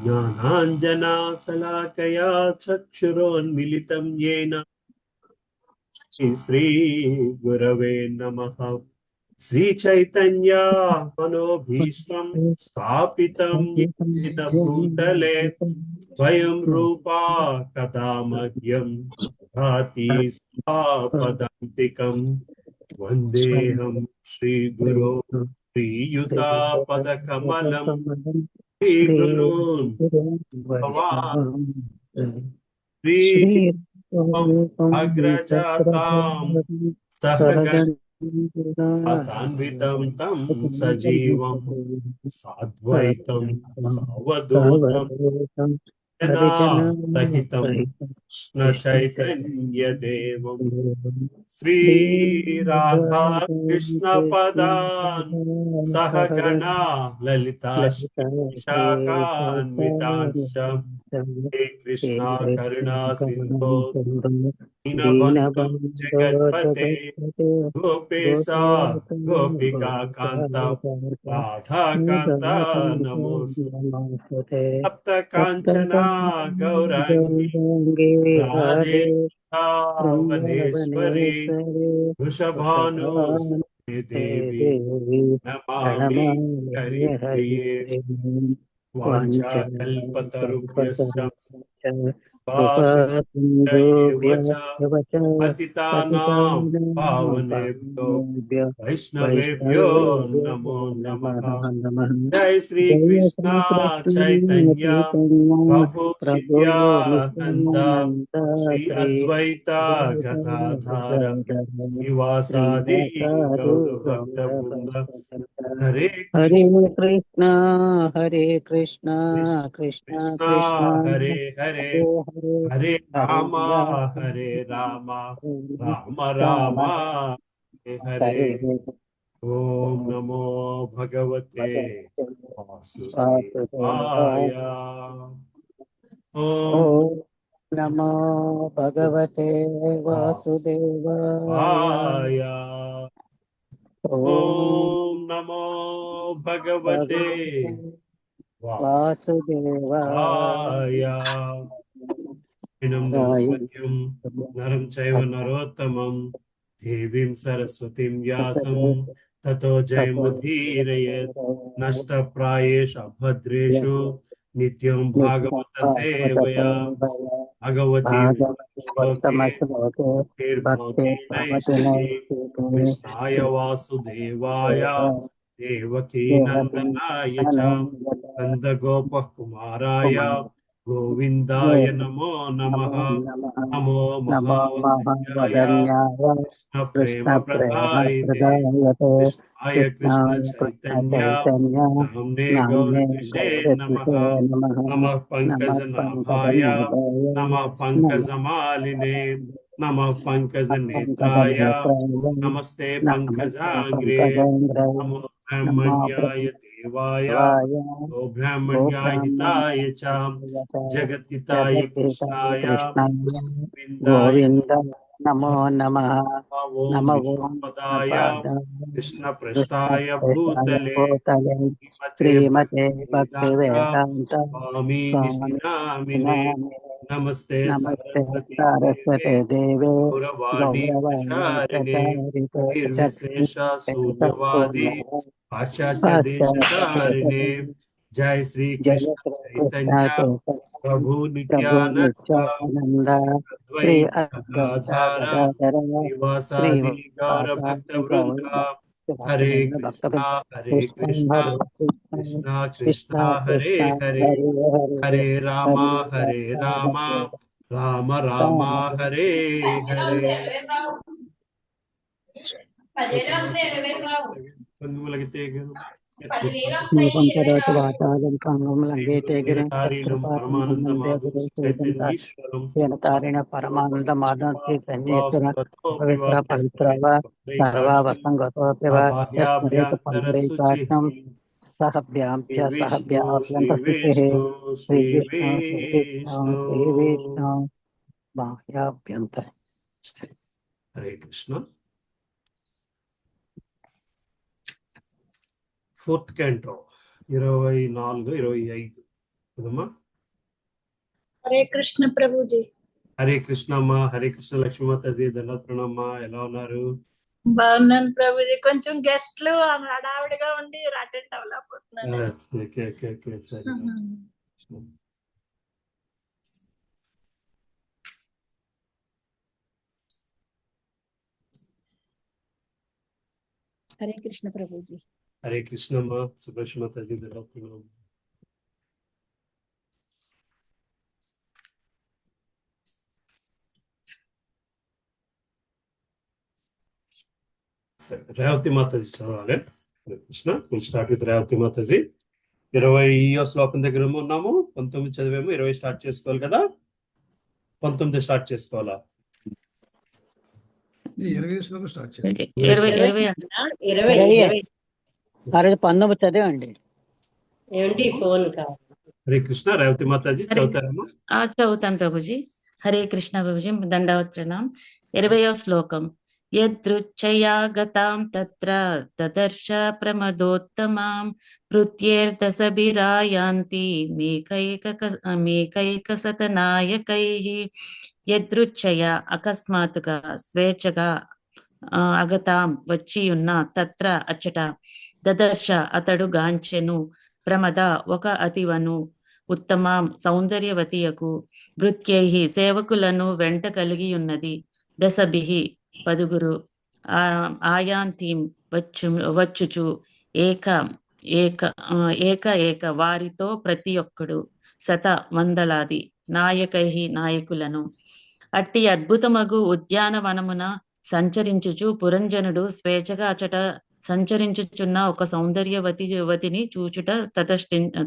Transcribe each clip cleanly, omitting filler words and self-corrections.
ज्ञानाञ्जनाशलाकया चक्षुरोन्मिलितं येन श्रीगुरवे नमः। श्रीचैतन्य मनोभीष्टं स्थापितं येन भूतले स्वयं रूपा कदा मह्यं ददाति स्वापदान्तिकम्। वन्देऽहं श्रीगुरो श्रीयुतापदकमलं श्री श्रीगुरून् भवान् श्री श्री अग्रजातां सहगणान्वितं तं सजीवं साद्वैतं सावधूतं जना सहितं कृष्ण चैतन्य देवं श्रीराधा कृष्ण पदान् सहगणा ललिता श्री विशाखान्वितांश्च हे कृष्णा करुणा सिन्धो दीनबन्धो जगत्पते गोपेशा गोपिका कान्ता राधा कान्ता नमोऽस्तु। सप्त काञ्चना गौराङ्गी राधे वृन्दावनेश्वरी वृषभानुसुते देवी नमामि हरिप्रिये। वाञ्छाकल्पतरुभ्यश्च वासुदेवैव च पतितानां पावनेभ्यो वैष्णवेभ्यो नमो नमः। जय श्री कृष्णा चैतन्य प्रभु नित्यानंद श्री अद्वैता गदाधर श्रीवासादि गौर भक्त वृंद। हरे कृष्ण हरे कृष्णा कृष्ण कृष्णा कृष्ण हरे हरे हरे हरे हरे हरे राम हरे राम राम राम राम हरे हरे। हरे ओम नमो भगवते वासुदेवाय। वासुदेवाय। ओम ॐ नमो भगवते वासुदेवाय। वासुदेवाय। ॐ ओम नमो भगवते भगवते वासुदेवाय। नमः वासुदेवाय। नमस्कृत्यं नरं चैव नरोत्तमं देवीं सरस्वतीं व्यासं ततो जयमुदीरयेत्। नष्टप्रायेषु अभद्रेषु नित्यं भागवत सेवया भगवती श्लोके भागवतमश्लोके भक्ते भक्तिर्भवति भवति नैष्टिकी। नैष्टिके कृष्णाय वासुदेवाय देवकी नन्दनाय च देवकीनन्दनाय नन्दगोपः कुमाराय कुमार गोविन्दाय नमो नमः। नमः। नमो नमो महावदन्याय महावदन्याय कृष्ण प्रेम कृष्ण प्रेम प्रदायते प्रदायते कृष्णाय कृष्ण कृष्णाय कृष्ण चैतन्य चैतन्य नाम्ने नाम्ने गौरतिषे नमः। गौरतिसे नमः। नमः नमः पङ्कजनाभाय पङ्कजनाभाय नमः नमः पङ्कजमालिने नमः पङ्कजनेत्राय पङ्कजनेत्राय नमस्ते नमस्ते पङ्कजाङ्ग्रे पङ्कजेन्द्राय नमो नमो ब्रह्मण्याय देवाय ब्रह्मदेवाय ओ ब्राह्मण्याय हिताय च गोब्राह्मणाय जगद्हिताय जगद्गीताय कृष्णाय कृष्णाय गोविन्दाय गोविन्द नमो नमः। ओम नमो विष्णुपदाय पादाय कृष्णपृष्ठाय कृष्णपृष्ठाय भूतले भूतले श्रीमते श्रीमते भक्तिवेदान्त भक्तिवेदान्त स्वामीनिति स्वामी नामिने नामिने। नमस्ते नमस्ते सरस्वती देवे सारस्वते देवे गौरवाणी गौरवाणी प्रचारिणे प्रचारिते निर्विशेष शून्यवादी पाश्चात्य पाश्चात्य देशतारिणे। जय श्री जय कृष्ण श्री कृष्ण चैतन्य चैतन्य प्रभु प्रभु नित्यानंद नित्यानंद श्री श्री अद्वैत अद्वैता गदाधर गदाधर श्रीवासादि गौर भक्त श्रीवासादि वृंद। हरे गौर कृष्ण कृष्णा हरे कृष्ण कृष्णा कृष्ण कृष्णा हरे कृष्ण हरे हरे हरे हरे हरे राम हरे राम राम राम हरे हरे। मूकं करोति वाचालं कामं लङ्घयते गिरिं ीरतारीणं यत्कृपातं वन्दे परमानन्दमाधुं गुरुश्रीवन्दा चैतन्यीश्वरं तेनतारिण परमानन्दमानं चैतन्येश्वर वासुगतोऽपि वा पवित्र पवित्र वा यस्मैकाक्षं सर्वावसङ्गतोऽपि वा अबाह्याभ्यन्तरशुचिः। यस्मरेकाक्षं सहभ्यां च श्रीविष्णु सहभ्याभ्यन्तस्तुतिः श्रीविष्णु श्रीविष्णु श्रीविष्णु श्रीविष्णु। श्रीविष्णु बाह्याभ्यन्तर। हरे कृष्ण। 4th canto 24, 25 కదమ్మా. హరే కృష్ణ ప్రభుజీ. హరే కృష్ణ అమ్మా. హరే కృష్ణ లక్ష్మీమాతాజీ. దండాత్ ప్రణామమ్మా. ఎలా ఉన్నారు? బాగున్నాను ప్రభుజీ. కొంచెం గెస్ట్లు హడావిడిగా ఉండి అటెండ్ అవ్వలేకపోతున్నాను. ఓకే ఓకే ఓకే సరే. హరే కృష్ణ ప్రభుజీ. హరే కృష్ణ అమ్మా. సుభాష్ మాతాజీ. దండాత్ ప్రణామం. సరే, రేవతి మాతాజీ చదవాలి. Hare Krishna. Will start with Revathi Mataji. 20వ శ్లోకం దగ్గర ఉన్నాము. 19 చదివేమో, 20 స్టార్ట్ చేసుకోవాలి కదా. 19 స్టార్ట్ చేసుకోవాలా? 20 శ్లోకం స్టార్ట్ చేయండి. 19 చదివండి. హరే కృష్ణ. రేవతి మాతాజీ చదువుతారమ్మా. చదువుతాను ప్రభుజీ. హరే కృష్ణ ప్రభుజీ. దండావత్ ప్రణాం. 20వ శ్లోకం. యదృచ్ఛయా గతాం తత్ర తదర్శ ప్రమదోత్తమాం పృథ్యేర్దశభిరాయాంతి మేకైకసతనాయకైః. యదృచ్ఛయ అకస్మాత్తుగా, స్వేచ్ఛగా, అగతాం వచ్చియున్న, తత్ర అచ్చట, దదర్శ అతడు గాంచెను, ప్రమద ఒక అతివను, ఉత్తమాం సౌందర్యవతియకు, భృత్యైః సేవకులను వెంట కలిగి ఉన్నది, దశభిః 10 ఆయాంతీం వచ్చుచు, ఏక ఏక వారితో ప్రతి ఒక్కడు, శత వందలాది, నాయకైః నాయకులను. అట్టి అద్భుతమగు ఉద్యానవనమున సంచరించుచు పురంజనుడు స్వేచ్ఛగా అచట సంచరించుచున్న ఒక సౌందర్యవతిని చూచుట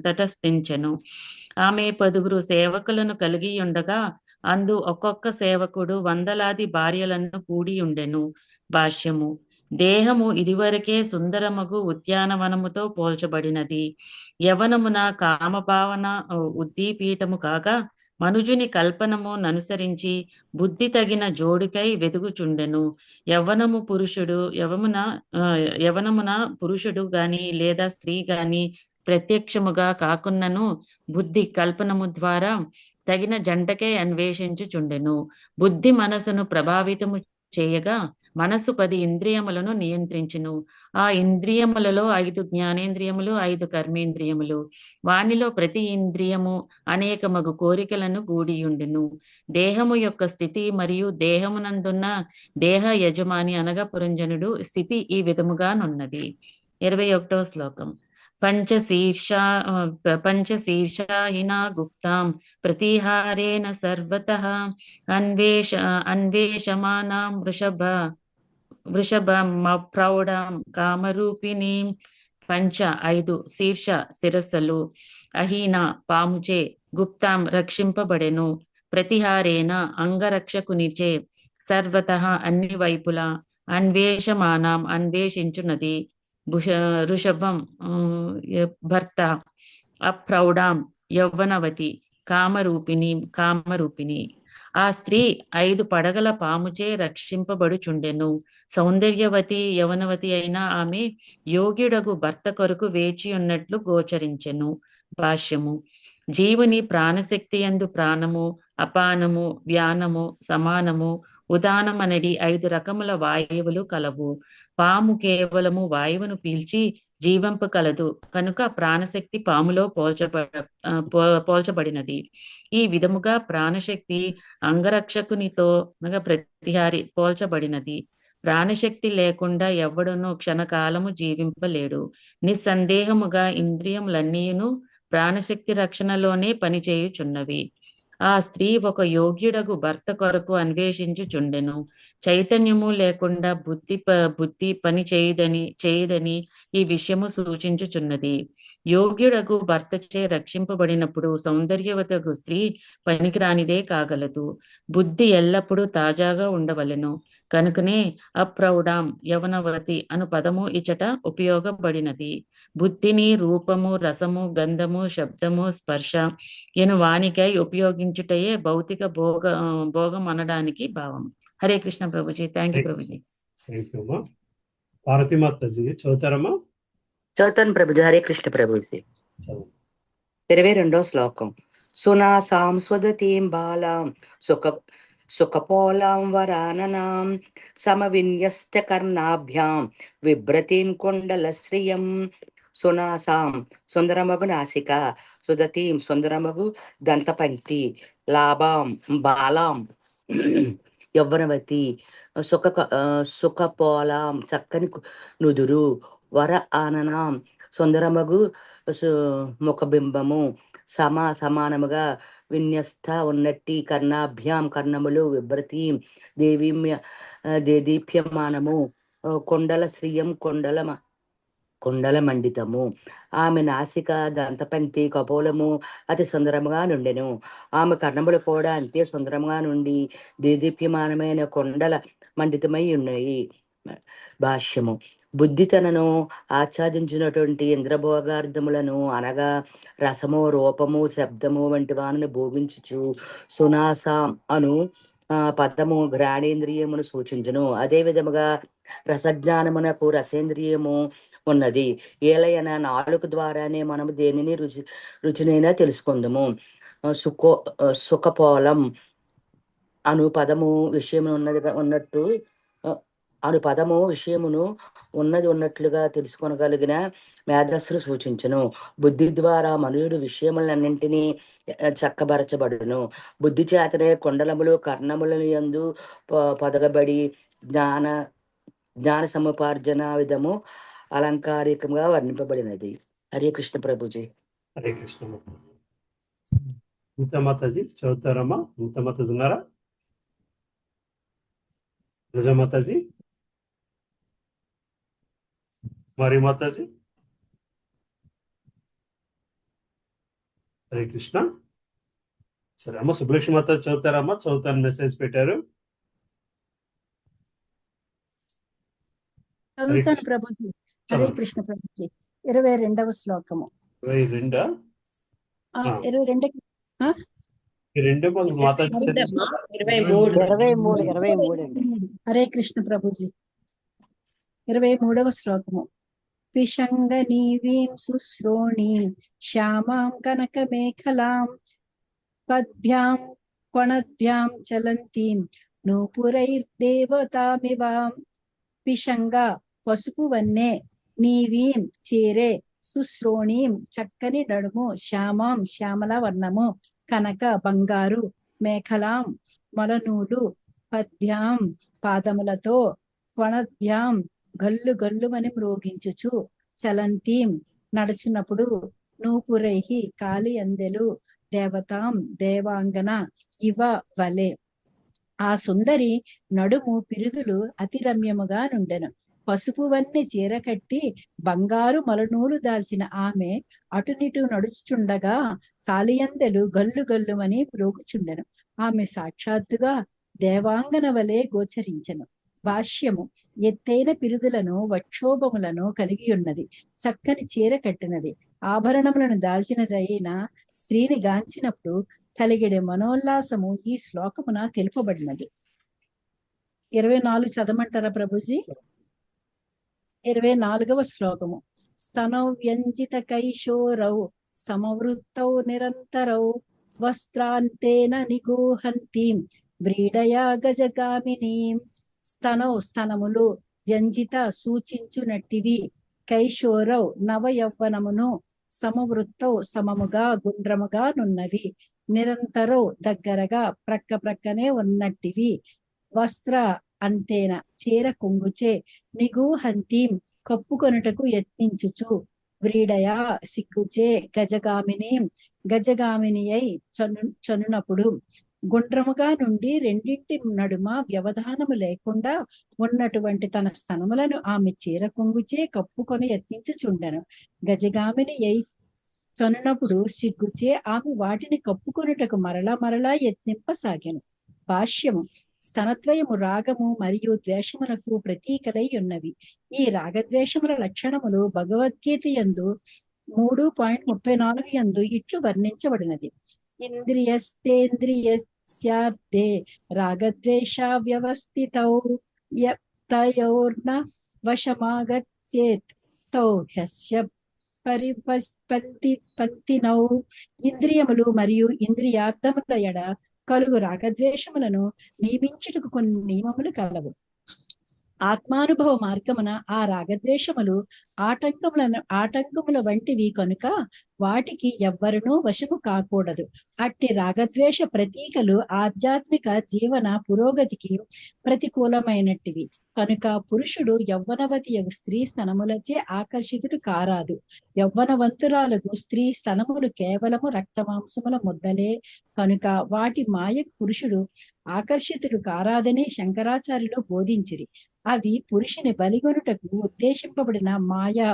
తటస్థించెను. ఆమె 10 సేవకులను కలిగి ఉండగా అందు ఒక్కొక్క సేవకుడు వందలాది భార్యలను కూడి ఉండెను. భాష్యము. దేహము ఇదివరకే సుందరమగు ఉద్యానవనముతో పోల్చబడినది. యవనమున కామభావన ఉద్దీపీఠము కాగా మనుజుని కల్పనము ననుసరించి బుద్ధి తగిన జోడికై వెదుగుచుండెను. యవనమున పురుషుడు గాని లేదా స్త్రీ గాని ప్రత్యక్షముగా కాకున్నను బుద్ధి కల్పనము ద్వారా తగిన జంటకే అన్వేషించుచుండెను. బుద్ధి మనసును ప్రభావితము చేయగా మనసు 10 ఇంద్రియములను నియంత్రించును. ఆ ఇంద్రియములలో 5 జ్ఞానేంద్రియములు, 5 కర్మేంద్రియములు. వానిలో ప్రతి ఇంద్రియము అనేకమగు కోరికలను కూడియుండును. దేహము యొక్క స్థితి మరియు దేహమునందున్న దేహ యజమాని అనగా పురంజనుడు స్థితి ఈ విధముగానున్నది. 21వ శ్లోకం. పంచశీర్షాహినా గుప్తాం ప్రతిహారేణ సర్వతః అన్వేషమానాం వృషభమప్రౌఢాం కామరూపిణీం. 5 శీర్ష శిరస్సులు అహీన పాముచే, గుప్తాం రక్షింపబడెను, ప్రతిహారేణ అంగరక్షకునిచే, సర్వతః అన్ని వైపులా, అన్వేషమానాం అన్వేషించున్నది, వృషభం భర్త, అప్రౌఢాం యౌవనవతి, కామరూపిణి. ఆ స్త్రీ 5 పడగల పాముచే రక్షింపబడుచుండెను. సౌందర్యవతి యవనవతి అయిన ఆమె యోగ్యుడగు భర్త కొరకు వేచి ఉన్నట్లు గోచరించెను. భాష్యము. జీవుని ప్రాణశక్తి యందు ప్రాణము, అపానము, వ్యానము, సమానము, ఉదానమనడి 5 రకముల వాయువులు కలవు. పాము కేవలము వాయువును పీల్చి జీవంపగలదు కనుక ప్రాణశక్తి పాములో పోల్చబడినది. ఈ విధముగా ప్రాణశక్తి అంగరక్షకునితో ప్రతిహారి పోల్చబడినది. ప్రాణశక్తి లేకుండా ఎవ్వడును క్షణకాలము జీవింపలేడు. నిస్సందేహముగా ఇంద్రియములన్నీయును ప్రాణశక్తి రక్షణలోనే పనిచేయుచున్నవి. ఆ స్త్రీ ఒక యోగ్యుడగు భర్త కొరకు అన్వేషించుచుండెను. చైతన్యము లేకుండా బుద్ధి పని చేయదని ఈ విషయము సూచించుచున్నది. యోగ్యుడగు భర్తచే రక్షింపబడినప్పుడు సౌందర్యవతగు స్త్రీ పనికిరానిదే కాగలదు. బుద్ధి ఎల్లప్పుడూ తాజాగా ఉండవలెను. కనుకనే అప్రౌఢాం యవనవతి అను పదము ఇచట ఉపయోగపడినది. బుద్ధిని రూపము, రసము, గంధము, శబ్దము, స్పర్శ ఎను వానికై ఉపయోగించుటయే భౌతిక భోగం అనడానికి భావం. హరే కృష్ణ ప్రభుజీ. Thank you Prabhuji. పార్వతీమాతాజీ చదువుతారమ్మా. చదువుతాను ప్రభుజీ. హరే కృష్ణ ప్రభుజీ. చదువు. 22వ శ్లోకం. సునాసాం స్వదతీం బాలాం సుఖపోలాం వరాననాం సమవిన్యస్త కర్ణాభ్యాం విభ్రతీం కుండలశ్రియం. సునాసాం సుందరమగు నాసిక, సుదతీం సుందరమగు దంతపంక్తి, లాభాం బాలాం యవ్వనవతి, సుఖపోలాం చక్కని నుదురు, వర ఆననాం సుందరమగు ముఖబింబము, సమానముగా విన్యస్త ఉన్నట్టి కర్ణాభ్యాం కర్ణములు, విభ్రతి దేదీప్యమానము, కొండల శ్రీయం కొండల మండితము. ఆమె నాసిక దంతపంక్తి కపోలము అతి సుందరముగా నుండెను. ఆమె కర్ణములు కూడా అంతే సుందరముగా నుండి దేదీప్యమానమైన కొండల మండితమై ఉన్నాయి. భాష్యము. బుద్ధి తనను ఆచ్ఛాదించినటువంటి ఇంద్రభోగార్థములను అనగా రసము, రూపము, శబ్దము వంటి వానిని భోగించుచు సునాస అను పదము ఘ్రాణేంద్రియమును సూచించును. అదే విధముగా రసజ్ఞానమునకు రసేంద్రియము ఉన్నది. ఏలయన నాలుగు ద్వారానే మనము దేనిని రుచినైనా తెలుసుకుందాము. సుఖపోలం అను పదము విషయము విషయమును ఉన్నట్లుగా తెలుసుకొనగలిగిన మేధస్సును సూచించును. బుద్ధి ద్వారా మనుయుడు విషయములన్నింటినీ చక్కబరచబడును. బుద్ధి చేతనే కొండలములు కర్ణములను యందు పొదగబడి జ్ఞాన సముపార్జన విధము అలంకారికంగా వర్ణింపబడినది. హరే కృష్ణ ప్రభుజీ. హరే కృష్ణ. మాతాజీ చదువుతారమ్మా? మాతాజీ ఉన్నారా? మాతాజీ, మరి మాతాజీ. హరే కృష్ణ. సరే అమ్మ, సుబ్బలక్ష్మి మాతాజీ చదువుతారమ్మా? చదువుతాను మెసేజ్ పెట్టారు. చదువుతాను ప్రభుజీ. హరే కృష్ణ ప్రభుజీ. 22వ శ్లోకము. 22 హరే కృష్ణ ప్రభుజీ. 23వ శ్లోకము. పిశంగ నీవీం సుశ్రోణీం శ్యామాం కనక మేఖలాం పద్భ్యాం కొణద్భ్యాం చలంతీం నూపురైర్దేవతామివాం. పిశంగ పసుపు వన్నె, నీవీం చీరే, సుశ్రోణీం చక్కని నడుము, శ్యామాం శ్యామల వర్ణము, కనక బంగారు, మేఖలాం మొలనూలు, పద్భ్యాం పాదములతో, కొణద్భ్యాం గల్లు గల్లుమని మ్రోగించుచు, చలంతీం నడుచున్నప్పుడు, నూపురైహి కాలి అందెలు, దేవతాం దేవాంగన ఇవ వలె. ఆ సుందరి నడుము పిరుదులు అతి రమ్యముగా నుండెను. పసుపు వన్నె చీర కట్టి బంగారు మలనూలు దాల్చిన ఆమె అటునిటు నడుచుచుండగా కాలియందెలు గల్లు గల్లుమని మ్రోగుచుండెను. ఆమె సాక్షాత్తుగా దేవాంగన వలె గోచరించెను. భాష్యము. ఎత్తైన పిరుదులను వక్షోభములను కలిగి ఉన్నది, చక్కని చీర కట్టినది, ఆభరణములను దాల్చినదైన స్త్రీని గాంచినప్పుడు కలిగిడే మనోల్లాసము ఈ శ్లోకమున తెలుపబడినది. 24 చదవమంటారా ప్రభుజీ? 24వ శ్లోకము. స్తనౌ వ్యంజిత కైశోరౌ సమవృత్తౌ నిరంతరౌ వస్త్రాంతేన నిగూహంతీం వ్రీడయా గజగామినీం. స్తనౌ స్తనములు, వ్యంజిత సూచించునట్టివి, కైశోరౌ నవ యవ్వనమును, సమవృత్తౌ సమముగా గుండ్రముగా నున్నవి, నిరంతరౌ దగ్గరగా ప్రక్క ప్రక్కనే ఉన్నట్టివి, వస్త్ర అంతేన చీర కొంగుచే, నిగూహంతీం కప్పుకొనుటకు యత్నించుచు, వ్రీడయా సిగ్గుచే, గజగామిని గజగామిని అయి చనునప్పుడు, గుండ్రముగా నుండి రెండింటి నడుమ వ్యవధానము లేకుండా ఉన్నటువంటి తన స్తనములను ఆమె చీర కొంగుచే కప్పుకొని యత్నించుచుండెను. గజగామిని అయి చనునప్పుడు సిగ్గుచే ఆమె వాటిని కప్పుకొనుటకు మరలా యత్నింపసాగెను. భాష్యము. స్తనద్వయము రాగము మరియు ద్వేషములకు ప్రతీకలై ఉన్నవి. ఈ రాగద్వేషముల లక్షణములు భగవద్గీత యందు 3.34 యందు ఇట్లు వర్ణించబడినది. ఇంద్రియస్తేంద్రియస్యార్థే రాగద్వేష వ్యవస్థితౌ తయోర్న వశమాగచ్చేత్ సమవృత్తౌ హ్యస్య పంతినౌ ఇంద్రియములు మరియు ఇంద్రియార్థముల ఎడ కలుగు రాగద్వేషములను నియమించుటకు కొన్ని నియమములు కలవు. ఆత్మానుభవ మార్గమున ఆ రాగద్వేషములు ఆటంకముల వంటివి కనుక వాటికి ఎవ్వరునూ వశము కాకూడదు. అట్టి రాగద్వేష ప్రతీకలు ఆధ్యాత్మిక జీవన పురోగతికి ప్రతికూలమైనటివి కనుక పురుషుడు యవ్వనవతి స్త్రీ స్తనములచే ఆకర్షితుడు కారాదు. యవ్వనవంతురాలకు స్త్రీ స్తనములు కేవలము రక్తమాంసముల ముద్దలే కనుక వాటి మాయకు పురుషుడు ఆకర్షితుడు కారాదని శంకరాచార్యులు బోధించిరి. అవి పురుషుని బలిగొనుటకు ఉద్దేశింపబడిన మాయా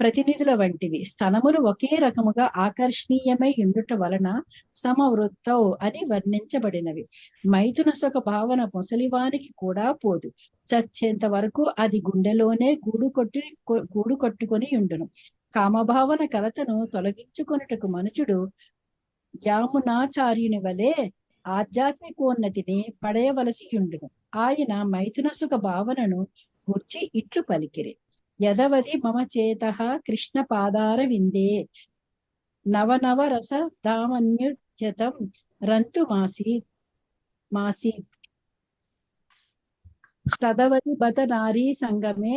ప్రతినిధుల వంటివి. స్తనములు ఒకే రకముగా ఆకర్షణీయమై ఉండుట వలన సమవృత్తౌ అని వర్ణించబడినవి. మైథున సుఖ భావన ముసలివానికి కూడా పోదు. చచ్చేంత వరకు అది గుండెలోనే గూడు కట్టుకొని ఉండును. కామభావన కలతను తొలగించుకొనుటకు మనుషుడు యామునాచార్యుని వలె ఆధ్యాత్మికోన్నతిని పడయవలసి ఉండును. ఆయన మైథున సుఖ భావనను గూర్చి ఇట్లు పలికిరి. యదవది మమ చేతః కృష్ణ పాదార విందే నవనవ రస దామన్యుజతం రంతు మాసి తదవది బత నారీ సంగమే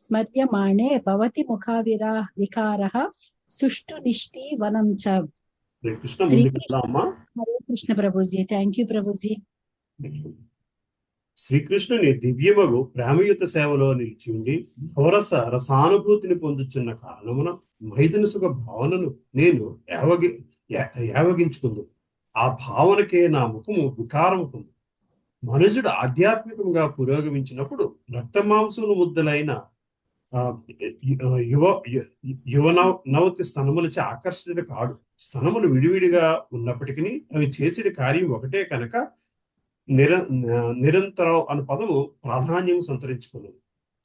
స్మర్యమాణే భవతి వికారః సుష్టు నిష్టి వనం చ. హరే కృష్ణ ప్రభుజీ. Thank you Prabhuji. శ్రీకృష్ణుని దివ్యమగు ప్రేమయుత సేవలో నిలిచి ఉండి రసానుభూతిని పొందుతున్న కారణమున మైథున సుఖ భావనను నేను యావగించుకుందు. ఆ భావనకే నా ముఖము వికారము పొందు. మనుజుడు ఆధ్యాత్మికంగా పురోగమించినప్పుడు రక్తమాంసములు ముద్దలైన నవతి స్తనములచే ఆకర్షితుడు కాడు. స్తనములు విడివిడిగా ఉన్నప్పటికీ అవి చేసిన కార్యం ఒకటే కనుక నిరంతరం అను పదము ప్రాధాన్యం సంతరించుకున్నది.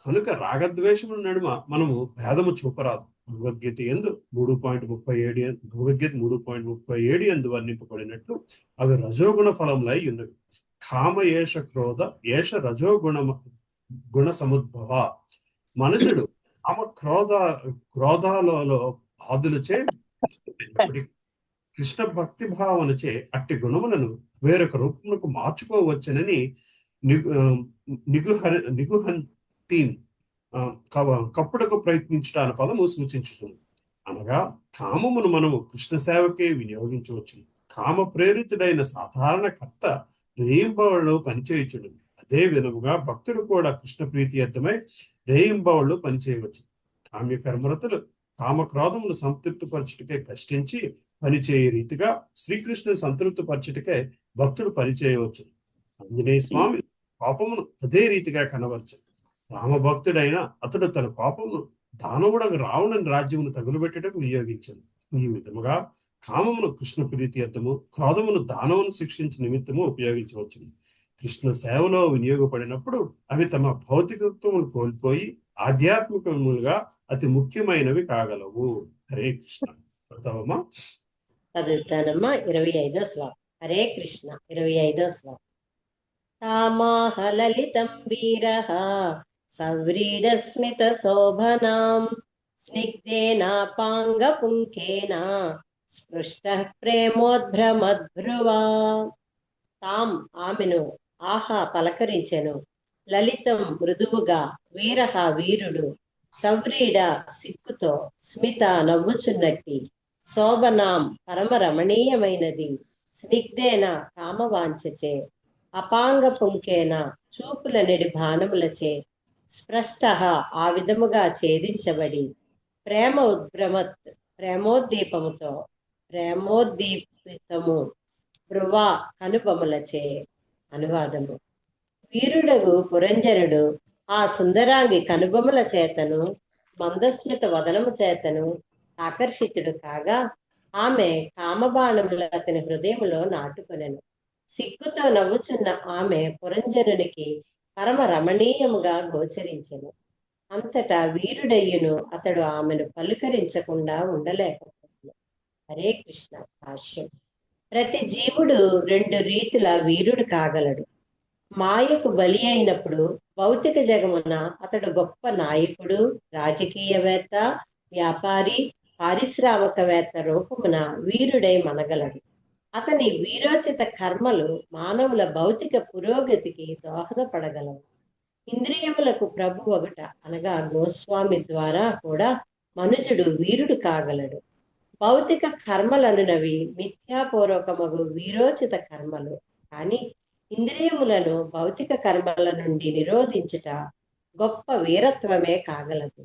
కనుక రాగద్వేషముల నడుమ మనము భేదము చూపరాదు. భగవద్గీత యందు 3.37 యందు వర్ణింపబడినట్లు అవి రజోగుణ ఫలములై ఉన్నవి. కామ ఏష క్రోధ ఏష రజోగుణ సముద్భవ. మనుషుడు కామ క్రోధాలలో బాధులచే కృష్ణ భక్తి భావనచే అట్టి గుణములను వేరొక రూపములకు మార్చుకోవచ్చునని నిగుహంతీన్ కప్పుడకు ప్రయత్నించట అనే పదము సూచించుతుంది. అనగా కామమును మనము కృష్ణ సేవకే వినియోగించవచ్చు. కామ ప్రేరితుడైన సాధారణ కర్త రేయింబవళ్ళు పనిచేయచుడు. అదే విధముగా భక్తుడు కూడా కృష్ణ ప్రీతి అర్థమై రేయింబవళ్ళు పనిచేయవచ్చు. కామ్యకర్మరతులు కామక్రోధములు సంతృప్తిపరచుటకే కష్టించి పనిచేయ రీతిగా శ్రీకృష్ణుని సంతృప్తిపరచుటకే భక్తుడు పనిచేయవచ్చు. ఆంజనేయ స్వామి పాపమును అదే రీతిగా కనవచ్చు. రామభక్తుడైన అతడు తన పాపమును దానవుడకు రావణుని రాజ్యమును తగులుబెట్టుటకు వినియోగించను. ఈ విధముగా కామమును కృష్ణ ప్రీతి అర్థము, క్రోధమును దానవును శిక్షించే నిమిత్తము ఉపయోగించవచ్చు. కృష్ణ సేవలో వినియోగపడినప్పుడు అవి తమ భౌతికత్వమును కోల్పోయి ఆధ్యాత్మికములుగా అతి ముఖ్యమైనవి కాగలవు. హరే కృష్ణ. చదువుతానమ్మా 25వ శ్లోకం. హరే కృష్ణ. 25వ శ్లోకం. తామాహ లలితం వీరః సవ్రీడస్మిత శోభనాం స్నిగ్ధేనాపాంగపుంకేన స్పృష్టః ప్రేమోద్భ్రమద్భ్రువా. తాం ఆమెను ఆహా పలకరించెను. లలితం మృదువుగా, వీరః వీరుడు, సవ్రీడ సిగ్గుతో, స్మిత నవ్వుచున్నట్టి, శోభనాం పరమ రమణీయమైనది, స్నిగ్ధేన కామవాంఛచే, అపాంగ పుంకేన చూపుల నెడి బాణములచే, స్పృష్ట ఆ విధముగా ఛేదించబడి, ప్రేమోద్దీపితము భ్రువా కనుబొమలచే. అనువాదము. వీరుడగు పురంజనుడు ఆ సుందరాంగి కనుబొమల చేతను మందస్మిత వదనము చేతను ఆకర్షితుడు కాగా ఆమె కామబాణముల అతని హృదయములో నాటుకొనెను. సిగ్గుతో నవ్వుచున్న ఆమె పురంజనునికి పరమ రమణీయముగా గోచరించెను. అంతటా వీరుడయ్యును అతడు ఆమెను పలుకరించకుండా ఉండలేకపోయాడు. హరే కృష్ణ. భాష్యం. ప్రతి జీవుడు 2 రీతుల వీరుడు కాగలడు. మాయకు బలి అయినప్పుడు భౌతిక జగమున అతడు గొప్ప నాయకుడు, రాజకీయవేత్త, వ్యాపారి, పారిశ్రామికవేత్త రూపమున వీరుడై మనగలడు. అతని వీరోచిత కర్మలు మానవుల భౌతిక పురోగతికి దోహదపడగలవు. ఇంద్రియములకు ప్రభు ఒకట అనగా గోస్వామి ద్వారా కూడా మనుజుడు వీరుడు కాగలడు. భౌతిక కర్మలనునవి మిథ్యాపూర్వకమగు వీరోచిత కర్మలు. కానీ ఇంద్రియములను భౌతిక కర్మల నుండి నిరోధించుట గొప్ప వీరత్వమే కాగలదు.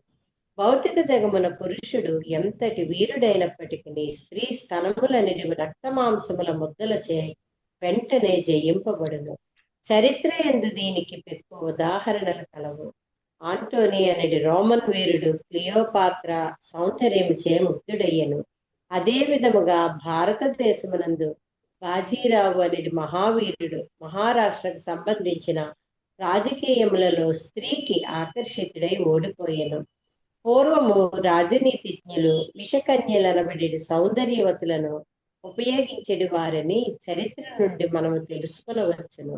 భౌతిక జగమున పురుషుడు ఎంతటి వీరుడైనప్పటికీ స్త్రీ స్తనములనిడి రక్తమాంసముల ముద్దలచే వెంటనే జయింపబడును. చరిత్ర యందు దీనికి ఎక్కువ ఉదాహరణలు కలవు. ఆంటోనీ అనేది రోమన్ వీరుడు క్లియోపాత్ర సౌందర్యముచే ముగ్ధుడయ్యను. అదే విధముగా భారతదేశమునందు బాజీరావు అనేది మహావీరుడు మహారాష్ట్రకు సంబంధించిన రాజకీయములలో స్త్రీకి ఆకర్షితుడై ఓడిపోయెను. పూర్వము రాజనీతిజ్ఞులు విషకన్యలనబడి సౌందర్యవతులను ఉపయోగించేది వారని చరిత్ర నుండి మనము తెలుసుకొనవచ్చును.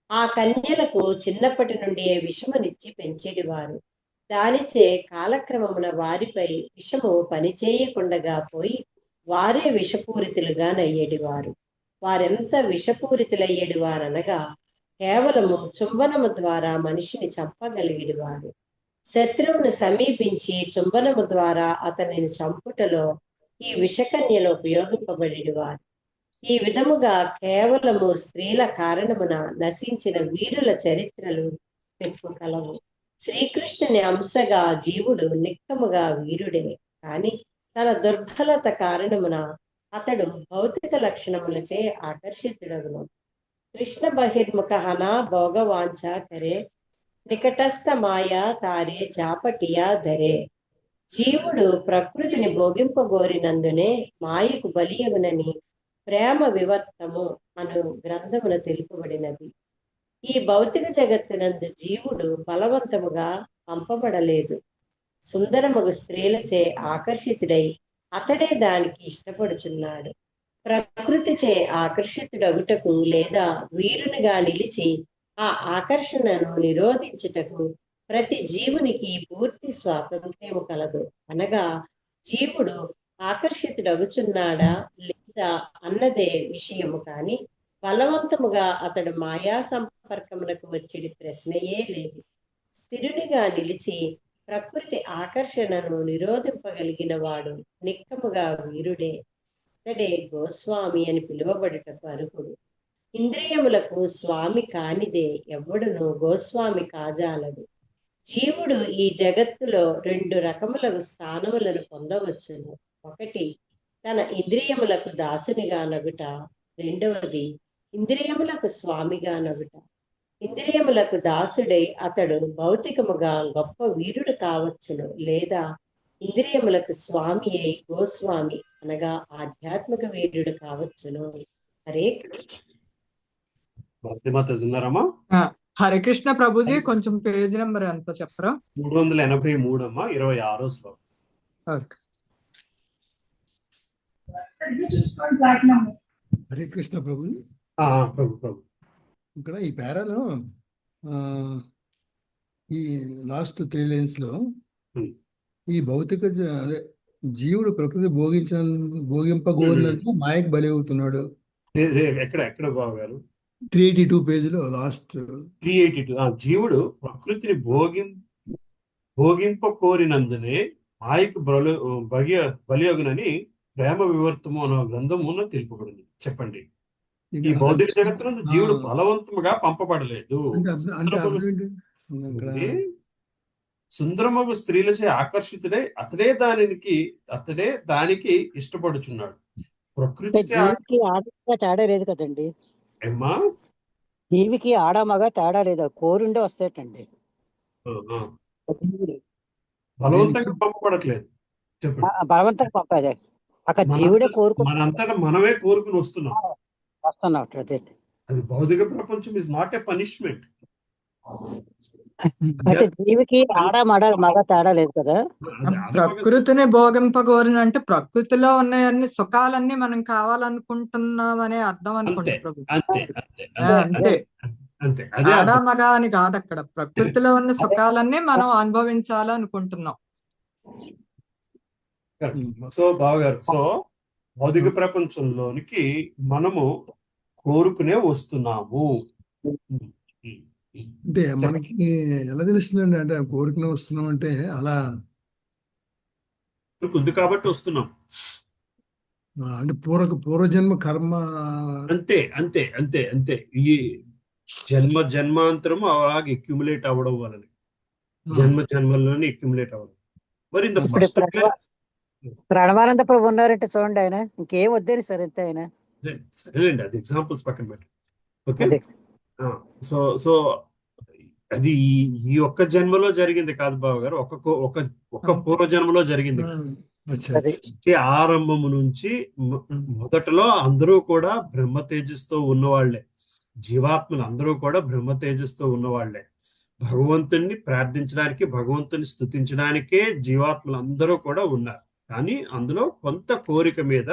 ఆ కన్యలకు చిన్నప్పటి నుండి విషమునిచ్చి పెంచేడివారు. దానిచే కాలక్రమమున వారిపై విషము పనిచేయకుండగా పోయి వారే విషపూరితులుగా నయ్యేడివారు. వారెంత విషపూరితులయ్యేడివారనగా కేవలము చుంబనము ద్వారా మనిషిని చంపగలిగేడివారు. శత్రువును సమీపించి చుంబనము ద్వారా అతనిని చంపుటలో ఈ విషకన్యలు ఉపయోగింపబడేవారు. ఈ విధముగా కేవలము స్త్రీల కారణమున నశించిన వీరుల చరిత్రలు కలవు. శ్రీకృష్ణుని అంశగా జీవుడు నిక్కముగా వీరుడే, కాని తన దుర్బలత కారణమున అతడు భౌతిక లక్షణములచే ఆకర్షితుడగును. కృష్ణ బహిర్ముఖ హనా భోగవాంఛ కరే నికటస్థ మాయా తారే జాపటియా ధరే. జీవుడు ప్రకృతిని భోగింపగోరినందునే మాయకు బలియగునని ప్రేమ వివర్తము అను గ్రంథమున తెలుపబడినది. ఈ భౌతిక జగత్తునందు జీవుడు బలవంతముగా పంపబడలేదు. సుందరమగు స్త్రీలచే ఆకర్షితుడై అతడే దానికి ఇష్టపడుచున్నాడు. ప్రకృతిచే ఆకర్షితుడగుటకు లేదా వీరునిగా నిలిచి ఆ ఆకర్షణను నిరోధించుటకు ప్రతి జీవునికి పూర్తి స్వాతంత్ర్యము కలదు. అనగా జీవుడు ఆకర్షితుడగుచున్నాడా లేదా అన్నదే విషయము. కాని బలవంతముగా అతడు మాయా సంపర్కమునకు వచ్చేది ప్రశ్నయే లేదు. స్థిరునిగా నిలిచి ప్రకృతి ఆకర్షణను నిరోధింపగలిగిన వాడు నిక్కముగా వీరుడే. అతడే గోస్వామి అని పిలువబడుటకు అర్హుడు. ఇంద్రియములకు స్వామి కానిదే ఎవ్వడును గోస్వామి కాజాలడు. జీవుడు ఈ జగత్తులో 2 రకములకు స్థానములను పొందవచ్చును. ఒకటి తన ఇంద్రియములకు దాసునిగా నగుట, రెండవది ఇంద్రియములకు స్వామిగా నగుట. ఇంద్రియములకు దాసుడై అతడు భౌతికముగా గొప్ప వీరుడు కావచ్చును, లేదా ఇంద్రియములకు స్వామి అయి గోస్వామి అనగా ఆధ్యాత్మిక వీరుడు కావచ్చును. హరే కృష్ణ. ఉన్నారమ్మా? హరే కృష్ణ ప్రభుజీ, కొంచెం పేజ్ నెంబర్ ఎంత చెప్పరా? 383 అమ్మా, 26వ శ్లోకం. హరే కృష్ణ ప్రభు. ప్రభు ఇక్కడ ఈ పేరాలో ఈ లాస్ట్ 3 లైన్స్ లో ఈ భౌతిక అదే జీవుడు ప్రకృతి భోగింపగోరినందుకు మాయకు బలి అవుతున్నాడు. ఎక్కడ బాగారు? 382 పేజీలో లాస్ట్ 382. జీవుడు ప్రకృతిని భోగింప కోరినందునే మాయకు బలియగునని ప్రేమ వివర్తము అనే గ్రంథమున తెలుపబడింది. చెప్పండి. ఈ భౌతిక జగత్తునందు జీవుడు బలవంతముగా పంపబడలేదు. సుందరమగు స్త్రీలచే ఆకర్షితుడై అతడే దానికి ఇష్టపడుచున్నాడు. ప్రకృతి తేడా లేదు కదండి. ఏమ్మా? జీవికి ఆడ మగ తేడా లేదా, కోరుండే వస్తాయటండి. బలవంతంగా పంపబడట్లేదు. చెప్పండి. బలవంతంగా పంపేదే అక్కడ జీవుడే మనంతటా మనమే కోరుకుని వస్తున్నాం. అదే అది భౌతిక ప్రపంచం ఇస్ నాట్ ఎ పనిష్మెంట్. అంటే జీవికి ఆడ మగ తేడా లేదు కదా. ప్రకృతిని భోగింపగోరిన అంటే ప్రకృతిలో ఉన్న అన్ని సుఖాలన్నీ మనం కావాలనుకుంటున్నాం అనే అర్థం అనుకుంటా. అంతే. అంతే, అదే ఆడ అర్థం. మగ అని కాదు, అక్కడ ప్రకృతిలో ఉన్న సుఖాలన్నీ మనం అనుభవించాలనుకుంటున్నాం. సో బావగారు, సో భౌతిక ప్రపంచంలోనికి మనము కోరుకునే వస్తున్నాము. అంటే మనకి ఎలా తెలుస్తుందండి? అంటే కోరికనే వస్తున్నాం అంటే అలా ఉంది కాబట్టి వస్తున్నాం. అంటే పూర్వజన్మ కర్మ. అంతే అంతే అంతే అంతే. ఈ జన్మాంతరము అలాగే అక్యుములేట్ అవ్వడం వలన, జన్మల్లోనే అక్యుములేట్ అవ్వడం. మరి ఇంత ఇప్పుడు ఫస్ట్ ప్రణవానంద ప్రభు ఉన్నారంటే చూడండి, ఆయన ఇంకేం వద్దని సార్ ఎంత ఆయన. సరేలేండి, అది ఎగ్జాంపుల్స్ పక్కన పెట్టి. ఓకే, అదే సో సో అది ఈ ఒక్క జన్మలో జరిగింది కాదు బావ గారు, ఒక పూర్వ జన్మలో జరిగింది. అదే సృష్టి ఆరంభము నుంచి మొదటలో అందరూ కూడా బ్రహ్మ తేజస్తో ఉన్నవాళ్లే. జీవాత్మలు అందరూ కూడా బ్రహ్మ తేజస్తో ఉన్నవాళ్లే. భగవంతుణ్ణి ప్రార్థించడానికి, భగవంతుని స్తుతించడానికే జీవాత్మలు అందరూ కూడా ఉన్నారు. కానీ అందులో కొంత కోరిక మీద,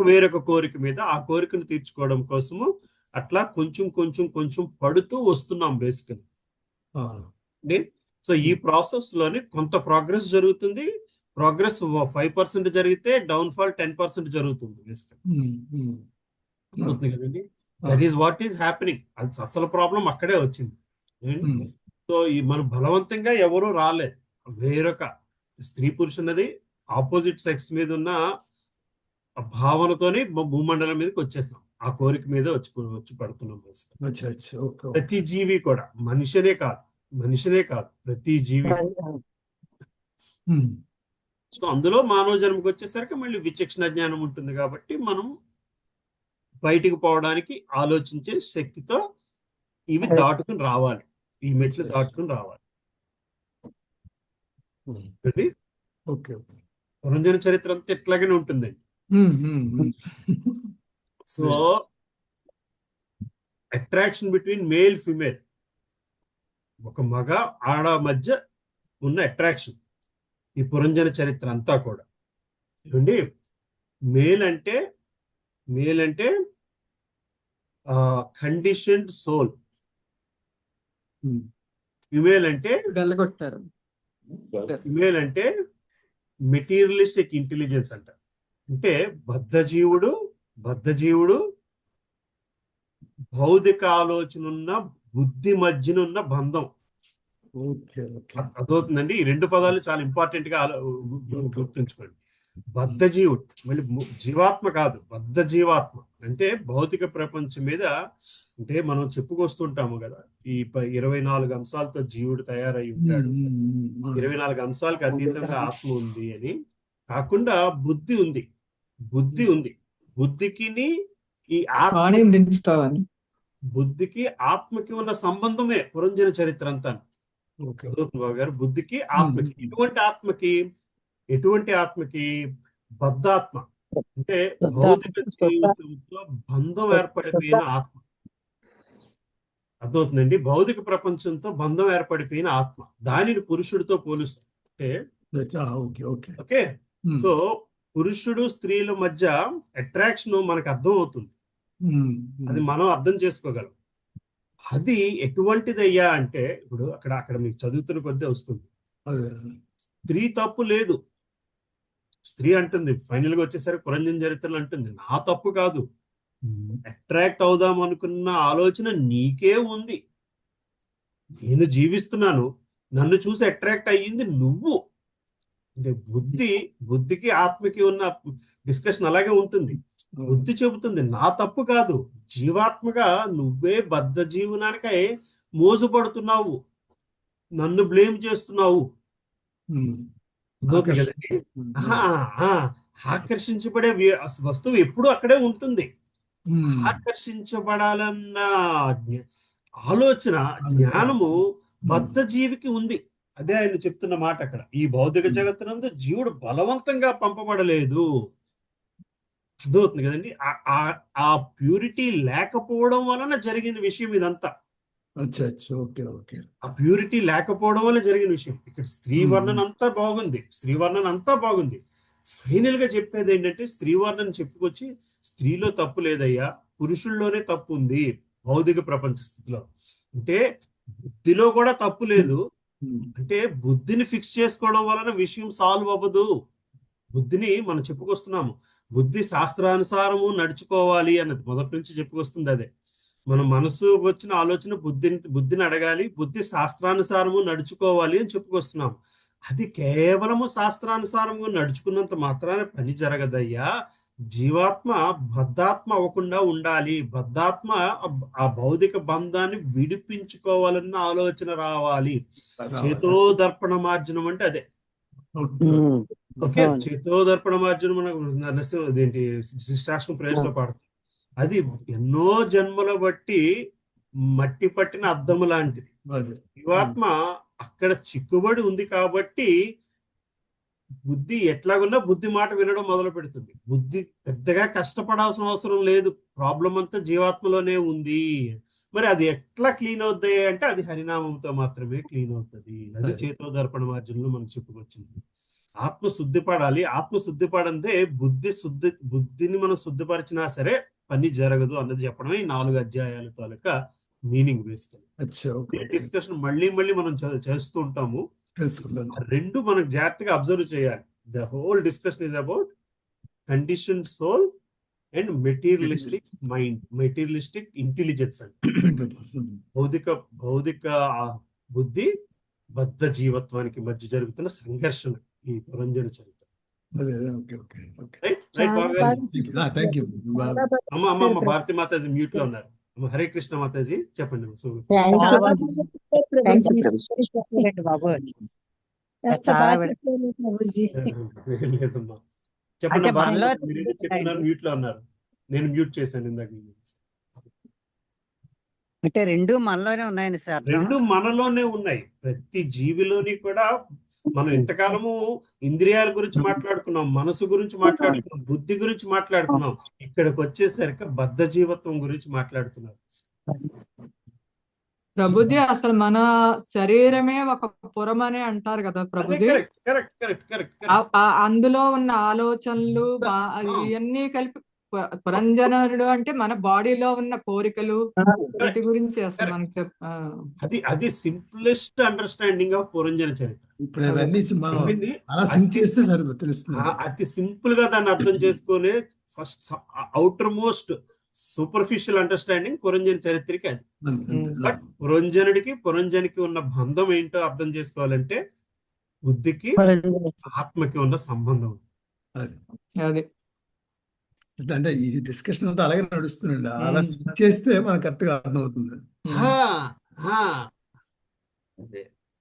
వేరొక కోరిక మీద, ఆ కోరికను తీర్చుకోవడం కోసము అట్లా కొంచెం కొంచెం కొంచెం పడుతూ వస్తున్నాం బేసికలీ. సో ఈ ప్రాసెస్ లోని కొంత ప్రోగ్రెస్ జరుగుతుంది. ప్రోగ్రెస్ 5% జరిగితే డౌన్ఫాల్ 10% జరుగుతుంది బేసికలీ కదండి. That is what is happening. అది అసలు ప్రాబ్లం అక్కడే వచ్చింది. సో ఈ మనం బలవంతంగా ఎవరూ రాలేదు. వేరొక స్త్రీ పురుషున్నది ఆపోజిట్ సెక్స్ మీద ఉన్న భావనతోనే భూమండలం మీదకి వచ్చేస్తాం. ఆ కోరిక మీద వచ్చి పడుతున్నాం. ప్రతి జీవి కూడా, మనిషినే కాదు ప్రతి జీవి. సో అందులో మానవ జన్మకు వచ్చేసరికి మళ్ళీ విచక్షణ జ్ఞానం ఉంటుంది కాబట్టి మనం బయటికి పోవడానికి ఆలోచించే శక్తితో ఇవి దాటుకుని రావాలి, ఈ మెట్లు దాటుకుని రావాలి. పురంజన చరిత్ర అంతా ఎట్లాగనే ఉంటుందండి. So attraction between male female, ఒక మగ ఆడ మధ్య ఉన్న అట్రాక్షన్ ఈ పురంజన చరిత్ర అంతా కూడా. ఏమండి, మేల్ అంటే కండిషన్డ్ సోల్, ఫిమేల్ అంటే మెటీరియలిస్టిక్ ఇంటెలిజెన్స్ అంట. అంటే బద్ధజీవుడు భౌతిక ఆలోచన ఉన్న బుద్ధి మధ్యనున్న బంధం. అర్థమవుతుందండి. ఈ రెండు పదాలు చాలా ఇంపార్టెంట్ గా గుర్తుంచుకోండి. బద్ధజీవుడు, మళ్ళీ జీవాత్మ కాదు, బద్ధ జీవాత్మ. అంటే భౌతిక ప్రపంచం మీద, అంటే మనం చెప్పుకొస్తుంటాము కదా, ఈ 24 అంశాలతో జీవుడు తయారై ఉంటాడు, 24 అంశాలకు అతీతంగా ఆత్మ ఉంది అని. కాకుండా బుద్ధి ఉంది. బుద్ధికి ఆత్మకి ఉన్న సంబంధమే పురంజన చరిత్ర అంతా గారు. బుద్ధికి ఆత్మకి, ఎటువంటి ఆత్మకి బద్ధాత్మ, అంటే భౌతిక జీవితంతో బంధం ఏర్పడిపోయిన ఆత్మ. అర్థమవుతుందండి. భౌతిక ప్రపంచంతో బంధం ఏర్పడిపోయిన ఆత్మ, దానిని పురుషుడితో పోలుస్తుంటే. ఓకే, సో పురుషుడు స్త్రీల మధ్య అట్రాక్షన్ మనకు అర్థం అవుతుంది, అది మనం అర్థం చేసుకోగలం. అది ఎటువంటిదయ్యా అంటే, ఇప్పుడు అక్కడ మీకు చదువుతున్న కొద్దీ వస్తుంది, స్త్రీ తప్పు లేదు. స్త్రీ అంటుంది ఫైనల్ గా వచ్చేసరికి పురంజన చరిత్రలో అంటుంది, నా తప్పు కాదు, అట్రాక్ట్ అవుదాం అనుకున్న ఆలోచన నీకే ఉంది, నేను జీవిస్తున్నాను, నన్ను చూసి అట్రాక్ట్ అయ్యింది నువ్వు. అంటే బుద్ధికి ఆత్మకి ఉన్న డిస్కషన్ అలాగే ఉంటుంది. బుద్ధి చెబుతుంది నా తప్పు కాదు, జీవాత్మగా నువ్వే బద్ధ జీవనానికై మోసపడుతున్నావు, నన్ను బ్లేమ్ చేస్తున్నావు. ఆకర్షించబడే వస్తువు ఎప్పుడు అక్కడే ఉంటుంది. ఆకర్షించబడాలన్న ఆలోచన, జ్ఞానము బద్ధ జీవికి ఉంది. అదే ఆయన చెప్తున్న మాట అక్కడ. ఈ భౌతిక జగత్తునందు జీవుడు బలవంతంగా పంపబడలేదు. అర్థమవుతుంది కదండి. ఆ ప్యూరిటీ లేకపోవడం వలన జరిగిన విషయం ఇదంతా. ఆ ప్యూరిటీ లేకపోవడం వల్ల జరిగిన విషయం. ఇక్కడ స్త్రీ వర్ణన అంతా బాగుంది. ఫైనల్ గా చెప్పేది ఏంటంటే, స్త్రీ వర్ణన చెప్పుకొచ్చి స్త్రీలో తప్పు లేదయ్యా, పురుషుల్లోనే తప్పు ఉంది, భౌతిక ప్రపంచ స్థితిలో. అంటే బుద్ధిలో కూడా తప్పు లేదు, అంటే బుద్ధిని ఫిక్స్ చేసుకోవడం వలన విషయం సాల్వ్ అవ్వదు. బుద్ధిని మనం చెప్పుకొస్తున్నాము, బుద్ధి శాస్త్రానుసారము నడుచుకోవాలి అన్నది మొదటి నుంచి చెప్పుకొస్తుంది. అదే మన మనసు వచ్చిన ఆలోచన బుద్ధిని అడగాలి, బుద్ధి శాస్త్రానుసారము నడుచుకోవాలి అని చెప్పుకొస్తున్నాము. అది కేవలము శాస్త్రానుసారము నడుచుకున్నంత మాత్రాన పని జరగదయ్యా. జీవాత్మ బద్ధాత్మ అవ్వకుండా ఉండాలి. బద్ధాత్మ ఆ భౌతిక బంధాన్ని విడిపించుకోవాలన్న ఆలోచన రావాలి. చేతోదర్పణ మార్జనం అంటే అదే. ఓకే, చేతోదర్పణ మార్జనం అదేంటి శిష్టాష్టం ప్రవేశంలో పాడుతుంది. అది ఎన్నో జన్మల బట్టి మట్టి పట్టిన అద్దము లాంటిది. జీవాత్మ అక్కడ చిక్కుబడి ఉంది కాబట్టి బుద్ధి ఎట్లాగున్నా బుద్ధి మాట వినడం మొదలు పెడుతుంది. బుద్ధి పెద్దగా కష్టపడాల్సిన అవసరం లేదు, ప్రాబ్లం అంతా జీవాత్మలోనే ఉంది. మరి అది ఎట్లా క్లీన్ అవుద్ది అంటే అది హరినామంతో మాత్రమే క్లీన్ అవుతుంది. అది చేతోదర్పణ మార్జనంలో మనకు చెప్పుకొచ్చింది. ఆత్మ శుద్ధిపడాలి. ఆత్మ శుద్ధిపడందే బుద్ధిని మనం శుద్ధిపరిచినా సరే పని జరగదు అన్నది చెప్పడమే ఈ 4 అధ్యాయాల తాలూకా మీనింగ్. బేసికలీ డిస్కషన్ మళ్ళీ మనం చేస్తూ ఉంటాము. రెండు మనం జాగ్రత్తగా అబ్జర్వ్ చేయాలి. The whole discussion is about condition soul and materialistic mind, materialistic intelligence అంటే భౌతిక బుద్ధి బద్ధ జీవత్వానికి మధ్య జరుగుతున్న సంఘర్షణ ఈ పురంజన చరిత్ర. అమ్మ భారతి మాతాజీ మ్యూట్ లో ఉన్నారు. హరే కృష్ణ మాతాజీ చెప్పండి. లేదమ్మా చెప్పండి. భారతి మీరు చెప్తున్నారు, మ్యూట్ లో ఉన్నారు. నేను మ్యూట్ చేశాను ఇందాక. అంటే రెండు మనలోనే ఉన్నాయండి సార్. రెండు మనలోనే ఉన్నాయి. ప్రతి జీవిలోని కూడా మనం ఇంతకాలము ఇంద్రియాల గురించి మాట్లాడుకున్నాం, మనసు గురించి మాట్లాడుకున్నాం, బుద్ధి గురించి మాట్లాడుకున్నాం. ఇక్కడికి వచ్చేసరికి బద్ధ జీవత్వం గురించి మాట్లాడుతున్నారు. ప్రభుజీ అసలు మన శరీరమే ఒక పురం అని అంటారు కదా ప్రభుజీ. అందులో ఉన్న ఆలోచనలు ఇవన్నీ కలిపి పురంజనుడు అంటే మన బాడీలో ఉన్న కోరికలు వీటి గురించి అసలు మనకి అది సింప్లెస్ట్ అండర్స్టాండింగ్ ఆఫ్ పురంజన చరిత్ర. అతి సింపుల్ గా దాన్ని అర్థం చేసుకునే first outer most superficial understanding Puranjana చరిత్రకి అది. బట్ పురంజనికి ఉన్న బంధం ఏంటో అర్థం చేసుకోవాలంటే బుద్ధికి ఆత్మకి ఉన్న సంబంధం అది. అంటే ఈ డిస్కషన్ అంతా అలాగే నడుస్తుందండి. అలా స్విచ్ చేస్తే మనకు కరెక్ట్ గా అర్థమవుతుంది.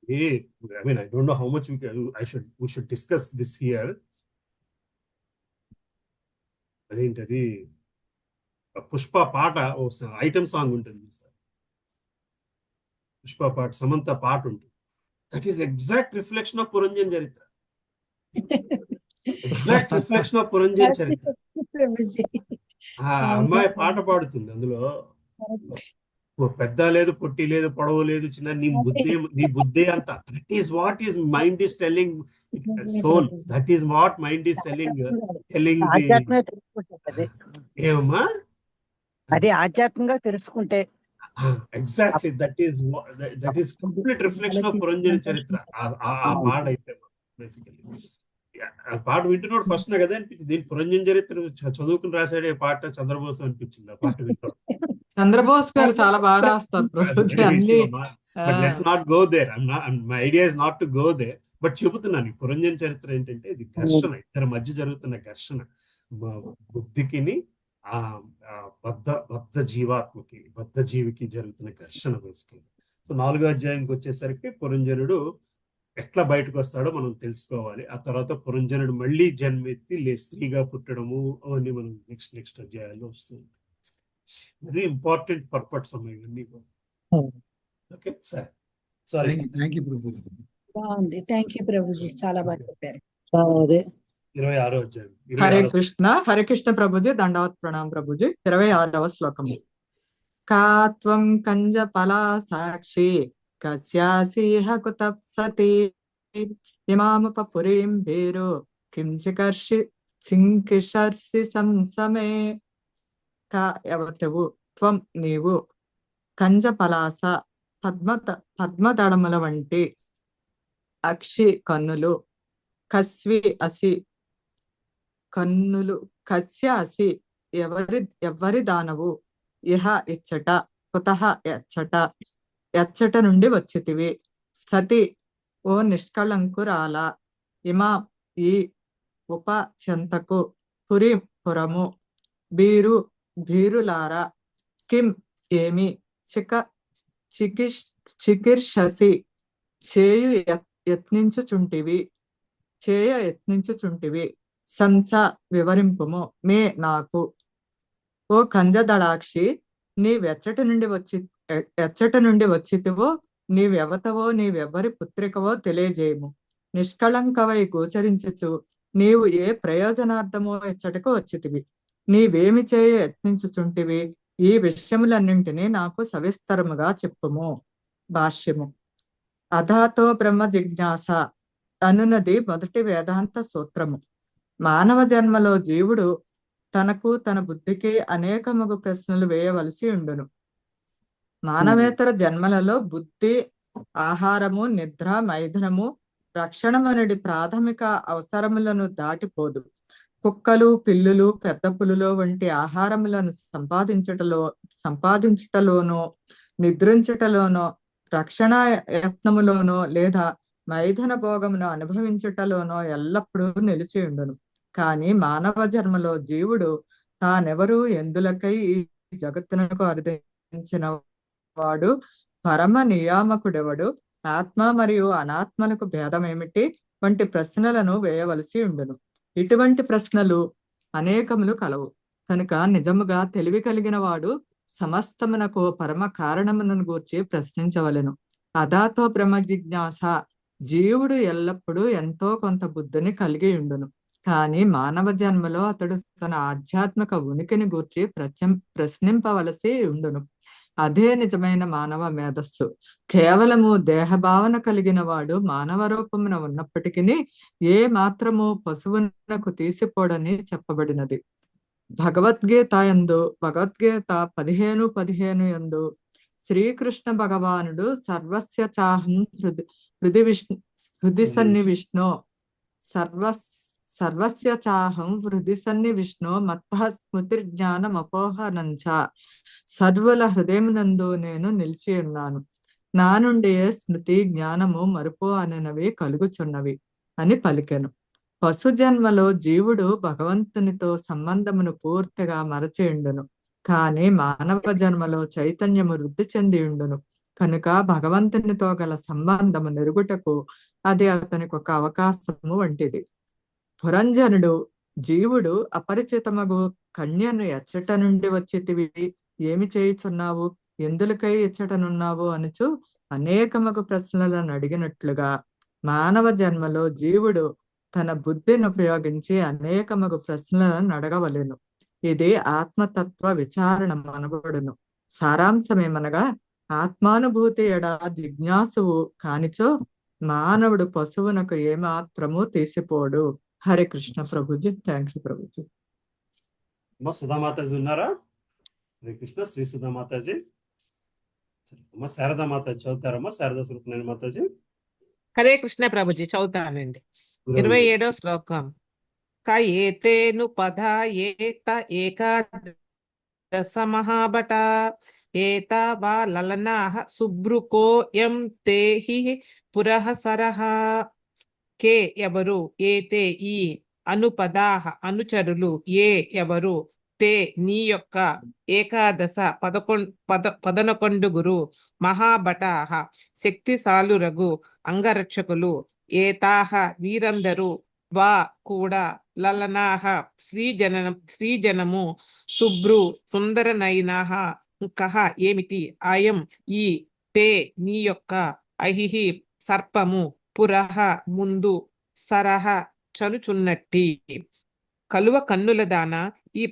I mean, I don't know how much we should discuss this here. అదేంటది పుష్ప పాట ఐటమ్ సాంగ్ ఉంటుంది సార్. పుష్ప పాట సమంత పాట ఉంటుంది. That is exact reflection of Puranjan చరిత్ర. ఎగ్జాక్ట్ రిఫ్లెక్షన్ ఆఫ్ పురంజన్ చరిత్ర. ఆ అమ్మాయి పాట పాడుతుంది అందులో, పెద్ద లేదు, పొట్టి లేదు, పొడవు లేదు, చిన్న నీ బుద్ధి అంత. That is what is mind is telling soul. That is what mind is telling ఏమమ్మా అది ఆధ్యాత్మికంగా తెలుసుకుంటే exactly that is complete reflection of Puranjana చరిత్ర. ఆ పాట అయితే బేసికలీ ఆ పాట వింటున్నాడు ఫస్ట్ నా కదా అనిపించింది. దీని పురంజన చరిత్ర చదువుకుని రాసాడే పాట చంద్రబోస్ అనిపించింది ఆ పాట వింటాడు. చంద్రబోస్ గారు చాలా బాగా రాస్తారు. Let's not go there. My idea is not to go there. But చెబుతున్నాను పురంజన చరిత్ర ఏంటంటే ఇది ఘర్షణ, ఇద్దరి మధ్య జరుగుతున్న ఘర్షణ. బుద్ధికిని ఆ బద్ధ జీవాత్మకి, బద్ధ జీవికి జరుగుతున్న ఘర్షణ బేసికలీ. సో 4వ అధ్యాయంకి వచ్చేసరికి పురంజనుడు ఎట్లా బయటకు వస్తాడో మనం తెలుసుకోవాలి. ఆ తర్వాత పురంజనుడు మళ్ళీ జన్మెత్తి స్త్రీగా పుట్టడము అవన్నీ మనం నెక్స్ట్ అధ్యాయాల్లో వస్తుంది. వెరీ ఇంపార్టెంట్ పర్పట్స్ అమ్మాయి ఇవన్నీ. ఓకే సరే, సారీ. బాగుంది. థ్యాంక్ యూ ప్రభుజీ, చాలా బాగా చెప్పారు. 26వ అధ్యాయం. హరే కృష్ణ ప్రభుజీ, దండవత్ ప్రణాం ప్రభుజీ. 26వ శ్లోకము. కాత్వం కంజ ఫలా సాక్షి కస్యాసిహ కుతప్సతి ఇమాముప పురీం భీరు కించికర్షి చింకిషర్సి సంసమే. ఎవతవు త్వం నీవు, కంజపలాస పద్మదళముల వంటి అక్షి కన్నులు, కస్వి అసి కన్నులు, కస్య అసి ఎవరి దానవు, ఇహ ఇచ్చట, కుతః ఎచ్చట నుండి వచ్చితివి, సతి ఓ నిష్కళంకురాల, ఇమా ఈ ఉప చెంతకు, పురి పురము, భీరులారా, కిం ఏమి, చికిర్షసి చేయు యత్నించుచుంటివి, సంస వివరింపుము మే నాకు. ఓ కంజదళాక్షి, ఎచ్చట నుండి వచ్చితివో, నీవెవతవో, నీవెవ్వరి పుత్రికవో తెలియజేయము. నిష్కళంకవై గోచరించుచు నీవు ఏ ప్రయోజనార్థమో ఇచ్చటకు వచ్చితివి, నీవేమి చేయ యత్నించుచుంటివి, ఈ విషయములన్నింటినీ నాకు సవిస్తరముగా చెప్పుము. భాష్యము. అధాతో బ్రహ్మ జిజ్ఞాస అనునది మొదటి వేదాంత సూత్రము. మానవ జన్మలో జీవుడు తనకు తన బుద్ధికి అనేకముగు ప్రశ్నలు వేయవలసి ఉండును. మానవేతర జన్మలలో బుద్ధి, ఆహారము, నిద్ర, మైథునము, రక్షణమనడి ప్రాథమిక అవసరములను దాటిపోదు. కుక్కలు, పిల్లులు, పెద్ద పులులో వంటి ఆహారములను సంపాదించుటలోనో, నిద్రించుటలోనో, రక్షణ యత్నములోనో లేదా మైథున భోగమును అనుభవించుటలోనో ఎల్లప్పుడూ నిలిచి ఉండును. కానీ మానవ జన్మలో జీవుడు తానెవరు, ఎందులకై ఈ జగత్తునకు అర్థించిన వాడు, పరమ నియామకుడెవడు, ఆత్మ మరియు అనాత్మలకు భేదమేమిటి వంటి ప్రశ్నలను వేయవలసి ఉండును. ఇటువంటి ప్రశ్నలు అనేకములు కలవు కనుక నిజముగా తెలివి కలిగిన వాడు సమస్తమునకు పరమ కారణములను గూర్చి ప్రశ్నించవలెను. అదాతో బ్రహ్మ జిజ్ఞాస, జీవుడు ఎల్లప్పుడూ ఎంతో కొంత బుద్ధిని కలిగి ఉండును. కానీ మానవ జన్మలో అతడు తన ఆధ్యాత్మిక ఉనికిని గూర్చి ప్రశ్నింపవలసి ఉండును. అదే నిజమైన మానవ మేధస్సు. కేవలము దేహభావన కలిగిన వాడు మానవ రూపమున ఉన్నప్పటికీ ఏ మాత్రము పశువునకు తీసిపోడని చెప్పబడినది. భగవద్గీత 15:15 యందు శ్రీకృష్ణ భగవానుడు సర్వస్య చాహం హృది సన్నివిష్ణో మత్తః స్మృతిర్జ్ఞానమపోహనంచ, సర్వుల హృదయమునందు నేను నిలిచి ఉన్నాను, నా నుండి స్మృతి, జ్ఞానము, మరుపు అనేనవి కలుగుచున్నవి అని పలికెను. పశు జన్మలో జీవుడు భగవంతునితో సంబంధమును పూర్తిగా మరచియుండును. కానీ మానవ జన్మలో చైతన్యము వృద్ధి చెంది ఉండును కనుక భగవంతునితో గల సంబంధము నెరుగుటకు అది అతనికి ఒక అవకాశము వంటిది. పురంజనుడు, జీవుడు అపరిచితమగు కన్యను ఎచ్చట నుండి వచ్చితివి, ఏమి చేయుచున్నావు, ఎందులకై ఇచ్చటనున్నావు అనుచు అనేకమగు ప్రశ్నలను అడిగినట్లుగా మానవ జన్మలో జీవుడు తన బుద్ధిని ఉపయోగించి అనేకమగు ప్రశ్నలను అడగవలెను. ఇది ఆత్మతత్వ విచారణ అనబడును. సారాంశమేమనగా, ఆత్మానుభూతి ఎడ జిజ్ఞాసువు కానిచో మానవుడు పశువునకు ఏమాత్రము తీసిపోడు. హరే కృష్ణ ప్రభుజీ. Thank you Prabhuji. అమ్మ సుధామాతాజీ ఉన్నారా? హరే కృష్ణ. శ్రీ సుధామాతాజీ. అమ్మ శారదా మాతాజీ చదువుతారమ్మా? శారదా స్వరూపిణి మాతాజీ. హరే కృష్ణ ప్రభుజీ, చదువుతానండి. 27వ శ్లోకం. కయేతేను పదా ఏత ఏకాదశ మహాభట ఏతా వా లలనాః సుబ్రుకోయం తేహి పురః సరః. కే ఎవరు, ఏతే ఈ, అనుపదాః అనుచరులు, ఏ ఎవరు, తే నీ యొక్క, ఏకాదశ 11 మహాభటాః శక్తిశాలురగు అంగరక్షకులు, ఏతాః వీరందరూ, వా కూడా, లలనాః స్త్రీజనము, శుభ్రు సుందరనయనాః కః ఏమిటి, అయం ఈ, తే నీ యొక్క, అహిహి సర్పము, పురః ముందు, సరః చనుచున్నట్టి. కలువ కన్నుల దాన, ఈ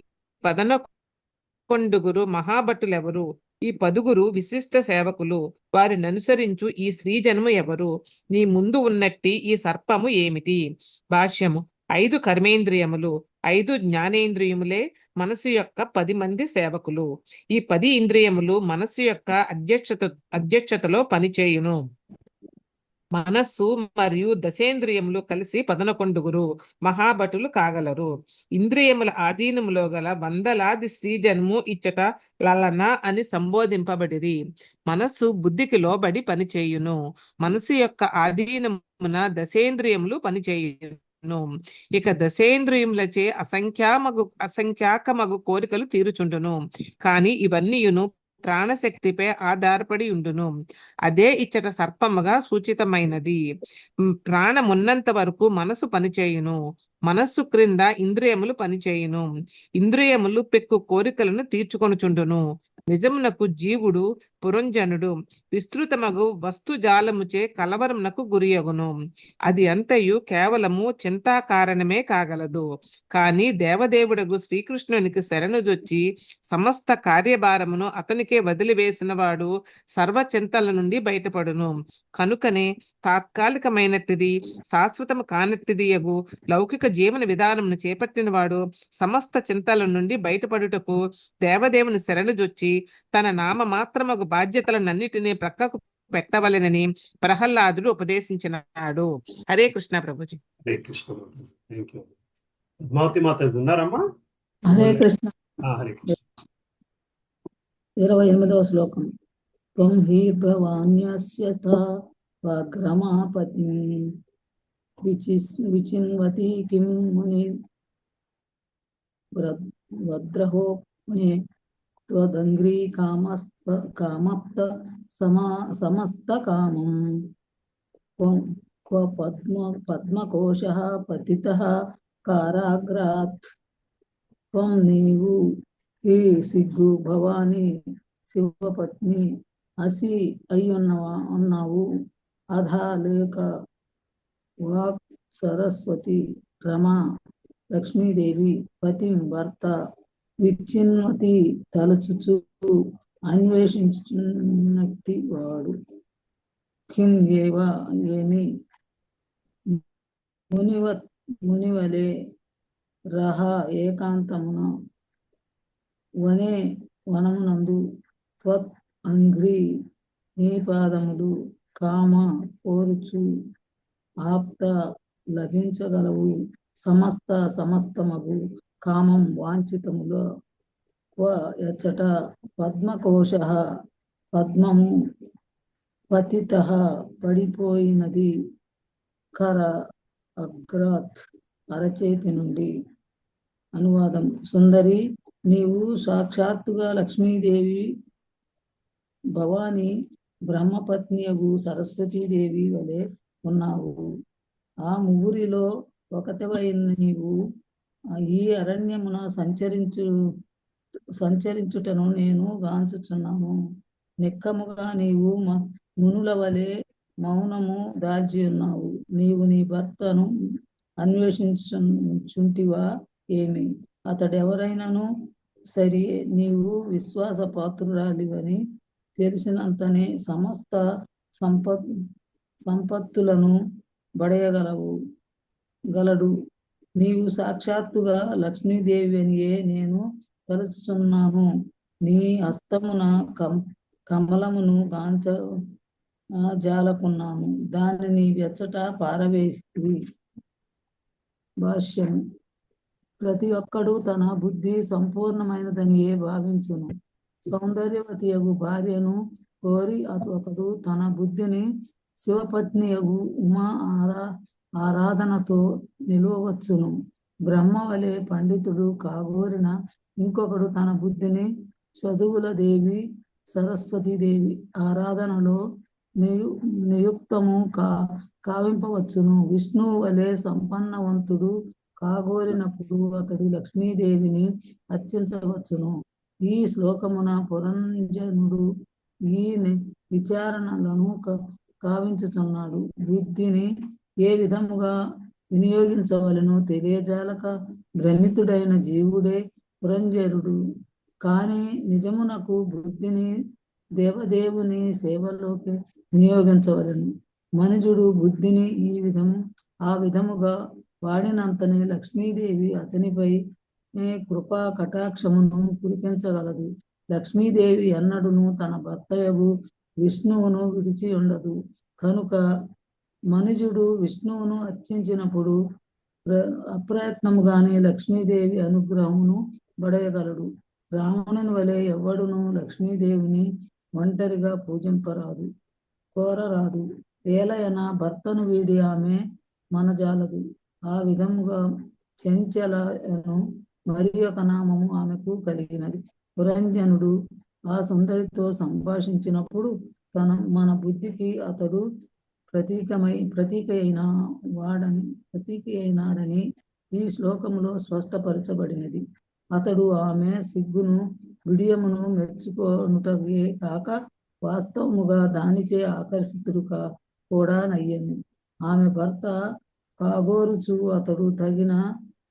11 మహాభటులెవరు, ఈ 10 విశిష్ట సేవకులు, వారిని అనుసరించు ఈ స్త్రీజనము ఎవరు, నీ ముందు ఉన్నట్టి ఈ సర్పము ఏమిటి. భాష్యము. 5 కర్మేంద్రియములు, 5 జ్ఞానేంద్రియములే మనసు యొక్క 10 మంది సేవకులు. ఈ 10 ఇంద్రియములు మనసు యొక్క అధ్యక్షతలో పనిచేయును. మనస్సు మరియు దశేంద్రియములు కలిసి 11 మహాభటులు కాగలరు. ఇంద్రియముల ఆధీనములో గల వందలాది స్త్రీజన్ము ఇచ్చట లలన అని సంబోధింపబడిరి. మనస్సు బుద్ధికి లోబడి పనిచేయును. మనసు యొక్క ఆధీనమున దశేంద్రియములు పనిచేయును. ఇక దశేంద్రియములచే అసంఖ్యాకమగు కోరికలు తీరుచుండును. కాని ఇవన్నీయును ప్రాణశక్తిపై ఆధారపడి ఉండును. అదే ఇచ్చట సర్పముగా సూచితమైనది. ప్రాణమున్నంత వరకు మనసు పనిచేయును. మనస్సు క్రింద ఇంద్రియములు పనిచేయును. ఇంద్రియములు పెక్కు కోరికలను తీర్చుకొనుచుండును. నిజమునకు జీవుడు పురంజనుడు విస్తృతమగు వస్తుజాలముచే కలవరమునకు గురియగును. అది అంతయు కేవలము చింతా కారణమే కాగలదు. కాని దేవదేవుడగు శ్రీకృష్ణునికి శరణుజొచ్చి సమస్త కార్యభారమును అతనికే వదిలివేసిన వాడు సర్వచింతల నుండి బయటపడును. కనుకనే తాత్కాలికమైనట్టిది శాశ్వతము కానట్టిది యగు లౌకిక జీవన విధానమును చేపట్టిన వాడు సమస్త చింతల నుండి బయటపడుటకు దేవదేవుని శరణుజొచ్చి తన నామ మాత్రమగు బాధ్యతలనన్నిటినీ ప్రక్కకు పెట్టవలెనని ప్రహ్లాదుడు ఉపదేశించినాడు. హరే కృష్ణ ప్రభుజీ. హరే కృష్ణ మాతాజీ. Thank you. పద్మావతి మాతాజీ ఉన్నారమ్మా? హరే కృష్ణ. హరే కృష్ణ. 28వ శ్లోకం. త్వం హీర్భవాన్యస్యత వాగ్రమాపతి విచిన్వతి కిం ముని వద్రహో ముని త్వదంగ్రీ కామప్త సమస్త కామం క్వ పద్మకోశః పతితః కారాగ్రాత్ త్వం నీవు హీ సిగ్గు భవాని శివపత్ని అసి అయ్యున్నావు. అధా లేక వాక్ సరస్వతి రమ లక్ష్మీదేవి పతిం భర్త విచ్చిన్వతి తలచుచు అన్వేషించున్నట్టి వాడు. కిం ఏవ ఏమి మునివలే రహ ఏకాంతమున వనమునందు త్వత్ అంగ్రి నీ పాదములు కామ కోరుచు ఆప్త లభించగలవు. సమస్తమగు కామం వాంఛితములో ఎచ్చట పద్మకోశః పద్మము పతితః పడిపోయినది కర అగ్రాత్ అరచేతి నుండి. అనువాదం. సుందరి, నీవు సాక్షాత్తుగా లక్ష్మీదేవి భవాని బ్రహ్మపత్నియగు సరస్వతీదేవి వలె ఉన్నావు. ఆ ముగ్గురిలో ఒకటివైన నీవు ఈ అరణ్యమున సంచరించుటను నేను గాంచుచున్నాను. నిక్కముగా నీవు మునుల వలె మౌనము దాల్చి ఉన్నావు. నీవు నీ భర్తను అన్వేషించుచుంటివా ఏమి? అతడెవరైనను సరి నీవు విశ్వాస పాత్రురాలివని తెలిసినంతనే సమస్త సంపత్తులను గలడు. నీవు సాక్షాత్తుగా లక్ష్మీదేవి అనియే నేను తలుచుచున్నాను. నీ హస్తమున కమలమును జాలకున్నాను. దానిని వెచ్చట పారవేసి. భాష్యం. ప్రతి ఒక్కడు తన బుద్ధి సంపూర్ణమైనదనియే భావించును. సౌందర్యవతియగు భార్యను కోరి ఒకడు తన బుద్ధిని శివపత్నియగు ఉమా ఆరాధనతో నిలువవచ్చును. బ్రహ్మ వలె పండితుడు కాగోరిన ఇంకొకడు తన బుద్ధిని చదువుల దేవి సరస్వతీదేవి ఆరాధనలో నియుక్తము కావింపవచ్చును. విష్ణువు వలె సంపన్నవంతుడు కాగోరినప్పుడు అతడు లక్ష్మీదేవిని అర్చించవచ్చును. ఈ శ్లోకమున పురంజనుడు ఈ విచారణలను కావించుచున్నాడు. బుద్ధిని ఏ విధముగా వినియోగించవలనో తెలియజాలక భ్రమితుడైన జీవుడే పురంజనుడు. కానీ నిజమునకు బుద్ధిని దేవదేవుని సేవలోకి వినియోగించవలను. మనుజుడు బుద్ధిని ఆ విధముగా వాడినంతనే లక్ష్మీదేవి అతనిపై కృపా కటాక్షమును కురిపించగలదు. లక్ష్మీదేవి ఎన్నడును తన భర్తయగు విష్ణువును విడిచి ఉండదు. కనుక మనుజుడు విష్ణువును అర్చించినప్పుడు అప్రయత్నముగానే లక్ష్మీదేవి అనుగ్రహమును పడేయగలడు. రావణుని వలె ఎవ్వడును లక్ష్మీదేవిని ఒంటరిగా పూజింపరాదు, కోరరాదు. ఏలయన భర్తను వీడి ఆమె మనజాలదు. ఆ విధముగా చెంచలయను మరి ఒక నామము ఆమెకు కలిగినది. పురంజనుడు ఆ సుందరితో సంభాషించినప్పుడు మన బుద్ధికి అతడు ప్రతీక అయినాడని ఈ శ్లోకములో స్పష్టపరచబడినది. అతడు ఆమె సిగ్గును విడియమును మెచ్చుకొనుటకే కాక వాస్తవముగా దానిచే ఆకర్షితుడు కూడా నయ్యను. ఆమె భర్త కాగోరుచు అతడు తగిన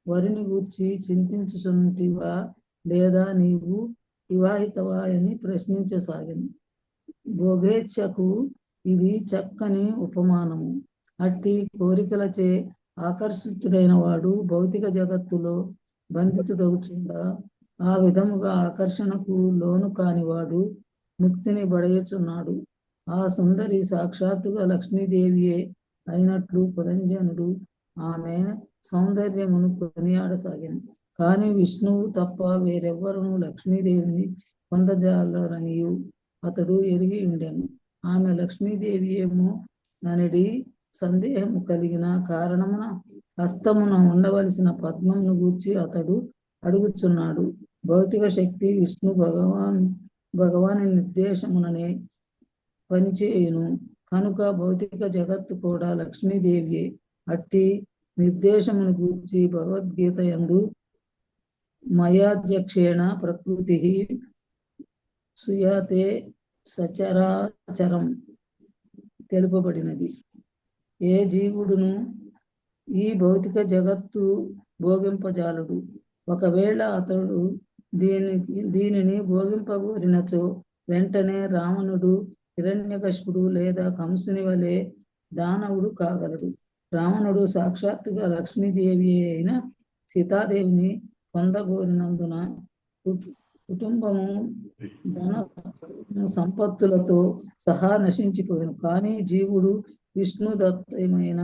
వరిని గూర్చి చింతించుచుంటివా లేదా నీవు వివాహితవా అని ప్రశ్నించసాగాను. భోగేచ్ఛకు ఇది చక్కని ఉపమానము. అట్టి కోరికలచే ఆకర్షితుడైన వాడు భౌతిక జగత్తులో బంధితుడవుచుండా ఆ విధముగా ఆకర్షణకు లోను కానివాడు ముక్తిని బడయుచున్నాడు. ఆ సుందరి సాక్షాత్తుగా లక్ష్మీదేవియే అయినట్లు పురంజనుడు ఆమె సౌందర్యమును కొనియాడసాగాను. కానీ విష్ణువు తప్ప వేరెవ్వరూ లక్ష్మీదేవిని పొందజాలరనియు అతడు ఎరిగి ఉండెను. ఆమె లక్ష్మీదేవియేమో ననడి సందేహము కలిగిన కారణమున హస్తమున ఉండవలసిన పద్మమును గూర్చి అతడు అడుగుచున్నాడు. భౌతిక శక్తి విష్ణు భగవాని నిర్దేశముననే పనిచేయును. కనుక భౌతిక జగత్తు కూడా లక్ష్మీదేవియే. అట్టి నిర్దేశమును గూర్చి భగవద్గీత యందు మయాధ్యక్షేణ ప్రకృతి సుయాతే సచరాచరం తెలుపబడినది. ఏ జీవుడును ఈ భౌతిక జగత్తు భోగింపజాలడు. ఒకవేళ అతడు దీనిని భోగింపగోరినచో వెంటనే రావణుడు, హిరణ్యకశిపుడు లేదా కంసుని వలె దానవుడు కాగలడు. రావణుడు సాక్షాత్తుగా లక్ష్మీదేవి అయిన సీతాదేవిని పొందగోరినందున కుటుంబము ధన సంపత్తులతో సహా నశించిపోయాను. కానీ జీవుడు విష్ణుదత్తమైన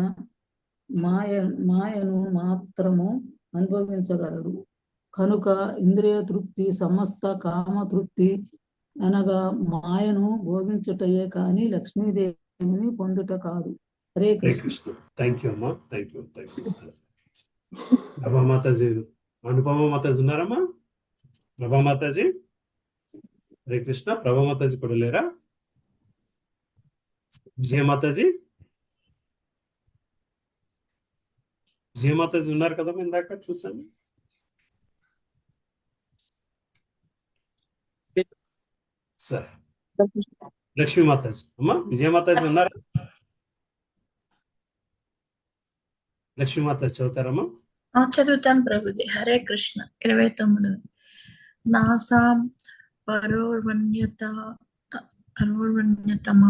మాయను మాత్రము అనుభవించగలడు. కనుక ఇంద్రియ తృప్తి సమస్త కామ తృప్తి అనగా మాయను భోగించుటయే కానీ లక్ష్మీదేవిని పొందుట కాదు. హరే కృష్ణ. థ్యాంక్ యూ అమ్మా. Thank you. ప్రభామాతాజీ, అనుపమ మాతాజీ ఉన్నారమ్మా? ప్రభామాతాజీ, హరే కృష్ణ. ప్రభామాతాజీ కూడా లేరా? విజయమాతాజీ, విజయమాతాజీ ఉన్నారు కదమ్మా, ఇందాక చూసాను. సరే, లక్ష్మీ మాతాజీ అమ్మా, విజయమాతాజీ ఉన్నారా? లక్ష్మీ మాతాజీ చదువుతారమ్మా? చదువుతాను ప్రభుజీ. హరే కృష్ణ. 29. నాసాం పరోర్వణ్యతమ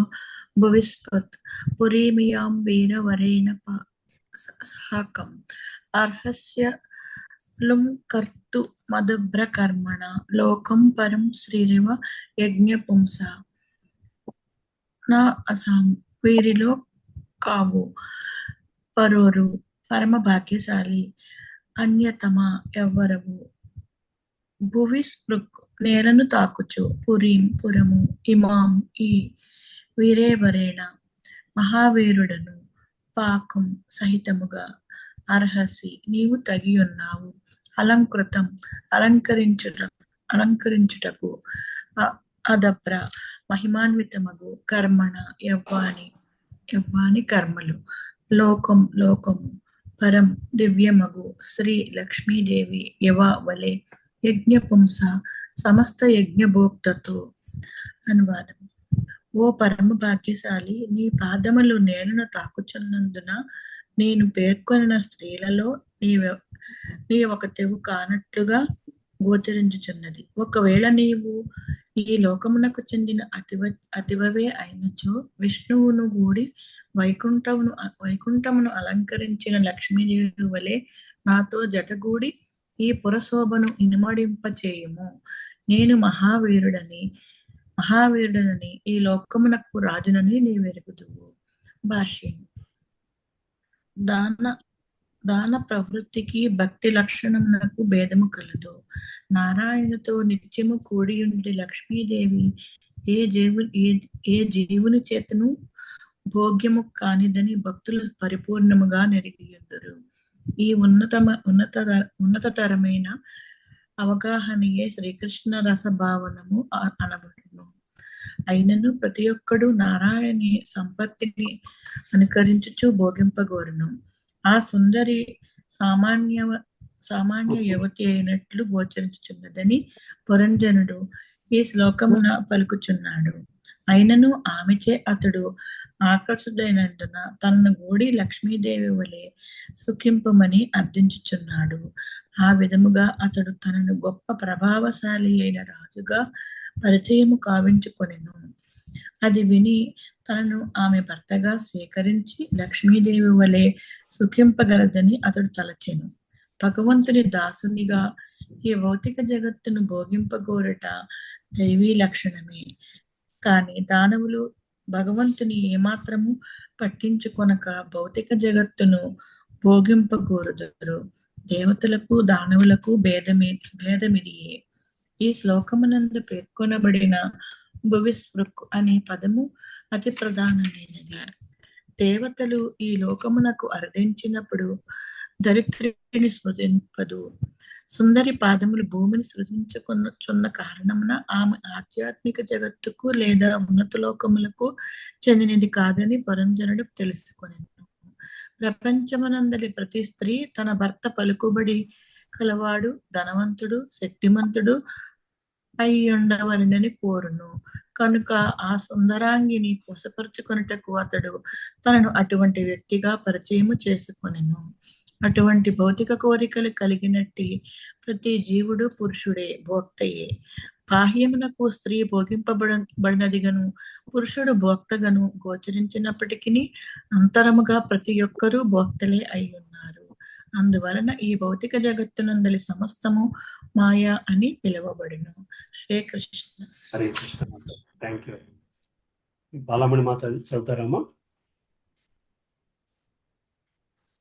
భవిష్పత్ పురీమియాం వీరవరేణ సాకం అర్హస్య లుం కర్తు మదభ్ర కర్మణ లోకం పరం శ్రీరివ యజ్ఞపుంస నా అసాం. వీరిలో కావు పరోరు పరమ భాగ్యశాలి, అన్యతమ ఎవ్వరవు. భువి స్పృక్ నేలను తాకుచు, పురీం పురము, ఇమాం ఈ వీరేవరేణ మహావీరుడను, పాకం సహితముగా, అర్హసి నీవు తగి ఉన్నావు, అలంకృతం అలంకరించుటకు, అదప్ర మహిమాన్వితమగు, కర్మణ యవ్వాని కర్మలు, లోకము పరం దివ్యమగు, శ్రీ లక్ష్మీదేవి యవ వలె యజ్ఞపుంస సమస్త యజ్ఞభోక్తతో. అనువాదం. ఓ పరమ భాగ్యశాలి, నీ పాదములు నేలను తాకుచున్నందున నేను పేర్కొన్న స్త్రీలలో నీ ఒక తెగు కానట్లుగా గోచరించుచున్నది. ఒకవేళ నీవు ఈ లోకమునకు చెందిన అతివవే అయినచో విష్ణువును గూడి వైకుంఠమును అలంకరించిన లక్ష్మీదేవి వలె నాతో జతగూడి ఈ పురశోభను ఇనుమడింపచేయుము. నేను మహావీరుడనని ఈ లోకమునకు రాజునని నీవెరుగుదువు. భాష్యం. దాన ప్రవృత్తికి భక్తి లక్షణమునకు భేదము కలదు. నారాయణుతో నిత్యము కూడియుండి లక్ష్మీదేవి ఏ జీవుని చేతను భోగ్యము కానిదని భక్తులు పరిపూర్ణముగా నెరిగియుందురు. ఈ ఉన్నతతరమైన అవగాహనయే శ్రీకృష్ణ రస భావనము అనబడును. అయినను ప్రతి ఒక్కడు నారాయణి సంపత్తిని అనుకరించుచు భోగింపగోరును. ఆ సుందరి సామాన్య యువతి అయినట్లు గోచరించుచున్నదని పురంజనుడు ఈ శ్లోకమున పలుకుచున్నాడు. అయినను ఆమెచే అతడు ఆకర్షుడైనందున తనను గూడి లక్ష్మీదేవి వలె సుఖింపమని అర్థించుచున్నాడు. ఆ విధముగా అతడు తనను గొప్ప ప్రభావశాలి అయిన రాజుగా పరిచయము కావించుకొనెను. అది విని తనను ఆమె భర్తగా స్వీకరించి లక్ష్మీదేవి వలె సుఖింపగలదని అతడు తలచెను. భగవంతుని దాసునిగా ఈ భౌతిక జగత్తును భోగింపగోరట దైవీ లక్షణమే. కానీ దానవులు భగవంతుని ఏమాత్రము పట్టించుకొనక భౌతిక జగత్తును భోగింపగోరుదురు. దేవతలకు దానవులకు భేదమిదియే. ఈ శ్లోకమునందు పేర్కొనబడిన భువిస్పృక్ అనే పదము అతి ప్రధానమైనది. దేవతలు ఈ లోకమునకు అర్థించినప్పుడు దరిద్రుని స్మృతింపదు. సుందరి పాదములు భూమిని సృజించుకున్న కారణమున ఆమె ఆధ్యాత్మిక జగత్తుకు లేదా ఉన్నత లోకములకు చెందినది కాదని పురంజనుడు తెలుసుకొనెను. ప్రపంచమునందలి ప్రతి స్త్రీ తన భర్త పలుకుబడి కలవాడు, ధనవంతుడు, శక్తిమంతుడు అయి ఉండవలనని కోరును. కనుక ఆ సుందరాంగిని కోసపరుచుకొనుటకు అతడు తనను అటువంటి వ్యక్తిగా పరిచయము చేసుకొనెను. అటువంటి భౌతిక కోరికలు కలిగినట్టి ప్రతి జీవుడు పురుషుడే, భోక్తయే. బాహ్యమునకు స్త్రీ భోగింపబడినదిగను పురుషుడు భోక్తగను గోచరించినప్పటికీ అంతరముగా ప్రతి ఒక్కరూ భోక్తలే అయి ఉన్నారు. అందువలన ఈ భౌతిక జగత్తునందలి సమస్తము మాయా అని పిలువబడును. శ్రీకృష్ణ. హరే కృష్ణ. Thank you. బాలమణి మాత చదువుతారమ్మా.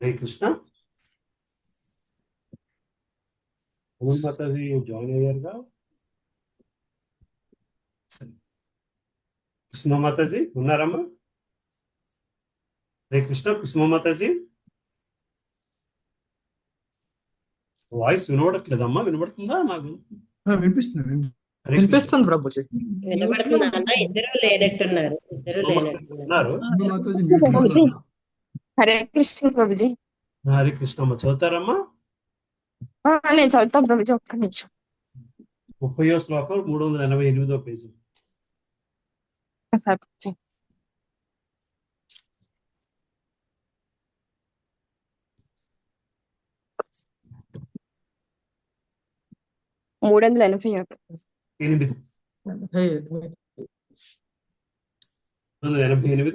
హరే కృష్ణ. మాతాజీ జాయిన్ అయ్యారుగా. కుసుమ మాతాజీ ఉన్నారమ్మా? హరే కృష్ణ. కుసుమ మాతాజీ వాయిస్ వినబడట్లేదమ్మా. వినబడుతుందా? నాకు వినిపిస్తుంది. వినిపిస్తుంది ప్రభుజీ. వినబడుతుందా? ఇద్దరు లేనట్టున్నారు. హరే కృష్ణ ప్రభుజీ. హరే కృష్ణ అమ్మ. చదువుతారమ్మా? నేను చదువుతాను ప్రభుజీ, ఒక్క నిమిషం. 30వ శ్లోకం 388వ page. Sir Prabhuji. 388.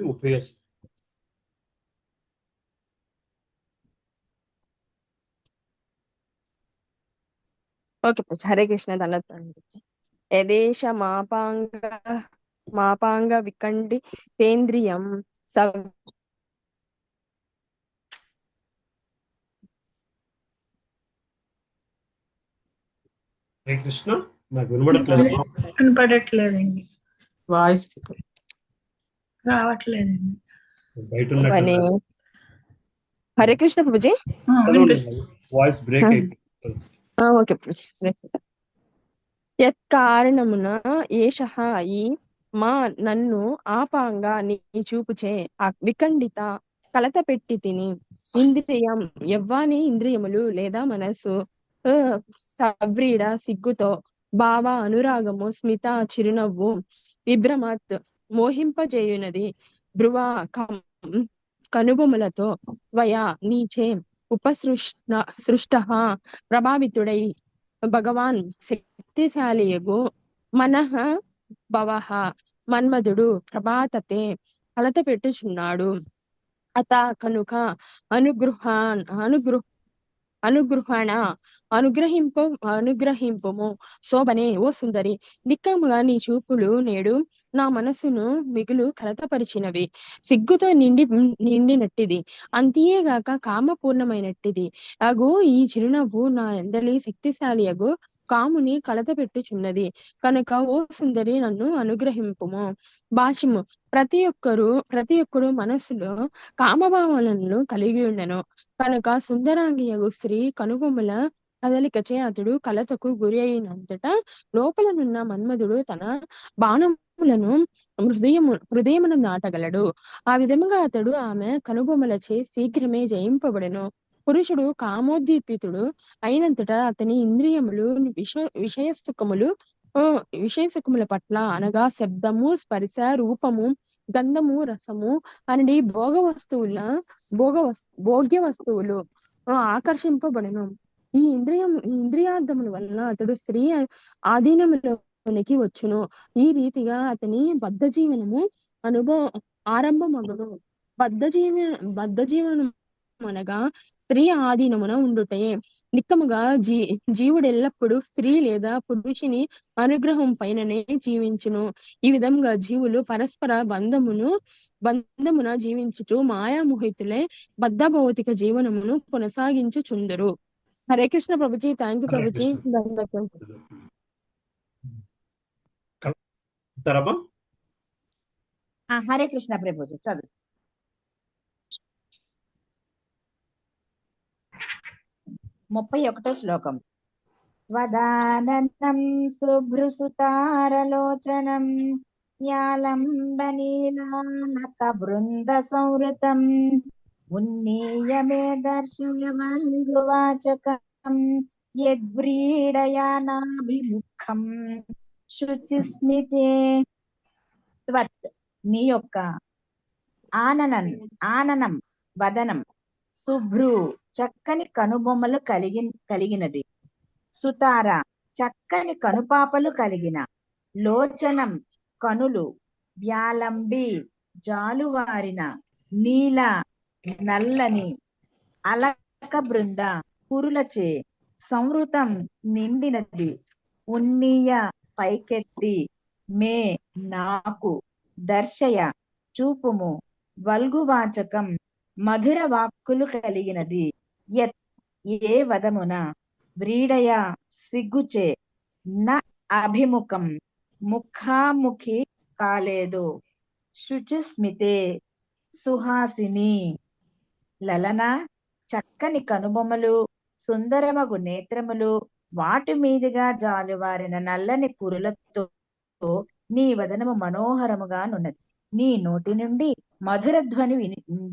30వ. Okay Prabhuji. Hare Krishna. ధన్యవాదాలు. యదేశ మాపాంగ వికండి తేంద్రియం హరే కృష్ణ. నాకు వినబడట్లేదు. వినపడట్లేదండి. వాయిస్ రావట్లేదండి. బయట హరే కృష్ణ ప్రభుజీ. వాయిస్ బ్రేక్ అయిపోయింది. ఓకే ప్రభుజీ. యత్ కారణమున ఏషః ఈ మా నన్ను ఆపాంగా నీ చూపుచే విఖండిత కలత పెట్టి తిని ఇంద్రియం యవ్వాని ఇంద్రియములు లేదా మనసు సవ్రీడ సిగ్గుతో భావ అనురాగము స్మిత చిరునవ్వు విభ్రమత్ మోహింపజేయునది భ్రువ కనుబొములతో త్వయా నీచే సృష్ట ప్రభావితుడై భగవాన్ శక్తిశాలియగు మనః భవః మన్మధుడు ప్రభాతతే కలత పెట్టుచున్నాడు. అత కనుక అనుగృహణ అనుగ్రహింపుము శోభనే ఓ సుందరి. నిక్కముగా నీ చూపులు నేడు నా మనసును మిగులు కలతపరిచినవి. సిగ్గుతో నిండినట్టిది, అంతియేగాక కామపూర్ణమైనట్టిది అగు ఈ చిరునవ్వు నా ఎందలి శక్తిశాలి అగు కాముని కలత పెట్టుచున్నది కనుక ఓ సుందరి నన్ను అనుగ్రహింపుము. భాష్యము. ప్రతి ఒక్కరు మనస్సులో కామభావనలను కలిగి ఉండెను కనుక సుందరాంగియగు స్త్రీ కనుబొమ్మల కదలికచే అతడు కలతకు గురి అయినంతటా లోపలనున్న మన్మధుడు తన బాణములను హృదయమును నాటగలడు. ఆ విధముగా అతడు ఆమె కనుబొమ్మలచే శీఘ్రమే జయింపబడెను. పురుషుడు కామోద్దీపితుడు అయినంతటా అతని ఇంద్రియములు విషయసుఖముల పట్ల అనగా శబ్దము, స్పర్శ, రూపము, గంధము, రసము అనేది భోగ్య వస్తువులు ఆకర్షింపబడను. ఈ ఇంద్రియార్థముల వలన అతడు స్త్రీ ఆధీనములోనికి వచ్చును. ఈ రీతిగా అతని బద్ధ జీవనము ఆరంభమగును. బద్ధ జీవనం అనగా స్త్రీ ఆధీనమున ఉండుటే. నిక్కముగా జీవుడెల్లప్పుడూ స్త్రీ లేదా పురుషుని అనుగ్రహం పైననే జీవించును. ఈ విధంగా జీవులు పరస్పర బంధమున జీవించుచు మాయామోహితులే బద్ధ భౌతిక జీవనమును కొనసాగించుచుందరు. హరే కృష్ణ ప్రభుజీ. Thank you Hare Prabhuji. కృష్ణ. తరమా హరే కృష్ణ ప్రభుజీ చదువు. 31వ శ్లోకం. స్వదానందం శుభ్రుసుతారలోచనం న్యాలంబనీలాలక బృంద సంవృతం ఉన్నీయమే దర్శయవాచకం యద్వ్రీడయానాభిముఖం శుచిస్మితే. త్వత్ నీ యొక్క ఆననం వదనం శుభ్రు చక్కని కనుబొమ్మలు కలిగినది, సుతార చక్కని కనుపాపలు కలిగిన, లోచనం కనులు, వ్యాలంబి జాలువారిన, నీల నల్లని, అలక బృంద కురులచే సంవృతం నిండినది, ఉన్నీయ పైకెత్తి, మే నాకు, దర్శయ చూపుము, వల్గువాచకం మధుర వాక్కులు కలిగినది, యత్ ఏ వదమున, వ్రీడయ సిగ్గుచే, న అభిముఖం ముఖాముఖి కాలేదు, శుచిస్మితే సుహాసిని లలన చక్కని కనుబొమ్మలు, సుందరమగు నేత్రములు, వాటి మీదుగా జాలువారిన నల్లని కురులతో నీ వదనము మనోహరముగా నున్నది. నీ నోటి నుండి మధుర ధ్వని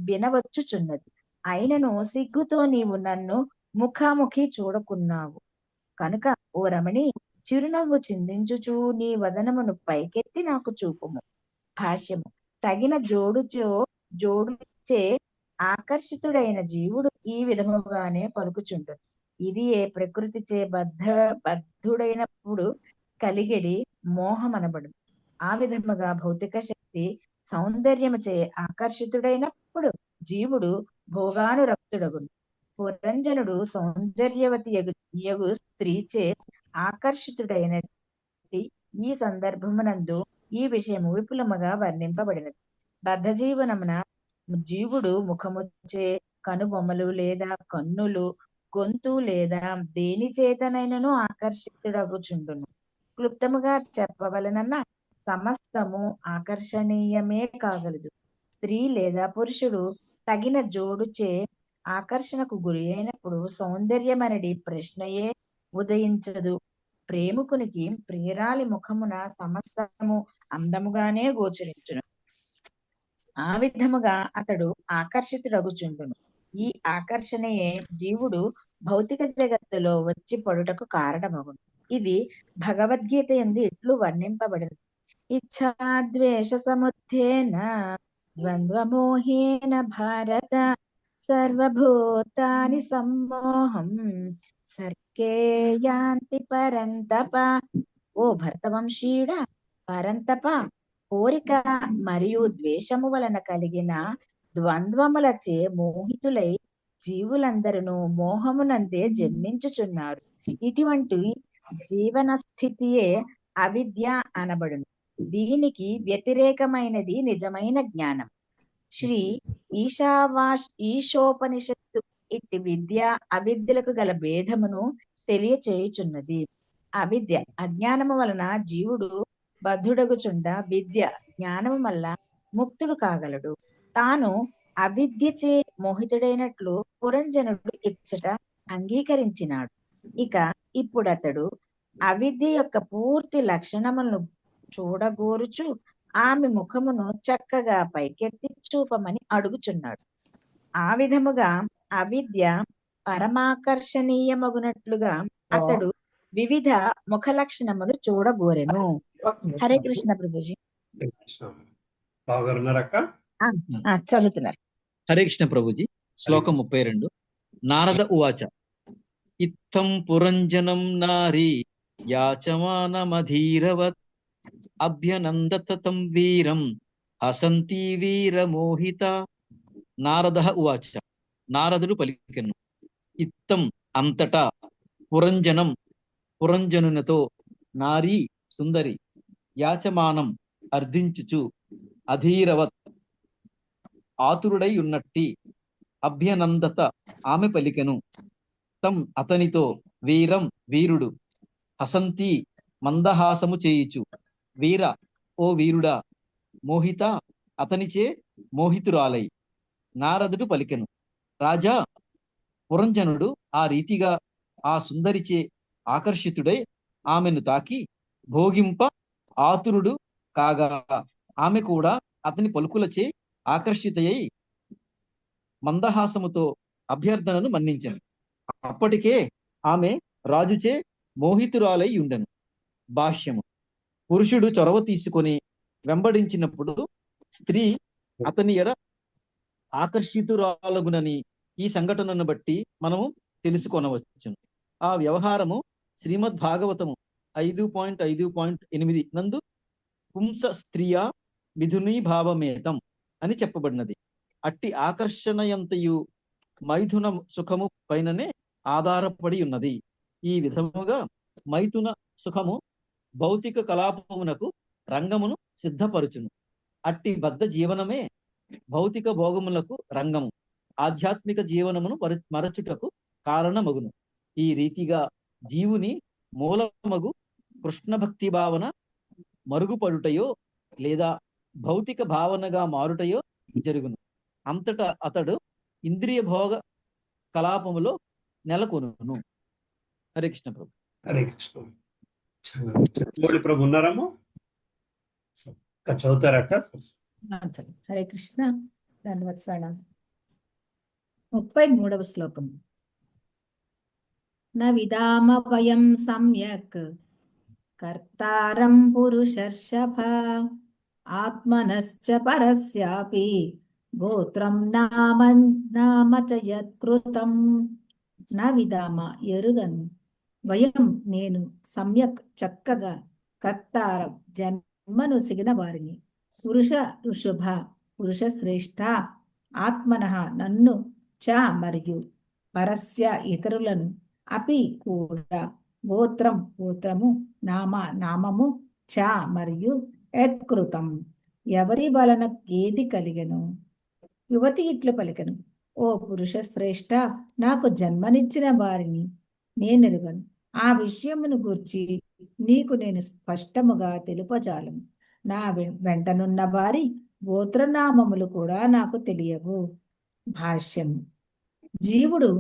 వినవచ్చుచున్నది. అయినను సిగ్గుతో నీవు నన్ను ముఖాముఖి చూడకున్నావు కనుక ఓ రమణి చిరునవ్వు చిందించుచు నీ వదనమును పైకెత్తి నాకు చూపుము. భాష్యము. తగిన జోడుచే ఆకర్షితుడైన జీవుడు ఈ విధముగానే పలుకుచుండును. ఇది ఏ ప్రకృతిచే బద్ధుడైనప్పుడు కలిగెడి మోహమనబడు. ఆ విధముగా భౌతిక శక్తి సౌందర్యముచే ఆకర్షితుడైనప్పుడు జీవుడు భోగానురక్తుడగును. పురంజనుడు సౌందర్యవతి యగు స్త్రీచే ఆకర్షితుడైనది. ఈ సందర్భమునందు ఈ విషయము విపులముగా వర్ణింపబడినది. బద్ధ జీవనమున జీవుడు ముఖముచే, కనుబొమ్మలు లేదా కన్నులు, గొంతు లేదా దేని చేతనైనను ఆకర్షితుడగుచుండును. క్లుప్తముగా చెప్పవలనన్న సమస్తము ఆకర్షణీయమే కాగలదు. స్త్రీ లేదా పురుషుడు తగిన జోడుచే ఆకర్షణకు గురి అయినప్పుడు సౌందర్యమనడి ప్రశ్నయే ఉదయించదు. ప్రేమికునికి ప్రియురాలి ముఖమున సమస్తము అందముగానే గోచరించును. ఆ విధముగా అతడు ఆకర్షితుడగుచుండును. ఈ ఆకర్షణయే జీవుడు భౌతిక జగత్తులో వచ్చి పడుటకు కారణమగును. ఇది భగవద్గీత యందు ఇట్లు వర్ణింపబడినది. ఇచ్ఛాద్వేష సముత్థేన ద్వంద్వమోహేన భారత సర్వభూతాని సమ్మోహం సర్గే యాంతి పరంతప ఓ భరతవంశీయుడా, పరంతప, కోరిక మరియు ద్వేషము వలన కలిగిన ద్వంద్వములచే మోహితులై జీవులందరూ మోహమునందే జన్మించుచున్నారు. ఇటువంటి జీవన స్థితియే అవిద్య అనబడును. దీనికి వ్యతిరేకమైనది నిజమైన జ్ఞానం. శ్రీ ఈశోపనిషత్తు ఇట్టి విద్య అవిద్యలకు గల భేదమును తెలియచేయుచున్నది. అవిద్య అజ్ఞానము వలన జీవుడు బద్ధుడగుచుండ, విద్య జ్ఞానము వల్ల ముక్తుడు కాగలడు. తాను అవిద్యచే మోహితుడైనట్లు పురంజనుడు ఇచ్చట అంగీకరించినాడు. ఇప్పుడతడు అవిద్య యొక్క పూర్తి లక్షణములను చూడగోరుచు ఆమె ముఖమును చక్కగా పైకెత్తి చూపమని అడుగుచున్నాడు. ఆ విధముగా అవిద్య పరమాకర్షణీయమగునట్లుగా అతడు వివిధ ముఖ లక్షణములు చూడగోరెను. హరే కృష్ణ ప్రభుజీ. బాగున్నారక్క? చదువుతున్నారు. హరే కృష్ణ ప్రభుజీ. శ్లోకం 32. నారద ఉవాచ ఇత్థం పురంజనం నారీ యాచమానమధీరవత్ అభ్యనందత తం వీరం హసంతి వీరమోహిత. నారద ఉవాచ, నారదుడు పలికెను, ఇత్తం అంతటా, పురంజనం పురంజనునితో, నారీ సుందరి, యాచమానం అర్థించుచు, అధీరవత్ ఆతురుడై ఉన్నట్టి, అభ్యనందత ఆమె పలికెను, తం అతనితో, వీరం వీరుడు, హసంతి మందహాసము చేయుచు, వీర ఓ వీరుడా, మోహిత అతనిచే మోహితురాలై. నారదుడు పలికెను, రాజా, పురంజనుడు ఆ రీతిగా ఆ సుందరిచే ఆకర్షితుడై ఆమెను తాకి భోగింప ఆతురుడు కాగా ఆమె కూడా అతని పలుకులచే ఆకర్షితయై మందహాసముతో అభ్యర్థనను మన్నించెను. అప్పటికే ఆమె రాజుచే మోహితురాలై ఉండెను. భాష్యము. పురుషుడు చొరవ తీసుకొని వెంబడించినప్పుడు స్త్రీ అతని ఎడ ఆకర్షితురాలగునని ఈ సంఘటనను బట్టి మనము తెలుసుకొనవచ్చును. ఆ వ్యవహారము శ్రీమద్ భాగవతము 5.5.8 నందు పుంస స్త్రీయా మిథునీ భావమేతం అని చెప్పబడినది. అట్టి ఆకర్షణయంతయు మైథున సుఖము పైననే ఆధారపడి ఉన్నది. ఈ విధముగా మైథున సుఖము భౌతిక కలాపమునకు రంగమును సిద్ధపరుచును. అట్టి బద్ధ జీవనమే భౌతిక భోగములకు రంగము, ఆధ్యాత్మిక జీవనమును మరచుటకు కారణమగును. ఈ రీతిగా జీవుని మూలమగు కృష్ణ భక్తి భావన మరుగుపడుటయో లేదా భౌతిక భావనగా మారుటయో జరుగును. అంతటా అతడు ఇంద్రియ భోగ కలాపములో నెలకొనును. హరే కృష్ణ ప్రభు. హరే కృష్ణ. ప్రభు ఉన్నారమ్మా? చదువుతారక్క? హరే కృష్ణ. ధన్యవాద ప్రణామం. 33వ శ్లోకం. న విదామ వయం సమ్యక్ కర్తారం పురుషర్షభ ఆత్మనశ్చ పరస్యాపి గోత్రం నామ చ యత్కృతం. నా విదామ ఎరుగను, వయం నేను, సమ్యక్ చక్కగా, కర్తారం జన్మను సిగిన వారిని, పురుష ఋషభ పురుష శ్రేష్ఠ, ఆత్మనః నన్ను, చ మరియు, పరస్య ఇతరులను, అపి కూడా, గోత్రం గోత్రము, నామము, చ మరియు, యత్కృతం ఎవరి వలన ఏది కలిగెను. యువతి ఇట్లు పలికెను, ఓ పురుష శ్రేష్ఠ, నాకు జన్మనిచ్చిన వారిని నేనెరుగను. ఆ విషయమును గూర్చి నీకు నేను స్పష్టముగా తెలుపజాలను. నా వెంటనున్న వారి గోత్రనామములు కూడా నాకు తెలియవు. భాష్యము. జీవుడు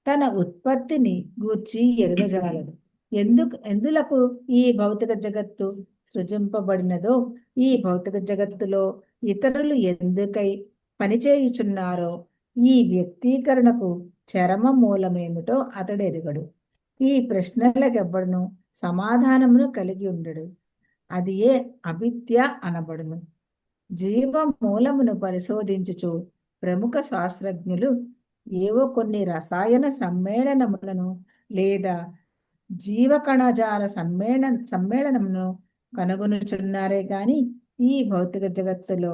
తన ఉత్పత్తిని గూర్చి ఎరుగజాలడు. ఎందులకు ఈ భౌతిక జగత్తు సృజింపబడినదో, ఈ భౌతిక జగత్తులో ఇతరులు ఎందుకై పనిచేయుచున్నారో, ఈ వ్యక్తీకరణకు చరమ మూలమేమిటో అతడు ఎరుగడు. ఈ ప్రశ్నలకెవ్వడును సమాధానమును కలిగి ఉండడు. అది ఏ అవిద్య అనబడును. జీవ మూలమును పరిశోధించుచు ప్రముఖ శాస్త్రజ్ఞులు ఏవో కొన్ని రసాయన సమ్మేళనములను లేదా జీవకణజాల సమ్మేళనమును కనుగొనుచున్నారే గాని ఈ భౌతిక జగత్తులో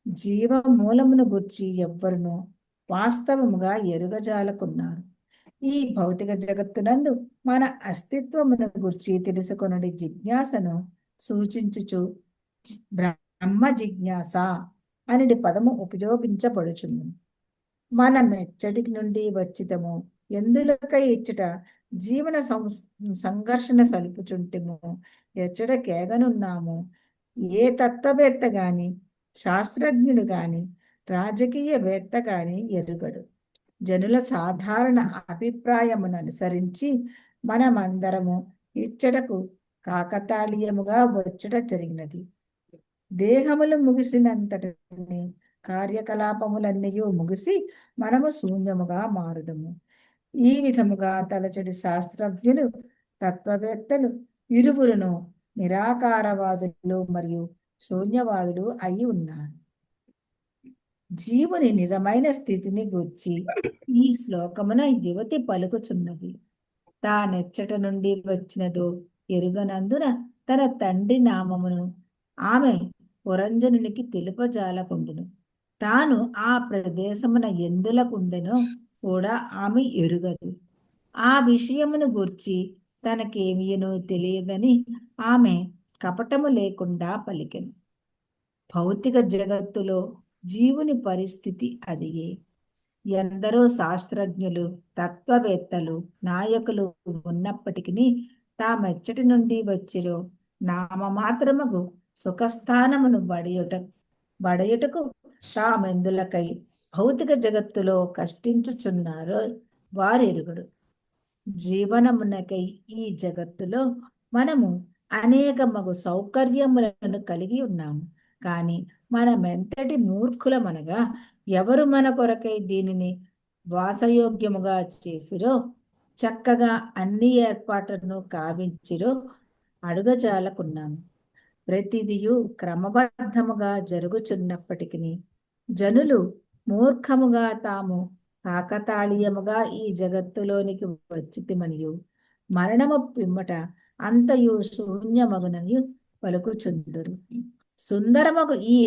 జీవ మూలమును గుర్చి ఎవ్వరును వాస్తవముగా ఎరుగజాలకున్నారు. ఈ భౌతిక జగత్తునందు మన అస్తిత్వమును గుర్చి తెలుసుకొనుడి జిజ్ఞాసను సూచించుచు బ్రహ్మ జిజ్ఞాస అనేది పదము ఉపయోగించబడుచుంది. మనం ఎచ్చటికి నుండి వచ్చితము, ఎందులకై ఇచ్చట జీవన సంఘర్షణ సలుపుచుంటము, ఎచ్చట కేగనున్నాము. ఏ తత్వవేత్త గాని, శాస్త్రజ్ఞుడు గాని, రాజకీయవేత్త గాని ఎరుగడు. జనుల సాధారణ అభిప్రాయమును అనుసరించి మనమందరము ఇచ్చటకు కాకతాళీయముగా వచ్చుట జరిగినది. దేహములు ముగిసినంతటిని కార్యకలాపములన్నీ ముగిసి మనము శూన్యముగా మారుదము. ఈ విధముగా తలచడి శాస్త్రజ్ఞులు, తత్వవేత్తలు ఇరువురును నిరాకారవాదులు మరియు శూన్యవాదులు అయి ఉన్నారు. జీవుని నిజమైన స్థితిని గూర్చి ఈ శ్లోకమున యువతి పలుకుచున్నది. తానెచ్చట నుండి వచ్చినదో ఎరుగనందున తన తండ్రి నామమును ఆమె పురంజనునికి తెలుపజాలకుండును. తాను ఆ ప్రదేశమున ఎందులకుండెనో కూడా ఆమె ఎరుగదు. ఆ విషయమును గూర్చి తనకేమియనో తెలియదని ఆమె కపటము లేకుండా పలికెను. భౌతిక జగత్తులో జీవుని పరిస్థితి అదియే. ఎందరో శాస్త్రజ్ఞులు, తత్వవేత్తలు, నాయకులు ఉన్నప్పటికీ తామెచ్చటి నుండి వచ్చిరో నామమాత్రముగు సుఖస్థానమును బడయుటకు తామెందులకై భౌతిక జగత్తులో కష్టించుచున్నారో వారెరుగుడు. జీవనమునకై ఈ జగత్తులో మనము అనేక మగు సౌకర్యములను కలిగి ఉన్నాము. కానీ మనమెంతటి మూర్ఖులమనగా ఎవరు మన కొరకై దీనిని వాసయోగ్యముగా చేసిరో, చక్కగా అన్ని ఏర్పాట్లను కావించిరో అడుగజాలకున్నాము. ప్రతిదియు క్రమబద్ధముగా జరుగుచున్నప్పటికీ జనులు మూర్ఖముగా తాము కాకతాళీయముగా ఈ జగత్తులోనికి వచ్చితిమనియు మరణము పిమ్మట అంతయు శూన్యమగునని పలుకుచుందురు. సుందరమగు ఈ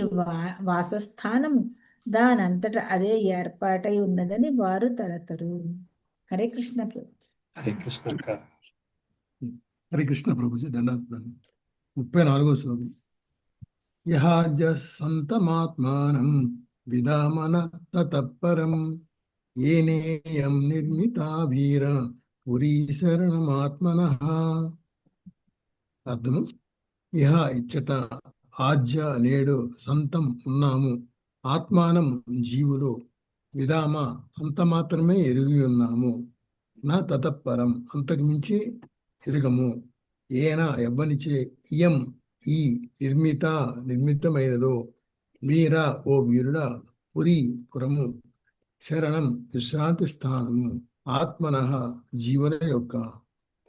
వాసస్థానము దానంతట అదే ఏర్పాటై ఉన్నదని వారు తలతరు. హరే కృష్ణ ప్రభు. హరే కృష్ణ. హరే కృష్ణ ప్రభుజీ. దండాత్మ. 34వ శ్లోకం. యహాజ సంతమాత్మానం విదామన తతఃపరం ఏనేయం నిర్మితా వీర పురీ శరణమాత్మనః. అర్థము: ఇహ ఇచ్చట, ఆజ్య నేడు, సంతం ఉన్నాము, ఆత్మానం జీవులు, విదామ అంత మాత్రమే ఎరిగి ఉన్నాము, నా తతఃపరం అంతకు మించి ఎరుగము, ఏన ఎవ్వనిచే, ఇయం ఈ నిర్మితమైనదో, వీర ఓ వీరుడా, పురి పురము, శరణం విశ్రాంతి స్థానము, ఆత్మనః జీవుల యొక్క.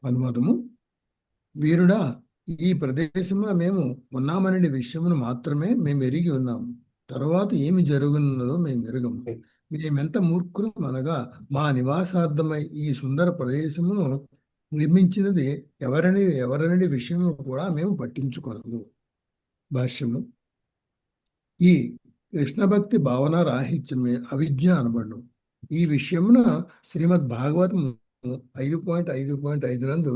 అనువాదము: వీరుడా, ఈ ప్రదేశంలో మేము ఉన్నామనే విషయమును మాత్రమే మేము ఎరిగి ఉన్నాము, తర్వాత ఏమి జరుగుతున్నదో మేము ఎరుగము. మేమెంత మూర్ఖులం అనగా మా నివాసార్థమై ఈ సుందర ప్రదేశమును నిర్మించినది ఎవరనే విషయము కూడా మేము పట్టించుకోము. భాష్యము: ఈ కృష్ణ భక్తి భావన రాహిత్యమే అవిద్య అనబడు. ఈ విషయమున శ్రీమద్ భాగవతం 5.5.5 నందు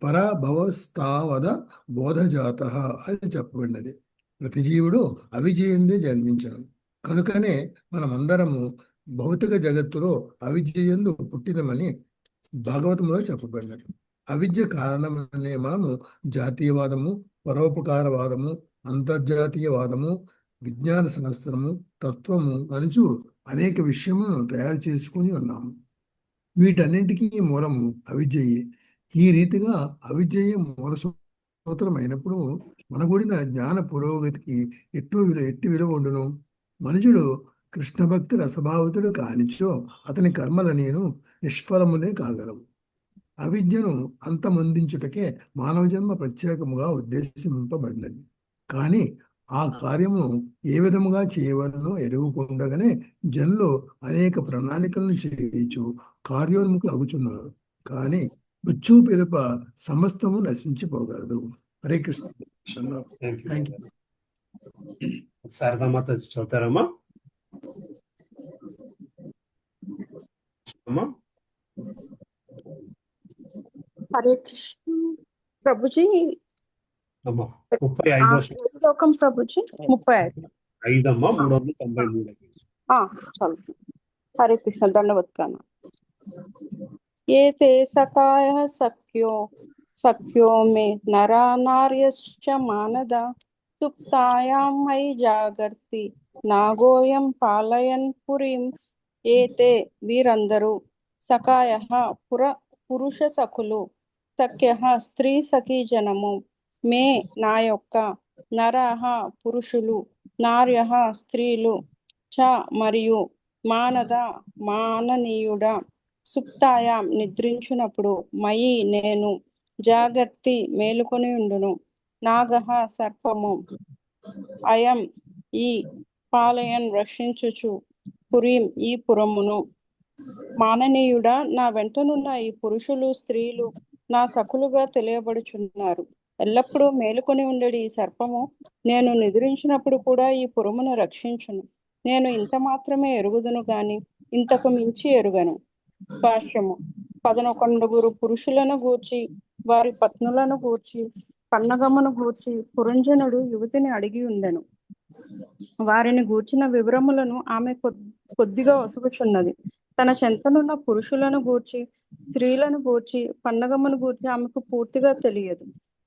పరాభవస్థావద బోధజాత అని చెప్పబడినది. ప్రతి జీవుడు అవిద్యందే జన్మించను. కనుకనే మనమందరము భౌతిక జగత్తులో అవిద్యందు పుట్టినమని భాగవతంలో చెప్పబడినది. అవిద్య కారణమనే మనము జాతీయవాదము, పరోపకారవాదము, అంతర్జాతీయవాదము, విజ్ఞాన శాస్త్రము, తత్వము అనుచు అనేక విషయములను తయారు చేసుకుని ఉన్నాము. వీటన్నింటికీ మూలము అవిద్యయే. ఈ రీతిగా అవిద్యయే మూల సూత్రమైనప్పుడు మనగూడిన జ్ఞాన పురోగతికి ఎట్టి విలువ ఉండును. మనుషుడు కృష్ణ భక్తి రసభావితుడు కానిచో అతని కర్మలనేను నిష్ఫలములే కాగలవు. అవిద్యను అంతమొందించుటకే మానవ జన్మ ప్రత్యేకముగా ఉద్దేశింపబడినది. కానీ ఆ కార్యము ఏ విధముగా చేయవలనో ఎరుగుకుండగానే జనులు అనేక ప్రణాళికలను చేయించు కార్యోన్ముఖులు అగుచున్నారు. కానీ మృత్యు పిదప సమస్తము నశించిపోగలదు. హరే కృష్ణ. Thank you. శారదామాత చదువుతారమ్మా. అమ్మా హరే కృష్ణ ప్రభుజీ. అమ్మా 35వ శ్లోకం ప్రభుజీ 35. 5 393. చాలు. హరే కృష్ణ. దండవత్కాన. ఏ తే సకాయ సఖ్యో మే నరా నార్యశ్చ మానద సుప్తాయాం మై జాగర్తి నాగోయం పాలయన్ పురీం. ఏతే వీరందరూ సకాయ పురుష సఖులు, సఖ్య స్త్రీ సఖీ జనము, మే నా యొక్క, నరః పురుషులు, నార్య స్త్రీలు, చ మరియు, మానద మాననీయుడ, సుప్తాయాం నిద్రించునప్పుడు, మయి నేను, జాగర్తి మేలుకొని ఉండును, నాగః సర్పము, అయం ఈ, పాలయన్ రక్షించుచు, పురీం ఈ పురమును. మాననీయుడా, నా వెంటనున్న ఈ పురుషులు స్త్రీలు నా సఖులుగా తెలియబడుచున్నారు. ఎల్లప్పుడూ మేలుకొని ఉండేది ఈ సర్పము నేను నిద్రించినప్పుడు కూడా ఈ పురమును రక్షించును. నేను ఇంత మాత్రమే ఎరుగుదును గాని ఇంతకు మించి ఎరుగను. భాష్యము. 11 పురుషులను గూర్చి వారి పత్నులను గూర్చి పన్నగమును గూర్చి పురంజనుడు యువతిని అడిగి ఉండెను. వారిని గూర్చిన వివరములను ఆమె కొద్దిగా ఒసుగుచున్నది. తన చెంతనున్న పురుషులను గూర్చి స్త్రీలను గూర్చి పన్నగమును గూర్చి ఆమెకు పూర్తిగా తెలియదు.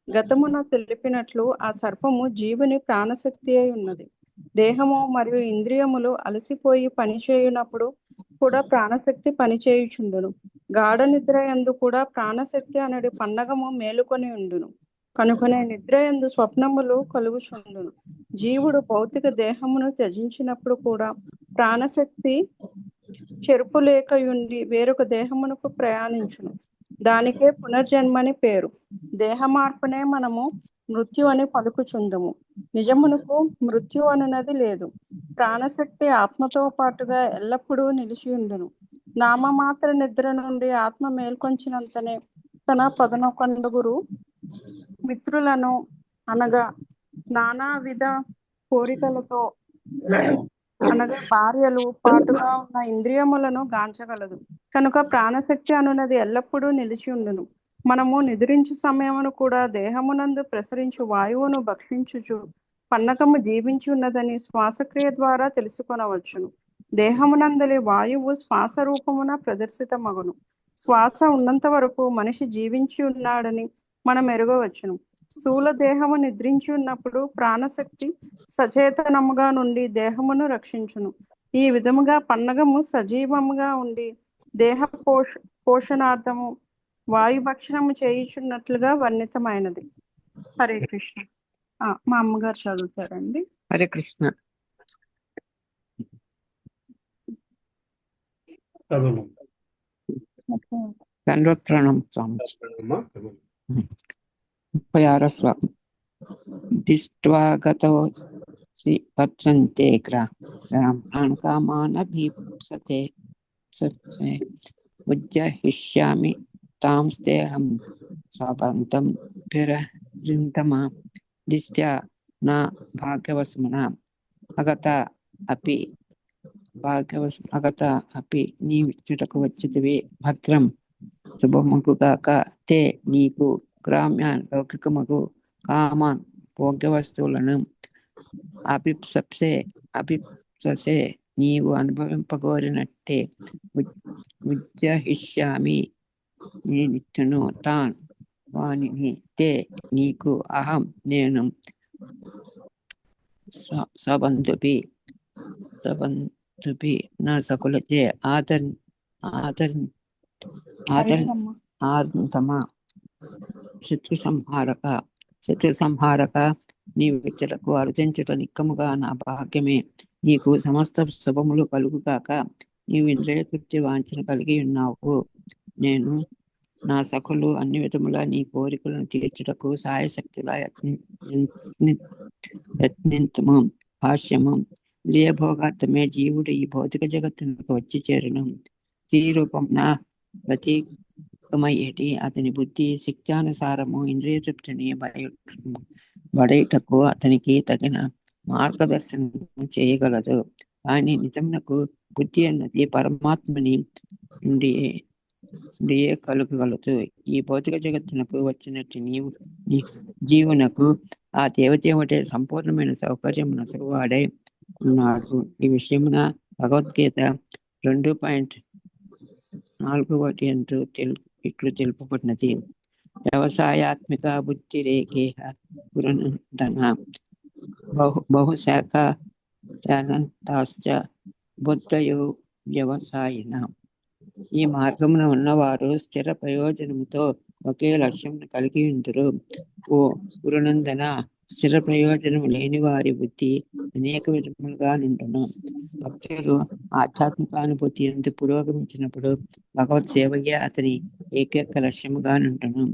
గతమున తెలిపినట్లు ఆ సర్పము జీవుని ప్రాణశక్తి అయి ఉన్నది. దేహము మరియు ఇంద్రియములు అలసిపోయి పనిచేయునప్పుడు కూడా ప్రాణశక్తి పనిచేయుచుండును. గాఢ నిద్ర యందు కూడా ప్రాణశక్తి అనేది పన్నగము మేలుకొని ఉండును. కనుకనే నిద్ర యందు స్వప్నములు కలుగుచుండును. జీవుడు భౌతిక దేహమును త్యజించినప్పుడు కూడా ప్రాణశక్తి చెరుపు లేకయుండి వేరొక దేహమునకు ప్రయాణించును. దానికే పునర్జన్మని పేరు. దేహ మార్పునే మనము మృత్యు అని పలుకుచుందము. నిజమునకు మృత్యు అనున్నది లేదు. ప్రాణశక్తి ఆత్మతో పాటుగా ఎల్లప్పుడూ నిలిచి ఉండును. నామమాత్ర నిద్ర నుండి ఆత్మ మేల్కొంచినంతనే తన 11 మిత్రులను అనగా నానావిధ కోరికలతో అనగా భార్యలు పాటుగా ఉన్న ఇంద్రియములను గాంచగలదు. కనుక ప్రాణశక్తి అనున్నది ఎల్లప్పుడూ నిలిచి ఉండును. మనము నిద్రించు సమయమును కూడా దేహమునందు ప్రసరించు వాయువును భక్షించుచు పన్నకము జీవించి ఉన్నదని శ్వాసక్రియ ద్వారా తెలుసుకొనవచ్చును. దేహమునందలి వాయువు శ్వాస రూపమున ప్రదర్శితమగును. శ్వాస ఉన్నంత వరకు మనిషి జీవించి ఉన్నాడని మనం ఎరుగవచ్చును. స్థూల దేహము నిద్రించి ఉన్నప్పుడు ప్రాణశక్తి సచేతనముగా నుండి దేహమును రక్షించును. ఈ విధముగా పన్నగము సజీవముగా ఉండి దేహ పోషణార్థము వాయుభక్షణము చేయుచున్నట్లుగా వర్ణితమైనది. హరే కృష్ణ. మా అమ్మగారు చదువుతారండి. హరే కృష్ణ. దండవత్ ప్రణామం స్వామి. 36వ శ్లోకం. దిష్ట్వా గతోసి పత్రంతే గ్రామాన్కామానభీప్సతే ఉజ్జహిష్యామి తాంస్తేహం స్వబంతం పిరరింతమా దిష్ట్యా నా భాగ్యవస్మనా అగత అపి నీవిచ్చుటకు వచ్చితివి భద్రం శుభమగుగాక. తే నీకు గ్రామ్యాన్ లౌకికమగు కామాన్ భోగ్య వస్తువులను అభిప్ససే నీవు అనుభవింపగోరినట్టే ఉజ్జహిష్యామి నేనిచ్చును తాన్ వానిని. తే నీకు అహం నేను సబంధుభి నా సకులచే ఆదంతమా శత్రు సంహారక నీ విచ్చలకు అర్జించుట నిక్కముగా నా భాగ్యమే. నీకు సమస్త శుభములు కలుగుగాక. నీవు ఇంద్రియ తృప్తి వాంఛన కలిగి ఉన్నావు. నేను నా సఖులు అన్ని విధములా నీ కోరికలను తీర్చుటకు సాయశక్తిలా యత్నింతము. భాష్యము. ఇంద్రియభోగార్థమే జీవుడు ఈ భౌతిక జగత్తునకు వచ్చి చేరును. స్త్రీ రూపమున పరిపక్వమయ్యేటి అతని బుద్ధి శక్త్యానుసారము ఇంద్రియ తృప్తిని బడయుటకు అతనికి తగిన మార్గదర్శనం చేయగలదు. కానీ నిజమునకు బుద్ధి అన్నది పరమాత్మని నుండియే కలుగగలదు. ఈ భౌతిక జగత్తునకు వచ్చినట్టు జీవునకు ఆ దేవదేవుడే సంపూర్ణమైన సౌకర్యం నసగువాడై ఉన్నాడు. ఈ విషయమున భగవద్గీత 2.41 ఇట్లు తెలుపబడినది. వ్యవసాయాత్మిక బుద్ధి రేఖేహ పురనందన బహుశాఖ బుద్ధయో వ్యవసాయన. ఈ మార్గమున ఉన్నవారు స్థిర ప్రయోజనముతో ఒకే లక్ష్యం కలిగి ఉందరు. ఓ గురునందన, స్థిర ప్రయోజనం లేని వారి బుద్ధి అనేక విధములుగా నిండును. భక్తులు ఆధ్యాత్మికానుభూతి ఎందు పురోగమించినప్పుడు భగవత్ సేవయే అతని ఏకైక లక్ష్యముగా నుండును.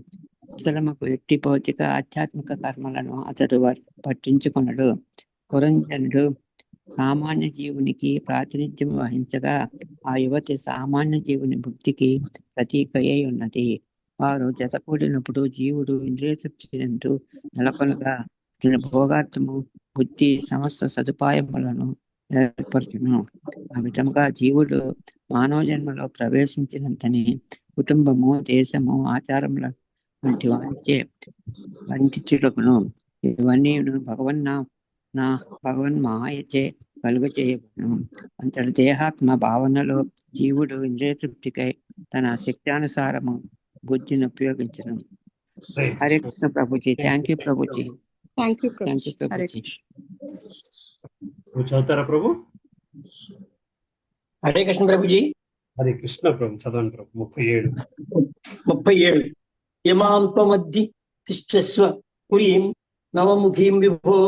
అతడమకు ఎట్టి భౌతిక ఆధ్యాత్మిక కర్మలను అతడు పట్టించుకున్నాడు. పురంజనుడు సామాన్య జీవునికి ప్రాతినిధ్యం వహించగా ఆ యువతి సామాన్య జీవుని భక్తికి ప్రతీక అయి ఉన్నది. వారు జతకూడినప్పుడు జీవుడు ఇంద్రియ తృప్తి ఎందు నెలకొనగా అతని భోగార్థము బుద్ధి సమస్త సదుపాయములను ఏర్పరచును. ఆ విధముగా జీవుడు మానవ జన్మలో ప్రవేశించినంతని కుటుంబము, దేశము, ఆచారముల వంటి వారిచే వంచుటకును ఇవన్నీ భగవన్ మాయచే కలుగ చేయబడును. అంతటి దేహాత్మ భావనలో జీవుడు ఇంద్రియ తృప్తికై తన శక్త్యానుసారము బుద్ధిని ఉపయోగించను. Hare Krishna Prabhuji. Thank you Prabhuji. Thank you thank you Prabhuji. చదువుతారా ప్రభు? హరే కృష్ణ ప్రభుజీ. హరే కృష్ణ ప్రభు. చదవండి ప్రభు. 37 యమాం త్వమద్ధి తిష్టస్వ పురీం నవముఖీం విభో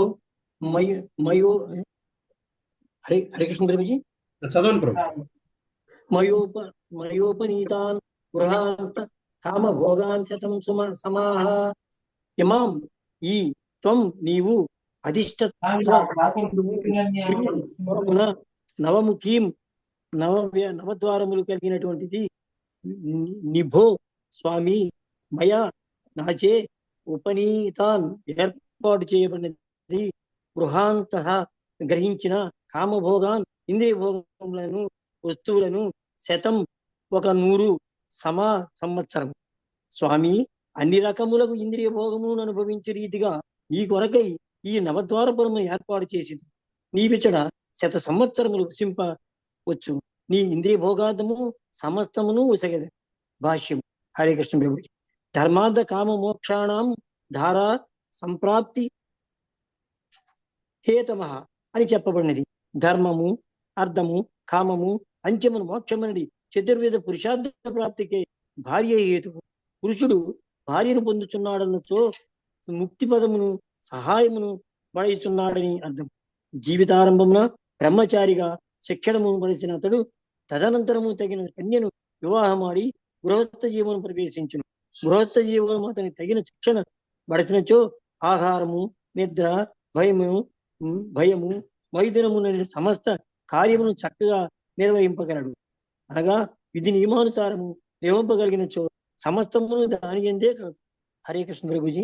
మయో. హరే కృష్ణ ప్రభుజీ. చదవండి ప్రభు. మయోపనీతాన్ గృహాంత కామ భోగాన్ శతం సమాహ. యమాం ఈ త్వం నీవు అధిష్ట నవముఖీం నవద్వారములు కలిగినటువంటిది నిభో స్వామి మయా నాచే ఉపనీతాన్ ఏర్పాటు చేయబడినది గృహాంత గ్రహించిన కామభోగాన్ ఇంద్రియ భోగములను వస్తువులను శతం 100 సంవత్సరం. స్వామి అన్ని రకములకు ఇంద్రియ భోగమును అనుభవించే రీతిగా ఈ కొరకై ఈ నవద్వారపురము ఏర్పాటు చేసింది. నీవిచడ 100 సంవత్సరములు వసింపవచ్చు. నీ ఇంద్రియ భోగార్థము సమస్తమును ఉసగదు. భాష్యం. హరే కృష్ణ ప్రభుజీ. ధర్మార్థ కామ మోక్షాణం ధారా సంప్రాప్తి హేతమ అని చెప్పబడినది. ధర్మము, అర్థము, కామము, అంత్యమును మోక్షమనడి చతుర్వేద పురుషార్థ ప్రాప్తికి భార్య హేతువు. పురుషుడు భార్యను పొందుతున్నాడన్నచో ముక్తి పదమును సహాయమును పడేస్తున్నాడని అర్థం. జీవితారంభమున బ్రహ్మచారిగా శిక్షణము పడిసిన అతడు తదనంతరము తగిన కన్యను వివాహమాడి గృహస్థ జీవనం ప్రవేశించును. గృహస్థ జీవనం అతని తగిన శిక్షణ పడిసినచో ఆహారము, నిద్ర, భయము, వైద్యము సమస్త కార్యమును చక్కగా నిర్వహింపగలడు. అనగా విధి నియమానుసారము నిర్వహింపగలిగినచో సమస్తమును దాని ఎందే కలదు. హరే కృష్ణ ప్రభుజీ.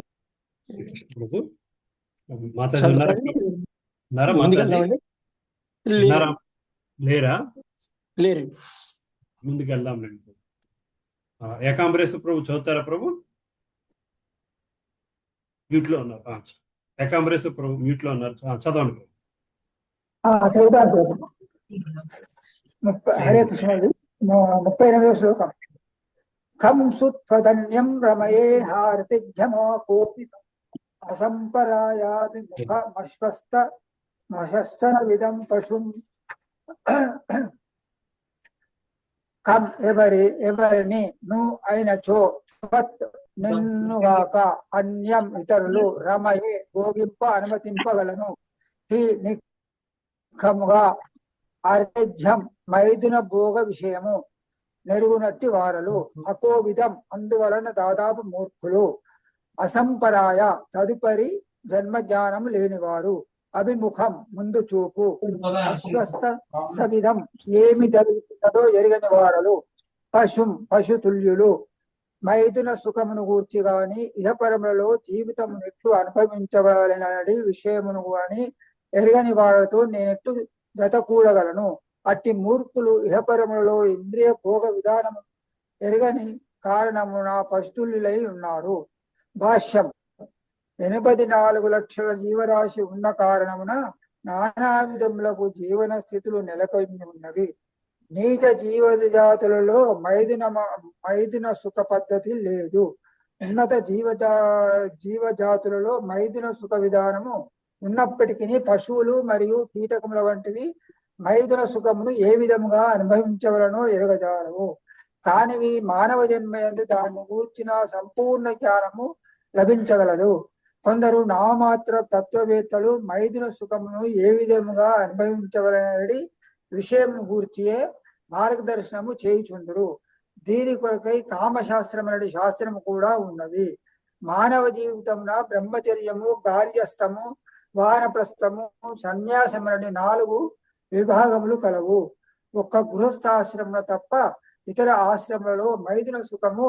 లేరా? లేరు. ముందుకు వెళ్దాం. ఏకాంబరేశ్వర ప్రభు చదువుతారా ప్రభు? మ్యూట్ లో ఉన్నారు. ఏకాంబరేశ్వర ప్రభు మ్యూట్ లో ఉన్నారు. చదవండి ప్రభు. చదువుతాను ప్రభు. హరే కృష్ణ. 38వ శ్లోకం. ఖం సుత్వధన్యం రమయే హారతిఘ్యమో కోపి అసంపరాయాభిముఖమశ్వస్తన విధం పశుం. ఖం ఎవరిని ను అయినచో త్వత్ నిన్నుగాక అన్యం ఇతరులు రమయే భోగింప అనుమతింపగలను. హి నిఖముగా అర్ధం మైదున భోగ విషయము నెరుగునట్టి వారలు అకోవిధం అందువలన దాదాపు మూర్ఖులు. అసంపరాయ తదుపరి జన్మ జ్ఞానం లేనివారు. అభిముఖం ముందు చూపు. అశ్వస్థ సవిధం ఏమి జరుగుతుందో ఎరగని వారలు. పశుతుల్యులు. మైదున సుఖమును గూర్చి గాని ఇహపరములలో జీవితము ఎట్లు అనుభవించవలనని విషయమును గాని ఎరగని వారితో నేనెట్టు జత కూడగలను. అట్టి మూర్ఖులు ఇహపరములలో ఇంద్రియ భోగ విధానము ఎరగని కారణమున పశుతుల్యులై ఉన్నారు. భాష్యం. 84 లక్షల జీవరాశి ఉన్న కారణమున నానా విధములకు జీవన స్థితులు నెలకొని ఉన్నవి. నీచ జీవజాతులలో మైదున సుఖ పద్ధతి లేదు. ఉన్నత జీవజాతులలో మైదున సుఖ విధానము ఉన్నప్పటికీ పశువులు మరియు కీటకముల వంటివి మైదున సుఖమును ఏ విధముగా అనుభవించవలనో ఎరగజాలవు. కానివి మానవ జన్మయందు దాన్ని గూర్చిన సంపూర్ణ జ్ఞానము లభించగలదు. కొందరు నామమాత్ర తత్వవేత్తలు మైదున సుఖమును ఏ విధముగా అనుభవించవలనని విషయమును గూర్చియే మార్గదర్శనము చేయుచుందురు. దీని కొరకై కామశాస్త్రం అనే శాస్త్రము కూడా ఉన్నది. మానవ జీవితమున బ్రహ్మచర్యము, గార్యస్థము, వానప్రస్థము, సన్యాసం అనే 4 విభాగములు కలవు. ఒక్క గృహస్థాశ్రమంలో తప్ప ఇతర ఆశ్రమాలలో మైదున సుఖము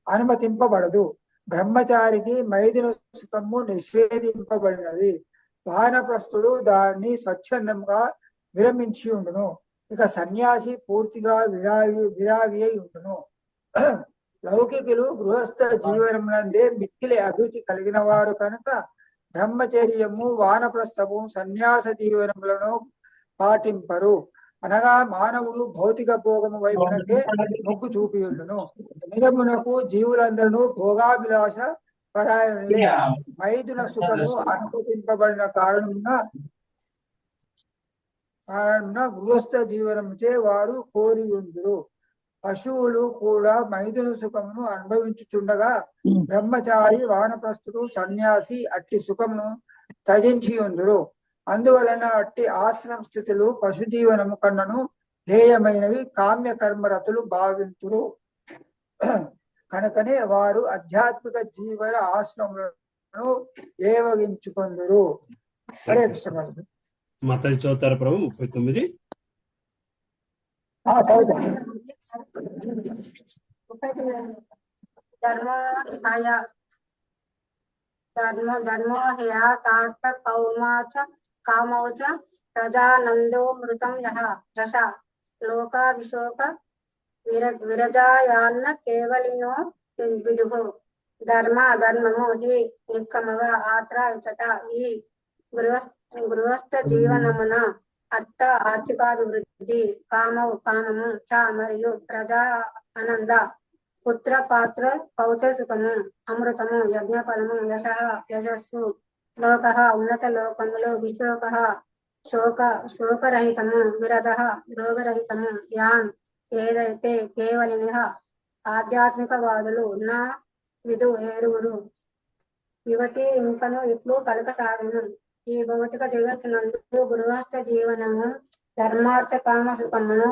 అనుమతింపబడదు. బ్రహ్మచారికి మైదున సుఖము నిషేధింపబడినది. వానప్రస్థుడు దాన్ని స్వచ్ఛందంగా విరమించి ఉండును. ఇక సన్యాసి పూర్తిగా విరాగి అయి ఉండును. లౌకికులు గృహస్థ జీవనమునందే మిక్కిలి అభివృద్ధి కలిగిన వారు కనుక బ్రహ్మచర్యము, వానప్రస్థము, సన్యాస జీవనములను పాటింపరు. అనగా మానవుడు భౌతిక భోగము వైపునకే మొగ్గు చూపి ఉండును. నిజమునకు జీవులందరూ భోగాభిలాష పరాయణులే. మైదున సుఖము అనుమతింపబడిన కారణమున గృహస్థ జీవనముచే వారు కోరి ఉందురు. పశువులు కూడా మైదున సుఖమును అనుభవించుచుండగా బ్రహ్మచారి, వానప్రస్థుడు, సన్యాసి అట్టి సుఖమును త్యజించి ఉందురు. అందువలన అట్టి ఆశ్రమ స్థితులు పశుజీవనము కన్నను హేయమైనవి కామ్య కర్మరతులు భావింతురు. కనుకనే వారు ఆధ్యాత్మిక జీవన ఆశ్రమములను ఏవగించుకొందురు. హరే కృష్ణ. మాతాజీ చదువుతారా ప్రభు? 39. ధర్మోహయ తార్థ కౌమాచ కామౌచ ప్రజానందో మృతం రష లోకాభిషోక విరజాయాన్న కేవలినో విదుహు. ధర్మ అధర్మము హి నిక్కముగా ఆత్ర ఇచ్చట ఈ గృహస్థ జీవనమున ఆర్థికాభివృద్ధి, కామము చ మరియు ప్రజా ఆనంద, పుత్ర పాత్ర పౌత్ర సుఖము, అమృతము, యజ్ఞఫలము, యశస్సు, లోక ఉన్నత లోకములు, విశోక శోకరహితము, విరధ రోగరహితము, యాన్ ఏదైతే కేవలిని ఆధ్యాత్మికవాదులు నా విధు ఏరువురు. యువతి ఇంకను ఇట్లు పలకసాగను. ఈ భౌతిక జగత్తునందు గృహస్థ జీవనము ధర్మార్థ కామ సుఖమును,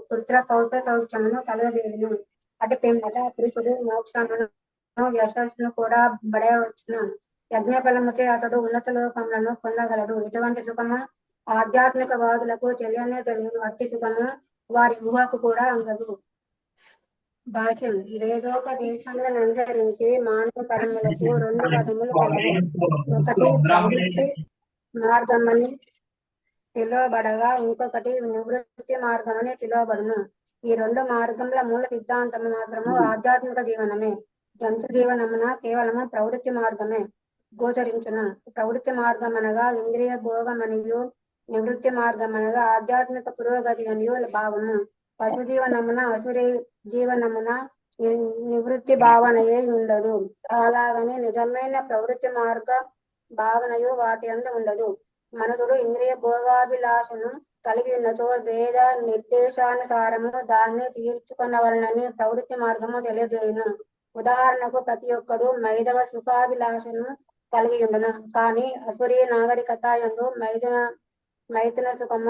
పుత్ర పౌత్ర సౌఖ్యమును కలగజేయును. అటు పిమ్మట పురుషుడు మోక్షమును, యశస్సును కూడా బడవచ్చును. యజ్ఞఫలముచే అతడు ఉన్నత లోకములను పొందగలడు. ఇటువంటి సుఖము ఆధ్యాత్మిక వాదులకు తెలియనే తెలియదు. అట్టి సుఖము వారి ఊహకు కూడా అందదు. భాష్యం. వేదోపదేశములను అనుసరించి మానవ కర్మలకు 2 పదములు కలవు. ఒకటి ప్రవృత్తి మార్గమని పిలువబడగా ఇంకొకటి నివృత్తి మార్గమని పిలువబడును. ఈ 2 మార్గముల మూల సిద్ధాంతము మాత్రము ఆధ్యాత్మిక జీవనమే. జంతు జీవనమున కేవలము ప్రవృత్తి మార్గమే గోచరించును. ప్రవృత్తి మార్గం అనగా ఇంద్రియ భోగమనియు, నివృత్తి మార్గం అనగా ఆధ్యాత్మిక పురోగతి అనియు భావము. పశు జీవనమున, అసురి జీవనమున నివృత్తి భావనయే ఉండదు. అలాగని నిజమైన ప్రవృత్తి మార్గ భావనయు వాటి అందు ఉండదు. మనుషుడు ఇంద్రియ భోగాభిలాషను కలిగి ఉన్నచో వేద నిర్దేశానుసారము దాన్ని తీర్చుకొనవలనని ప్రవృత్తి మార్గము తెలియజేయును. ఉదాహరణకు ప్రతి ఒక్కడు మైదవ సుఖాభిలాషను కలిగి ఉండును. కానీ అసురీ నాగరికత యందు మైథున సుఖం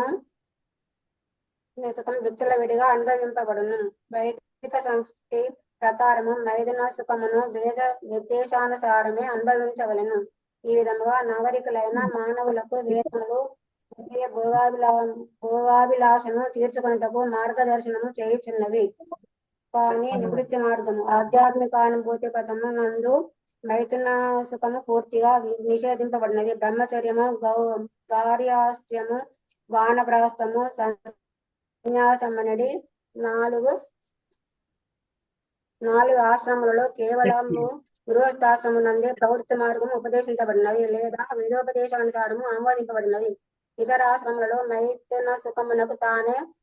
విచ్చలవిడిగా అనుభవింపబడును. వైదిక సంస్కృతి ప్రకారము మైథున సుఖమును వేద నిర్దేశానుసారమే అనుభవించవలెను. ఈ విధముగా నాగరికులైన మానవులకు వేదములు ఇంద్రియ భోగాభిలాషను తీర్చుకొనుటకు మార్గదర్శనము చేయుచున్నవి. కానీ నివృత్తి మార్గము ఆధ్యాత్మిక అనుభూతి పదము నందు మైథున సుఖము పూర్తిగా నిషేధింపబడినది. బ్రహ్మచర్యము, గార్హస్థ్యము, వానప్రస్థము, సన్యాసమనడి నాలుగు ఆశ్రమాలలో కేవలము గృహస్థాశ్రమం నందే ప్రవృత్తి మార్గము ఉపదేశించబడినది లేదా వేదోపదేశానుసారము ఆమోదింపబడినది. ఇతర ఆశ్రమాలలో మైథున సుఖమునకు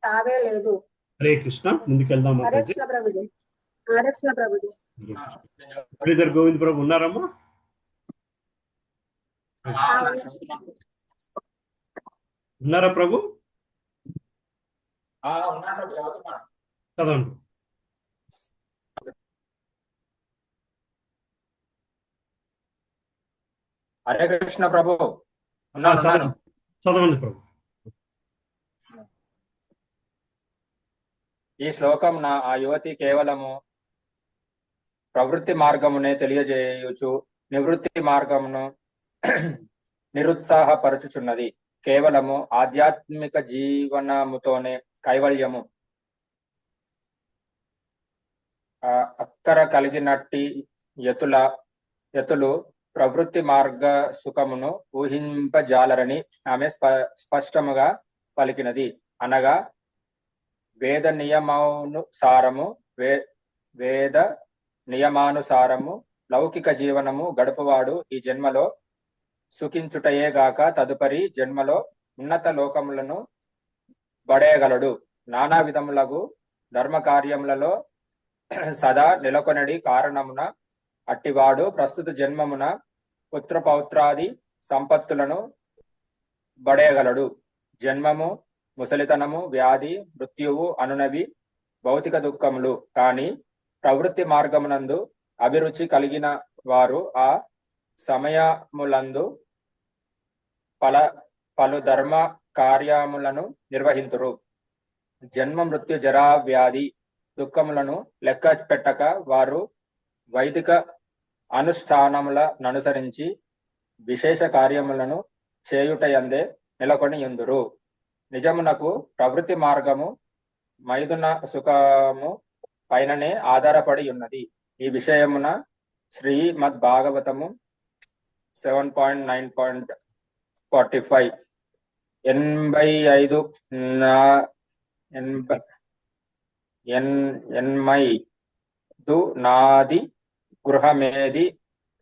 తావే లేదు. హరే కృష్ణ. ముందుకెళ్దాం హరే మాతాజీ. కృష్ణ ప్రభుజీ. హరే కృష్ణ ప్రభుజీ. శ్రీధర్ గోవింద్ ప్రభు ఉన్నారమ్మా? ఉన్నారా ప్రభు? చదవండి. హరే కృష్ణ ప్రభు. ఉన్నాను. చదవండి ప్రభు. ఈ శ్లోకం ఆ యువతి కేవలము ప్రవృత్తి మార్గమునే తెలియజేయుచు నివృత్తి మార్గమును నిరుత్సాహపరచుచున్నది. కేవలము ఆధ్యాత్మిక జీవనముతోనే కైవల్యము అక్కర కలిగినట్టి యతులు ప్రవృత్తి మార్గ సుఖమును ఊహింపజాలరని ఆమె స్పష్టముగా పలికినది. అనగా వేద నియమానుసారము లౌకిక జీవనము గడుపువాడు ఈ జన్మలో సుఖించుటయే గాక తదుపరి జన్మలో ఉన్నత లోకములను బడేయగలడు. నానా విధములగు ధర్మ కార్యములలో సదా నెలకొనడి కారణమున అట్టివాడు ప్రస్తుత జన్మమున పుత్రపౌత్రాది సంపత్తులను బడేయగలడు. జన్మము, ముసలితనము, వ్యాధి, మృత్యువు అనునవి భౌతిక దుఃఖములు. కానీ ప్రవృత్తి మార్గమునందు అభిరుచి కలిగిన వారు ఆ సమయములందు పలు ధర్మ కార్యములను నిర్వహింతురు. జన్మ, మృత్యు, జరా, వ్యాధి దుఃఖములను లెక్క పెట్టక వారు వైదిక అనుష్ఠానములను అనుసరించి విశేష కార్యములను చేయుటయందే నెలకొని యుందురు. నిజమునకు ప్రవృత్తి మార్గము మైథున సుఖము పైననే ఆధారపడి ఉన్నది. ఈ విషయమున శ్రీమద్ భాగవతము 7.9.45 85 నాది గృహమేది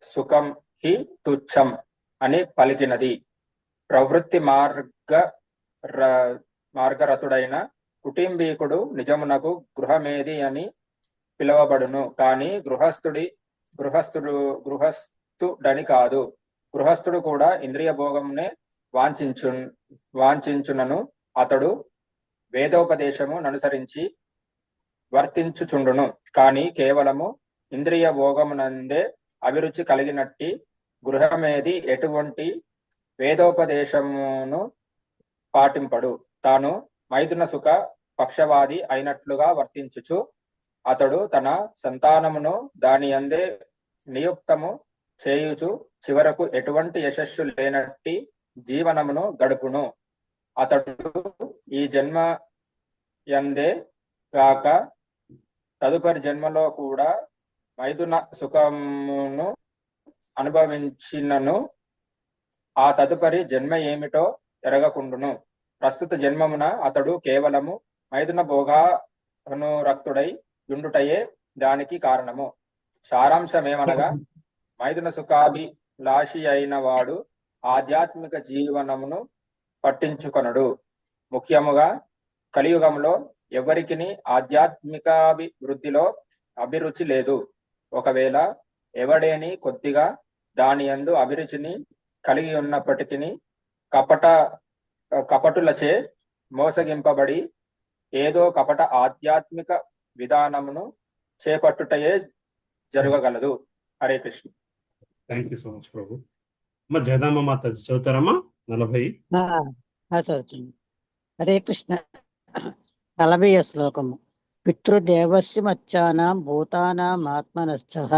సుఖం హి తుచ్చం అని పలికినది. ప్రవృత్తి మార్గరతుడైన కుటుంబీకుడు నిజమునకు గృహమేది అని పిలువబడును. కానీ గృహస్థుడని కాదు. గృహస్థుడు కూడా ఇంద్రియ భోగమునే వాంఛించునను అతడు వేదోపదేశము అనుసరించి వర్తించుచుండును. కానీ కేవలము ఇంద్రియ భోగమునందే అభిరుచి కలిగినట్టి గృహమేది ఎటువంటి వేదోపదేశమును పాటింపడు. తాను మైథున సుఖ పక్షవాది అయినట్లుగా వర్తించుచు అతడు తన సంతానమును దాని యందే నియుక్తము చేయుచు చివరకు ఎటువంటి యశస్సు లేనట్టి జీవనమును గడుపును. అతడు ఈ జన్మ యందే గాక తదుపరి జన్మలో కూడా మైథున సుఖమును అనుభవించినను ఆ తదుపరి జన్మ ఏమిటో ఎరగకుండును. ప్రస్తుత జన్మమున అతడు కేవలము మైథున భోగానురక్తుడై యుండుటయే దానికి కారణము. సారాంశమేమనగా మైథున సుఖాభిలాషి అయిన వాడు ఆధ్యాత్మిక జీవనమును పట్టించుకొనడు. ముఖ్యముగా కలియుగంలో ఎవరికిని ఆధ్యాత్మికాభివృద్ధిలో అభిరుచి లేదు. ఒకవేళ ఎవడేని కొద్దిగా దాని యందు అభిరుచిని కలిగి ఉన్నప్పటికీ కపటులచే మోసగింపబడి ఏదో కపట ఆధ్యాత్మిక విధానమును చేపట్టుటయే జరగగలదు. Hare Krishna. Thank you so much ప్రభు. అమ్మ జయదామ్మ మాతాజీ చదువుతారమ్మా? 40. చదువుతుంది. హరే కృష్ణ. 40వ శ్లోకము. పితృదేవర్షి మచ్చానాం భూతానాం ఆత్మనశ్చః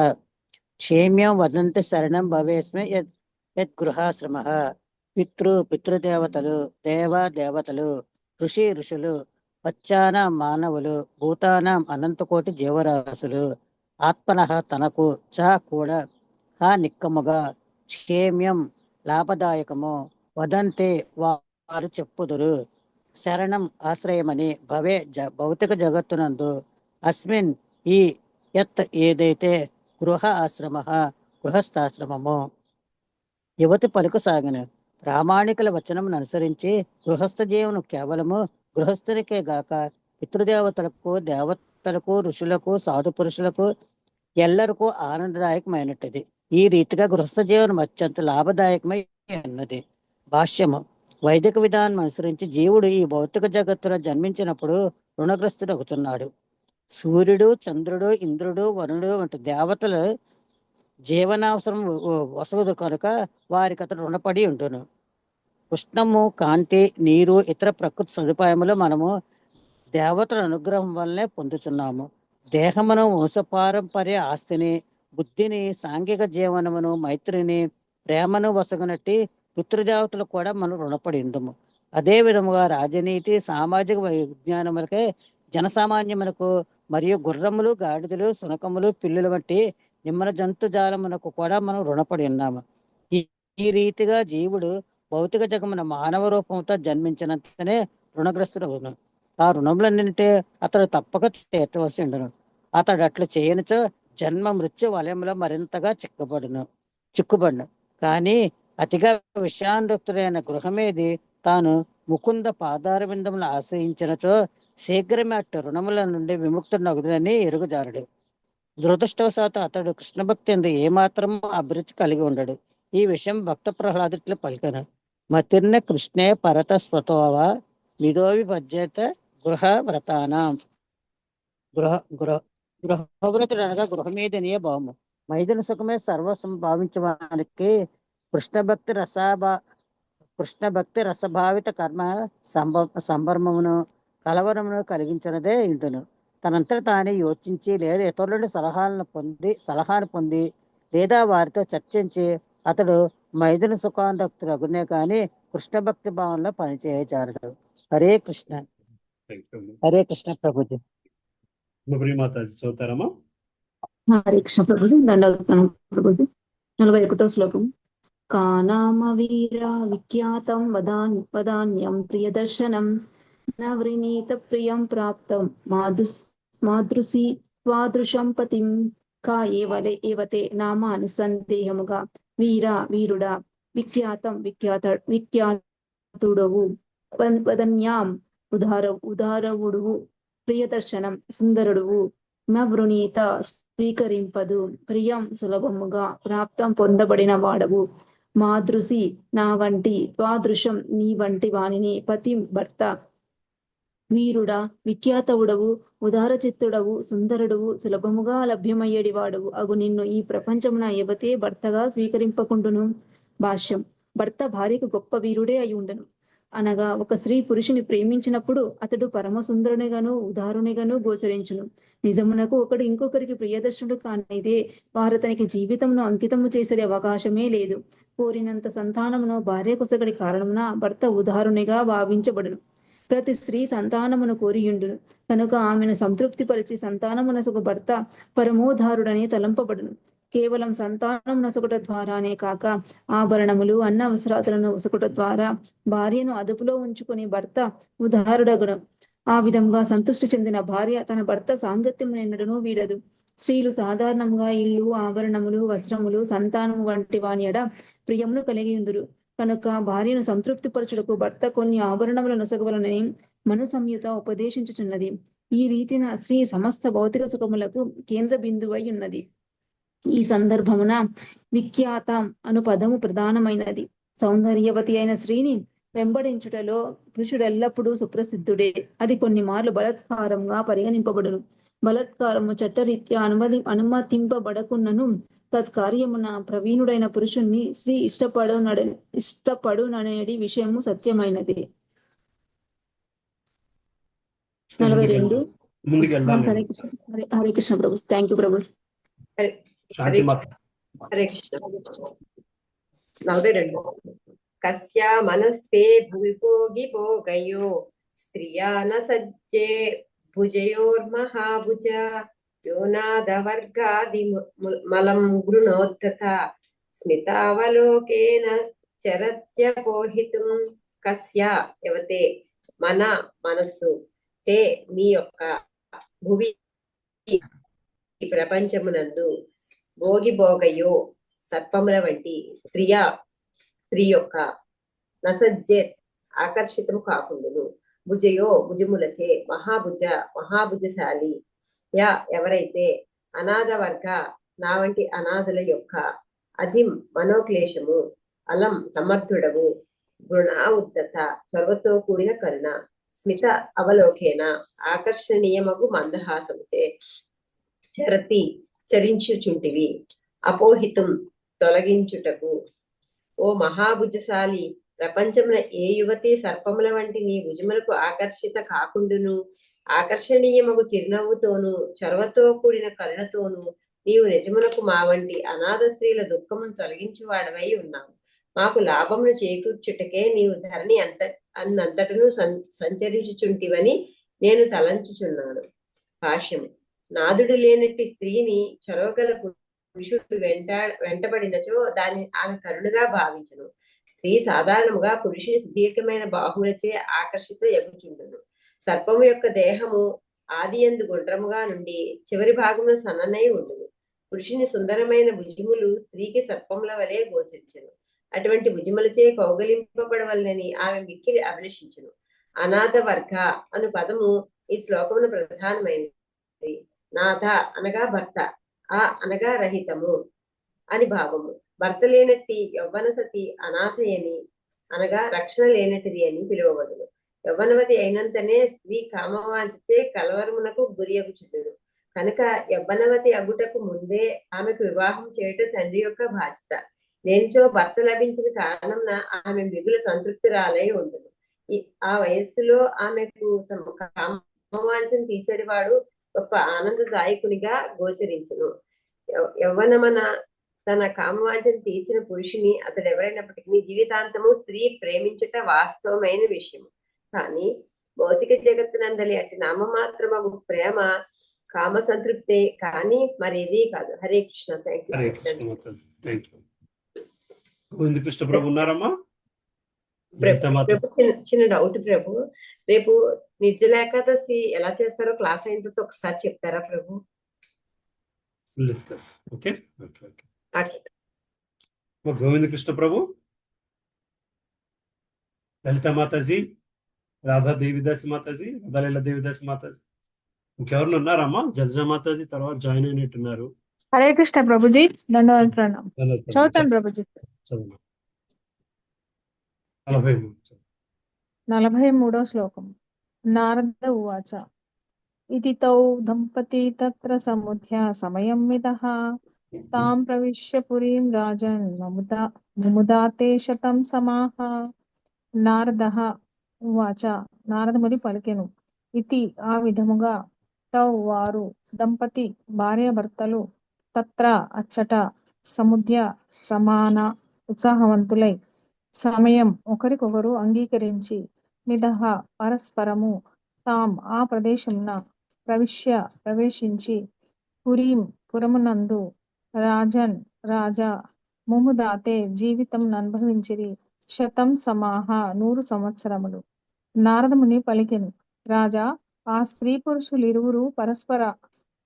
క్షేమ్యం వదంతి శరణం భవేస్మే యత్ గృహాశ్రమః. పితృదేవతలు, దేవతలు, ఋషులు, వచ్చానాం మానవులు భూతానాం అనంతకోటి జీవరాశులు ఆత్మనః తనకు చ కూడా హ నిక్కముగా క్షేమ్యం లాభదాయకము వదంతే వారు చెప్పుదురు. శరణం ఆశ్రయమని భౌతిక జగత్తునందు అస్మిన్ ఈ యత్ ఏదైతే గృహస్థాశ్రమము యువతి పలుకసాగిన ప్రామాణికుల వచనమును అనుసరించి గృహస్థ జీవనం కేవలము గృహస్థునికే గాక పితృదేవతలకు దేవతలకు ఋషులకు సాధు పురుషులకు ఎల్లరికూ ఆనందదాయకమైనట్టుది. ఈ రీతిగా గృహస్థ జీవనం అత్యంత లాభదాయకమై ఉన్నది. భాష్యము వైదిక విధానం అనుసరించి జీవుడు ఈ భౌతిక జగత్తులో జన్మించినప్పుడు రుణగ్రస్తుడవుతున్నాడు. సూర్యుడు, చంద్రుడు, ఇంద్రుడు, వరుణుడు వంటి దేవతలు జీవనావసరం వసగుదు కనుక వారికి అతడు రుణపడి ఉండును. ఉష్ణము, కాంతి, నీరు, ఇతర ప్రకృతి సదుపాయములు మనము దేవతల అనుగ్రహం వల్లనే పొందుతున్నాము. దేహమును, వంశపారంపర్య ఆస్తిని, బుద్ధిని, సాంఘిక జీవనమును, మైత్రిని, ప్రేమను వసగనట్టి పితృదేవతలు కూడా మనం రుణపడి ఉందము. అదే విధముగా రాజనీతి, సామాజిక విజ్ఞానములకే జనసామాన్యములకు మరియు గుర్రములు, గాడిదలు, శునకములు, పిల్లులు వంటి నిమ్మల జంతుజాలమునకు కూడా మనం రుణపడి ఉన్నాము. ఈ రీతిగా జీవుడు భౌతిక జగమున మానవ రూపంతో జన్మించినంతనే రుణగ్రస్తుడు అవును. ఆ రుణములన్నింటే అతడు తప్పక తీర్చవలసి ఉండును. అతడు అట్లు చేయనిచో జన్మ మృత్యు వలయంలో మరింతగా చిక్కుబడును. కానీ అతిగా విషయానుక్తుడైన గృహమేది తాను ముకుంద పాదారవిందములు ఆశ్రయించినచో శీఘ్రమే అట్టి రుణముల నుండి విముక్తుడగుదని ఎరుగుజారుడు. దురదృష్టవశాత్తు అతడు కృష్ణ భక్తి ఎందు ఏమాత్రము అభిరుచి కలిగి ఉండడు. ఈ విషయం భక్త ప్రహ్లాదుట్లు పలికను. మతిర్న కృష్ణే పరత స్వతోవా నిడోవి పద్యత గృహ వ్రతానాం. గృహవ్రతుడు అనగా గృహమేదనియే భావము. మైదున సుఖమే సర్వసం భావించడానికి కృష్ణ భక్తి రసభావిత కర్మ సంభ్రమమును కలవరమును కలిగించినదే ఇందును. తనంతట తానే యోచించి లేదా ఇతరుల సలహాను పొంది లేదా వారితో చర్చించి అతడు మైదున సుఖానురక్తుడు అగునే కానీ కృష్ణ భక్తి భావంలో పనిచేయజారడు. హరే కృష్ణ. హరే కృష్ణ ప్రభుజీ. చదువుతారమ్మా? హరే కృష్ణ ప్రభుజీ. దండవత్నం ప్రభుజీ. 41వ శ్లోకం. కానామ వీర విఖ్యాతం వదాన్యం ప్రియదర్శనం నవృణీత ప్రియం ప్రాప్తం మాదృశీ త్వాదృశం పతిం. కా ఏవతే నామ అనుసందేహముగా వీరుడా విఖ్యాతుడవు వదన్యాం ఉదారవుడువు ప్రియదర్శనం సుందరుడువు నవృణీత స్వీకరింపదు ప్రియం సులభముగా ప్రాప్తం పొందబడిన వాడవు మాదృశి నా వంటి త్వాదృశం నీ వంటి వాణిని పతి భర్త వీరుడా విఖ్యాతవుడవు ఉదారచిత్తుడవు సుందరుడువు సులభముగా లభ్యమయ్యేడి వాడవు అగు నిన్ను ఈ ప్రపంచమున ఎవతే భర్తగా స్వీకరింపకుండును. భాష్యం. భర్త భార్యకు గొప్ప వీరుడే అయి ఉండను. అనగా ఒక స్త్రీ పురుషుని ప్రేమించినప్పుడు అతడు పరమ సుందరునిగాను ఉదారునిగాను గోచరించును. నిజమునకు ఒకడు ఇంకొకరికి ప్రియదర్శనుడు కానిదే వారతనికి జీవితమును అంకితము చేసే అవకాశమే లేదు. కోరినంత సంతానమును భార్య కొసగడి కారణమున భర్త ఉదారునిగా భావించబడును. ప్రతి స్త్రీ సంతానమును కోరియుండును కనుక ఆమెను సంతృప్తిపరిచి సంతానమునసుకు భర్త పరమోధారుడని తలంపబడును. కేవలం సంతానం నొసగుట ద్వారానే కాక ఆభరణములు అన్న అవసరాలను ఉసగుట ద్వారా భార్యను అదుపులో ఉంచుకుని భర్త ఉదారుడగును. ఆ విధంగా సంతృష్టి చెందిన భార్య తన భర్త సాంగత్యం ఎన్నడూ వీడదు. స్త్రీలు సాధారణంగా ఇల్లు, ఆభరణములు, వస్త్రములు, సంతానము వంటి వాని ఎడ ప్రియమును కలిగి ఉందురు. కనుక భార్యను సంతృప్తిపరచుటకు భర్త కొన్ని ఆభరణములను నొసగవలనని మను సంయుత ఉపదేశించుచున్నది. ఈ రీతిన స్త్రీ సమస్త భౌతిక సుఖములకు కేంద్ర బిందువై ఉన్నది. ఈ సందర్భమున విఖ్యాతం అను పదము ప్రధానమైనది. సౌందర్యవతి అయిన స్త్రీని వెంబడించుటలో పురుషుడు ఎల్లప్పుడూ సుప్రసిద్ధుడే. అది కొన్ని మార్లు బలాత్కారంగా పరిగణింపబడును. బలాత్కారము చట్టరీత్యా అనుమతింపబడకున్నను తత్కార్యమున ప్రవీణుడైన పురుషుణ్ణి స్త్రీ ఇష్టపడుననేది విషయము సత్యమైనది. 42. హరే కృష్ణ ప్రభు. థ్యాంక్ యూ ప్రభు. హరే కృష్ణ. 42. కస్య మనస్తే భూగో గిపోగయో స్త్రియా న సజ్జే భుజయోర్మహాభుజ యోనాదవర్గాది మలం గృణోద్ధత స్మితావలోకేన చరత్యపోహితుం కస్య యవతే మన మనస్సు తే మీ యొక్క భువి ప్రపంచమునందు భోగిభోగయో సర్పముల వంటి స్త్రీ యొక్క నసజ్జేత్ ఆకర్షితము కాకుండును భుజయో భుజములచే మహాభుజశాలి యా ఎవరైతే అనాథ వర్గ నా వంటి అనాథుల యొక్క అధిం మనోక్లేశము అలం సమర్థుడవు గుణ ఉద్దత చొరవతో కూడిన కరుణ స్మిత అవలోకేన ఆకర్షణీయమగు మందహాసముచే చరించుచుంటివి అపోహితం తొలగించుటకు ఓ మహాభుజశాలి ప్రపంచమున ఏ యువతి సర్పముల వంటి నీ భుజములకు ఆకర్షిత కాకుండును ఆకర్షణీయమగు చిరునవ్వుతోనూ చొరవతో కూడిన కరుణతోనూ నీవు నిజమునకు మా వంటి అనాథ స్త్రీల దుఃఖమును తొలగించువాడవై ఉన్నావు మాకు లాభమును చేకూర్చుటకే నీవు ధరణి అంతటను సంచరించుచుంటివని నేను తలంచుచున్నాను. భాష్యము. నాదుడు లేనట్టి స్త్రీని చొరవగల పురుషుడు వెంటబడినచో దాన్ని ఆమె కరుణగా భావించును. స్త్రీ సాధారణముగా పురుషుని సుదీర్ఘమైన బాహువులచే ఆకర్షిత ఎగుచుండును. సర్పము యొక్క దేహము ఆది యందు గుండ్రముగా నుండి చివరి భాగమున సన్ననై ఉండును. పురుషుని సుందరమైన భుజములు స్త్రీకి సర్పముల వలె గోచరించును. అటువంటి భుజములచే కౌగలింపబడవలనని ఆమె మిక్కిలి అభిలషించును. అనాథ వర్గ అను పదము ఈ శ్లోకమున ప్రధానమైనది. నాథ అనగా భర్త, ఆ అనగా రహితము అని భావము. భర్త లేనట్టి యవ్వన సతి అనాథయని అనగా రక్షణ లేనటిది అని పిలువబడును. యవ్వనవతి అయినంతనే స్త్రీ కామవాంఛితే కలవరమునకు గురియగుచుండును. కనుక యవ్వనవతి అగుటకు ముందే ఆమెకు వివాహం చేయటం తండ్రి యొక్క బాధ్యత. లేనిచో భర్త లభించిన కారణంన ఆమె మిగులు సంతృప్తిరాలై ఉండును. ఆ వయస్సులో ఆమెకు తమ కామవాంఛను తీర్చేవాడు గొప్ప ఆనందదాయకునిగా గోచరించును. యవ్వనమన తన కామవాంఛను తీర్చిన పురుషుని అతడు ఎవరైనప్పటికీ జీవితాంతము స్త్రీ ప్రేమించుట వాస్తవమైన విషయం. కానీ భౌతిక జగత్తునందలి అటు నామమాత్రము ప్రేమ కామ సంతృప్తే కానీ మరేది కాదు. హరే కృష్ణ. Thank you. గోవింద కృష్ణ ప్రభు ఉన్నారమ్మా? చిన్న డౌట్ ప్రభు, రేపు నిర్జల ఏకాదశి ఎలా చేస్తారో క్లాస్ అయిన తర్వాత ఒకసారి చెప్తారా ప్రభు? డిస్కస్. ఓకే. గోవింద కృష్ణ ప్రభు, లలిత మాతాజీ, రాధా దేవిదాసి మాతాజీ, రాధాలీల దేవిదాసి మాతాజీ, ఇంకెవరిని ఉన్నారమ్మా? జలజా మాతాజీ తర్వాత జాయిన్ అయినట్టున్నారు. హరే కృష్ణ ప్రభుజీ, దండవాద ప్రణామం. చదువుతాను ప్రభుజీ. 43వ శ్లోకం. నారద ఉవాచ ఇతి తౌ దంపతి తత్ర సముద్య సమయం విదః తాం ప్రవిశ్య పురీం రాజన్ ముముదాతే శతం సమాః. నారదః ఉవాచ, నారదముని పలికెను. ఇతి ఆ విధముగా, తౌ వారు, దంపతి భార్యాభర్తలు, తత్ర అచ్చట, సముద్య సమాన ఉత్సాహవంతులై, సమయం ఒకరికొకరు అంగీకరించి, మిదః పరస్పరము, తాం ఆ ప్రదేశమున, ప్రవేశించి, పురీం పురమునందు, రాజన్ రాజా, ముముదాతే జీవితం అనుభవించిరి, శతం సమాహ 100 సంవత్సరములు. నారదముని పలికెను, రాజా, ఆ స్త్రీ పురుషులిరువురు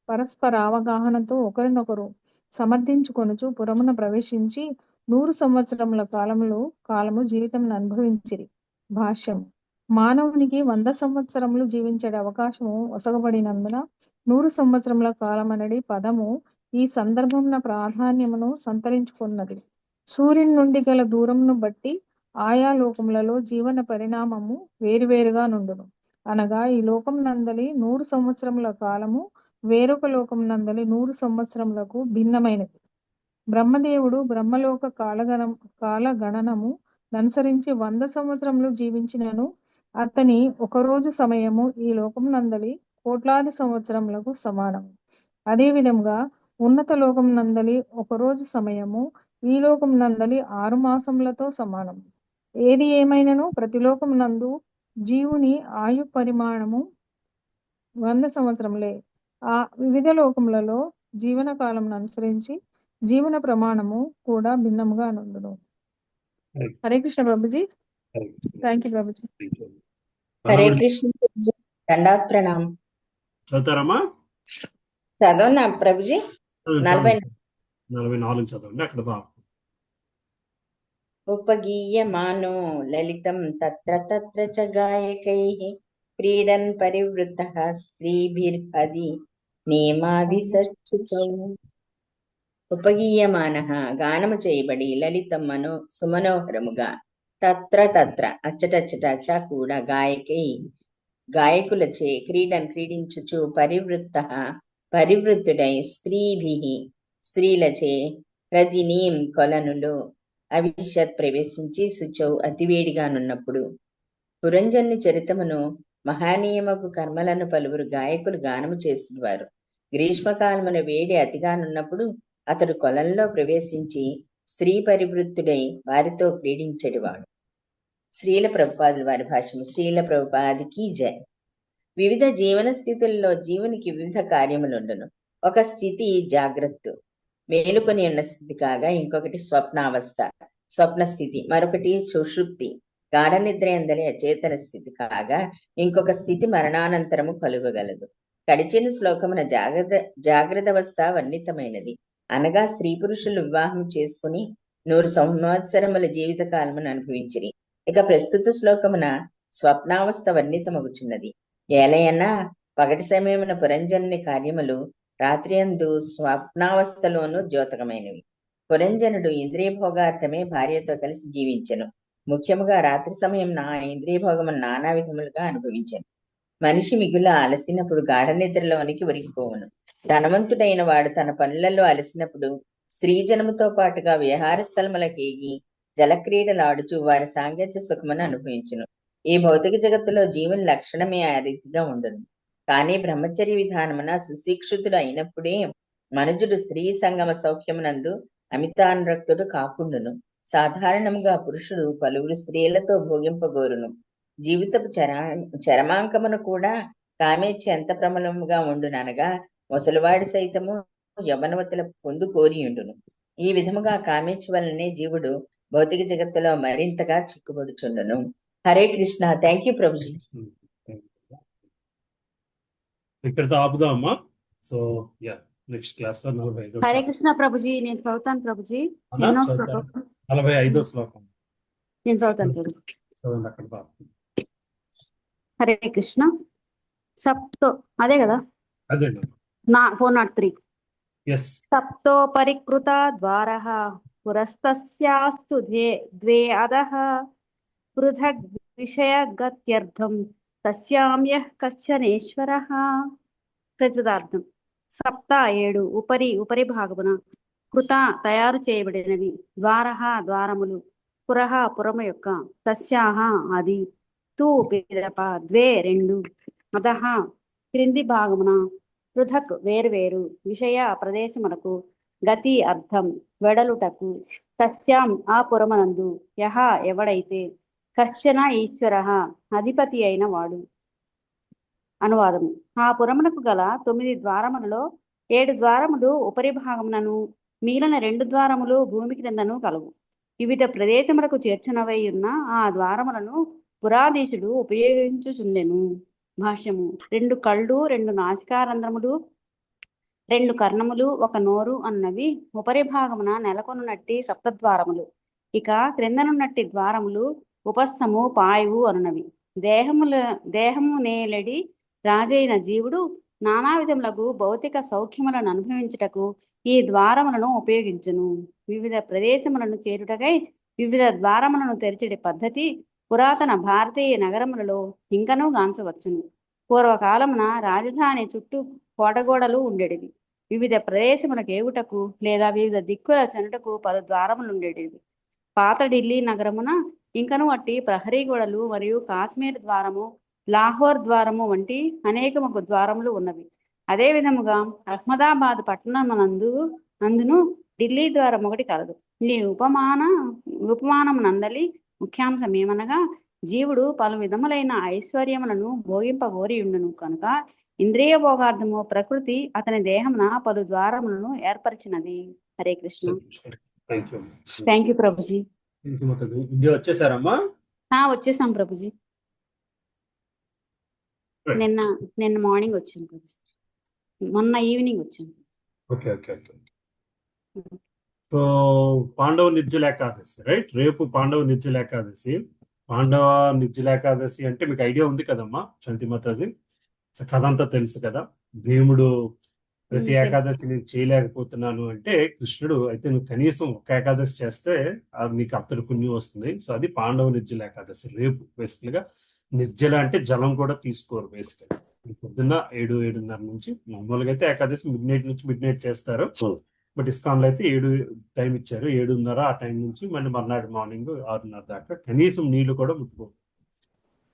పరస్పరావగాహనతో ఒకరినొకరు సమర్థించుకొనుచు పురమున ప్రవేశించి 100 సంవత్సరముల కాలము జీవితం అనుభవించిరి. భాష్యం. మానవునికి 100 సంవత్సరములు జీవించే అవకాశము ఒసగబడినందున 100 సంవత్సరముల కాలమనడి పదము ఈ సందర్భమున ప్రాధాన్యమును సంతరించుకున్నది. సూర్యుని నుండి గల దూరమును బట్టి ఆయా లోకములలో జీవన పరిణామము వేరువేరుగా నుండును. అనగా ఈ లోకం నందలి 100 సంవత్సరముల కాలము వేరొక లోకం నందలి 100 సంవత్సరములకు భిన్నమైనది. బ్రహ్మదేవుడు బ్రహ్మలోక కాలగణనము అనుసరించి 100 సంవత్సరములు జీవించినను అతని ఒకరోజు సమయము ఈ లోకం నందలి కోట్లాది సంవత్సరములకు సమానము. అదే విధముగా ఉన్నత లోకం నందలి ఒకరోజు సమయము ఈ లోకం నందలి 6 మాసములతో సమానము. ఏది ఏమైనను ప్రతి లోకం నందు జీవుని ఆయు పరిమాణము 100 సంవత్సరములే. ఆ వివిధ లోకములలో జీవన కాలమును అనుసరించి జీవన ప్రమాణము కూడా భిన్నముగా నుండును. హరే కృష్ణ ప్రభుజీ. Thank you Prabhuji. హరే కృష్ణ ప్రభుజీ. దండాత్ ప్రణామం. చదువుతారమ్మా? చదవనా ప్రభుజీ? 44 చదవండి. అక్కడ ఉపగీయమానో లలితం తత్ర తత్ర చ గాయకైః క్రీడన్ పరివృత్తః స్త్రీభిర్హది నియమాదిశర్చుచౌ. ఉపగీయమానః గానము చేయబడి లలితం సుమనోహరముగా తత్ర తత్ర అచ్చటచ్చట చ కూడా గాయకై గాయకులచే క్రీడించుచు పరివృత్తుడై స్త్రీలచే రదినీం కొలనులో అవిశ్యత్ ప్రవేశించి శుచౌ అతివేడిగానున్నప్పుడు పురంజని చరితమును మహానీయమపు కర్మలను పలువురు గాయకులు గానము చేసేవారు. గ్రీష్మకాలమున వేడి అతిగానున్నప్పుడు అతడు కొలంలో ప్రవేశించి స్త్రీ పరివృత్తుడై వారితో క్రీడించెడివాడు. శ్రీల ప్రభుపాదుల వారి భాష్యము. శ్రీల ప్రభుపాదికి జయ. వివిధ జీవన స్థితుల్లో జీవునికి వివిధ కార్యములుండును. ఒక స్థితి జాగ్రత్త, మేలుకొని ఉన్న స్థితి కాగా, ఇంకొకటి స్వప్నావస్థ, స్వప్న స్థితి, మరొకటి సుషుప్తి, గాఢ నిద్ర ఎందలి అచేతన స్థితి కాగా, ఇంకొక స్థితి మరణానంతరము కలుగగలదు. గడిచిన శ్లోకమున జాగ్రత్త అవస్థ వర్ణితమైనది. అనగా స్త్రీ పురుషులు వివాహం చేసుకుని 100 సంవత్సరముల జీవిత కాలమును అనుభవించిరి. ఇక ప్రస్తుత శ్లోకమున స్వప్నావస్థ వర్ణితమగుచున్నది. ఏలయన్నా పగటి సమయమున పురంజనుని కార్యములు రాత్రి అందు స్వప్నావస్థలోనూ ద్యోతకమైనవి. పురంజనుడు ఇంద్రియ భోగార్థమే భార్యతో కలిసి జీవించెను. ముఖ్యముగా రాత్రి సమయం ఇంద్రియ భోగమును నానా విధములుగా అనుభవించెను. మనిషి మిగుల అలసినప్పుడు గాఢ నిద్రలోనికి ఒరిగిపోవును. ధనవంతుడైన వాడు తన పనులలో అలసినప్పుడు స్త్రీ జనముతో పాటుగా విహార స్థలములకేగి జలక్రీడలాడుచు వారి సాంగత్య సుఖమును అనుభవించును. ఈ భౌతిక జగత్తులో జీవుని లక్షణమే ఆ రీతిగా ఉండును. కానీ బ్రహ్మచర్య విధానమున సుశిక్షితుడు అయినప్పుడే మనుజుడు స్త్రీ సంగమ సౌఖ్యమునందు అమితానురక్తుడు కాకుండును. సాధారణంగా పురుషుడు పలువురు స్త్రీలతో భోగింపగోరును. జీవితపు చరమాంకమును కూడా కామేచ్ఛ ఎంత ప్రబలముగా ఉండుననగా ముసలివాడి సైతము యవనవతుల పొందు కోరియుండును. ఈ విధముగా కామేచ్ఛ వలనే జీవుడు భౌతిక జగత్తులో మరింతగా చిక్కుబడుచుండును. హరే కృష్ణ. Thank you Prabhuji. ఇక్కడితో ఆపుదామమ్మా. సో యా, నెక్స్ట్ క్లాస్ లో 45. హరే కృష్ణ ప్రభుజీ. నేను చదువుతాను ప్రభుజీ. 45వ శ్లోకం నేను చదువుతాను ప్రభుజీ. చదవండి. అక్కడ హరే కృష్ణ. సప్తో అదే కదా, అదే 403. సప్తో పరికృత ద్వారః పురస్తస్యాస్తు ద్వే అధః పృథగ్ విషయగత్యర్థం తస్యామ్యః కశ్చనేశ్వరః. ప్రతిపదార్థం. సప్త 7 ఉపరి భాగమున, కృత తయారు చేయబడినవి, ద్వారః ద్వారములు, పురః పురము యొక్క, తస్యాః అది, తూ పిదప, ద్వే 2, అధః క్రింది భాగమున, పృథక్ వేరువేరు, విషయ ప్రదేశమునకు, గతి అర్థం వెడలుటకు, తస్యాం ఆ పురమనందు, యహ ఎవడైతే, కశ్చన ఈశ్వరః అధిపతి అయిన వాడు. అనువాదము. ఆ పురమునకు గల 9 ద్వారములలో 7 ద్వారములు ఉపరి భాగమునను, మిగిలిన 2 ద్వారములు భూమి క్రిందను కలవు. వివిధ ప్రదేశములకు చేర్చినవై ఉన్న ఆ ద్వారములను పురాధీశుడు ఉపయోగించుచుండెను. భాష్యము. 2 కళ్ళు, 2 నాసికారంధ్రములు, 2 కర్ణములు, 1 నోరు అన్నవి ఉపరి భాగమున నెలకొనున్నట్టి సప్తద్వారములు. ఇక క్రిందనున్నట్టి ద్వారములు ఉపస్థము, పాయువు అనునవి. దేహము నేలడి రాజైన జీవుడు నానా విధములకు భౌతిక సౌఖ్యములను అనుభవించుటకు ఈ ద్వారములను ఉపయోగించును. వివిధ ప్రదేశములను చేరుటకై వివిధ ద్వారములను తెరిచే పద్ధతి పురాతన భారతీయ నగరములలో ఇంకనూ గాంచవచ్చును. పూర్వకాలమున రాజధాని చుట్టూ కోటగోడలు ఉండేటివి. వివిధ ప్రదేశములకు ఏగుటకు లేదా వివిధ దిక్కుల చెనుటకు పలు ద్వారములు ఉండేటివి. పాత ఢిల్లీ నగరమున ఇంకను అట్టి ప్రహరీ గోడలు మరియు కాశ్మీర్ ద్వారము, లాహోర్ ద్వారము వంటి అనేకముకు ద్వారములు ఉన్నవి. అదే విధముగా అహ్మదాబాద్ పట్టణమునందును ఢిల్లీ ద్వారం ఒకటి కలదు. ఈ ఉపమానం నందలి ముఖ్యాంశం ఏమనగా, జీవుడు పలు విధములైన ఐశ్వర్యములను భోగింపగోరి ఉండును కనుక ఇంద్రియ భోగార్థము ప్రకృతి అతని దేహమున పలు ద్వారములను ఏర్పరిచినది. Hare Krishna. Thank you Prabhuji. India వచ్చేసారమ్మా? వచ్చేసాం ప్రభుజీ. నిన్న మార్నింగ్ వచ్చాను ప్రభుజీ, మొన్న ఈవినింగ్ వచ్చాను. Okay okay okay. సో పాండవ నిర్జల ఏకాదశి, రైట్? రేపు పాండవ నిర్జల ఏకాదశి. పాండవ నిర్జల ఏకాదశి అంటే మీకు ఐడియా ఉంది కదమ్మా శాంతిమాతాజీ? కథ అంతా తెలుసు కదా. భీముడు ప్రతి ఏకాదశి నేను చేయలేకపోతున్నాను అంటే కృష్ణుడు అయితే నువ్వు కనీసం ఒక ఏకాదశి చేస్తే అది నీకు అంతటి పుణ్యం వస్తుంది. సో అది పాండవ నిర్జల ఏకాదశి రేపు. బేసికల్ గా నిర్జల అంటే జలం కూడా తీసుకోరు బేసికల్. పొద్దున్న 7-7:30 నుంచి, మామూలుగా అయితే ఏకాదశి మిడ్ నైట్ చేస్తారు. బట్ ఇస్కాన్ లో అయితే 7 టైం ఇచ్చారు, 7:30 ఆ టైం నుంచి మళ్ళీ మర్నాడు మార్నింగ్ 6:30 దాకా కనీసం నీళ్లు కూడా ముట్టుకోరు.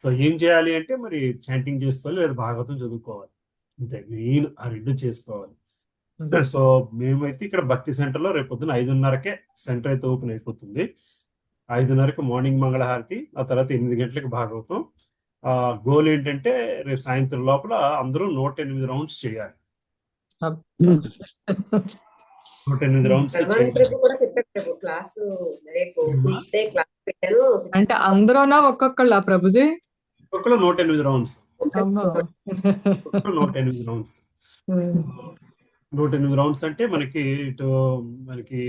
సో ఏం చేయాలి అంటే మరి చాంటింగ్ చేసుకోవాలి లేదా భాగవతం చదువుకోవాలి, అంతే. మెయిన్ ఆ రెండు చేసుకోవాలి. సో మేమైతే ఇక్కడ భక్తి సెంటర్ లో రేపు పొద్దున 5:30కే సెంటర్ అయితే ఓపెన్ అయిపోతుంది. 5:30కి మార్నింగ్ మంగళహారతి, ఆ తర్వాత 8 గంటలకు భాగవతం. గోల్ ఏంటంటే రేపు సాయంత్రం లోపల అందరూ 108 రౌండ్స్ చేయాలి. 108 రౌండ్స్ అంటే అందరూనా ఒక్కొక్కళ్ళ ప్రభుజీ? ఒక్కొక్కరు 108 రౌండ్స్. 108 రౌండ్స్. 108 రౌండ్స్ అంటే మనకి ఇటు మనకి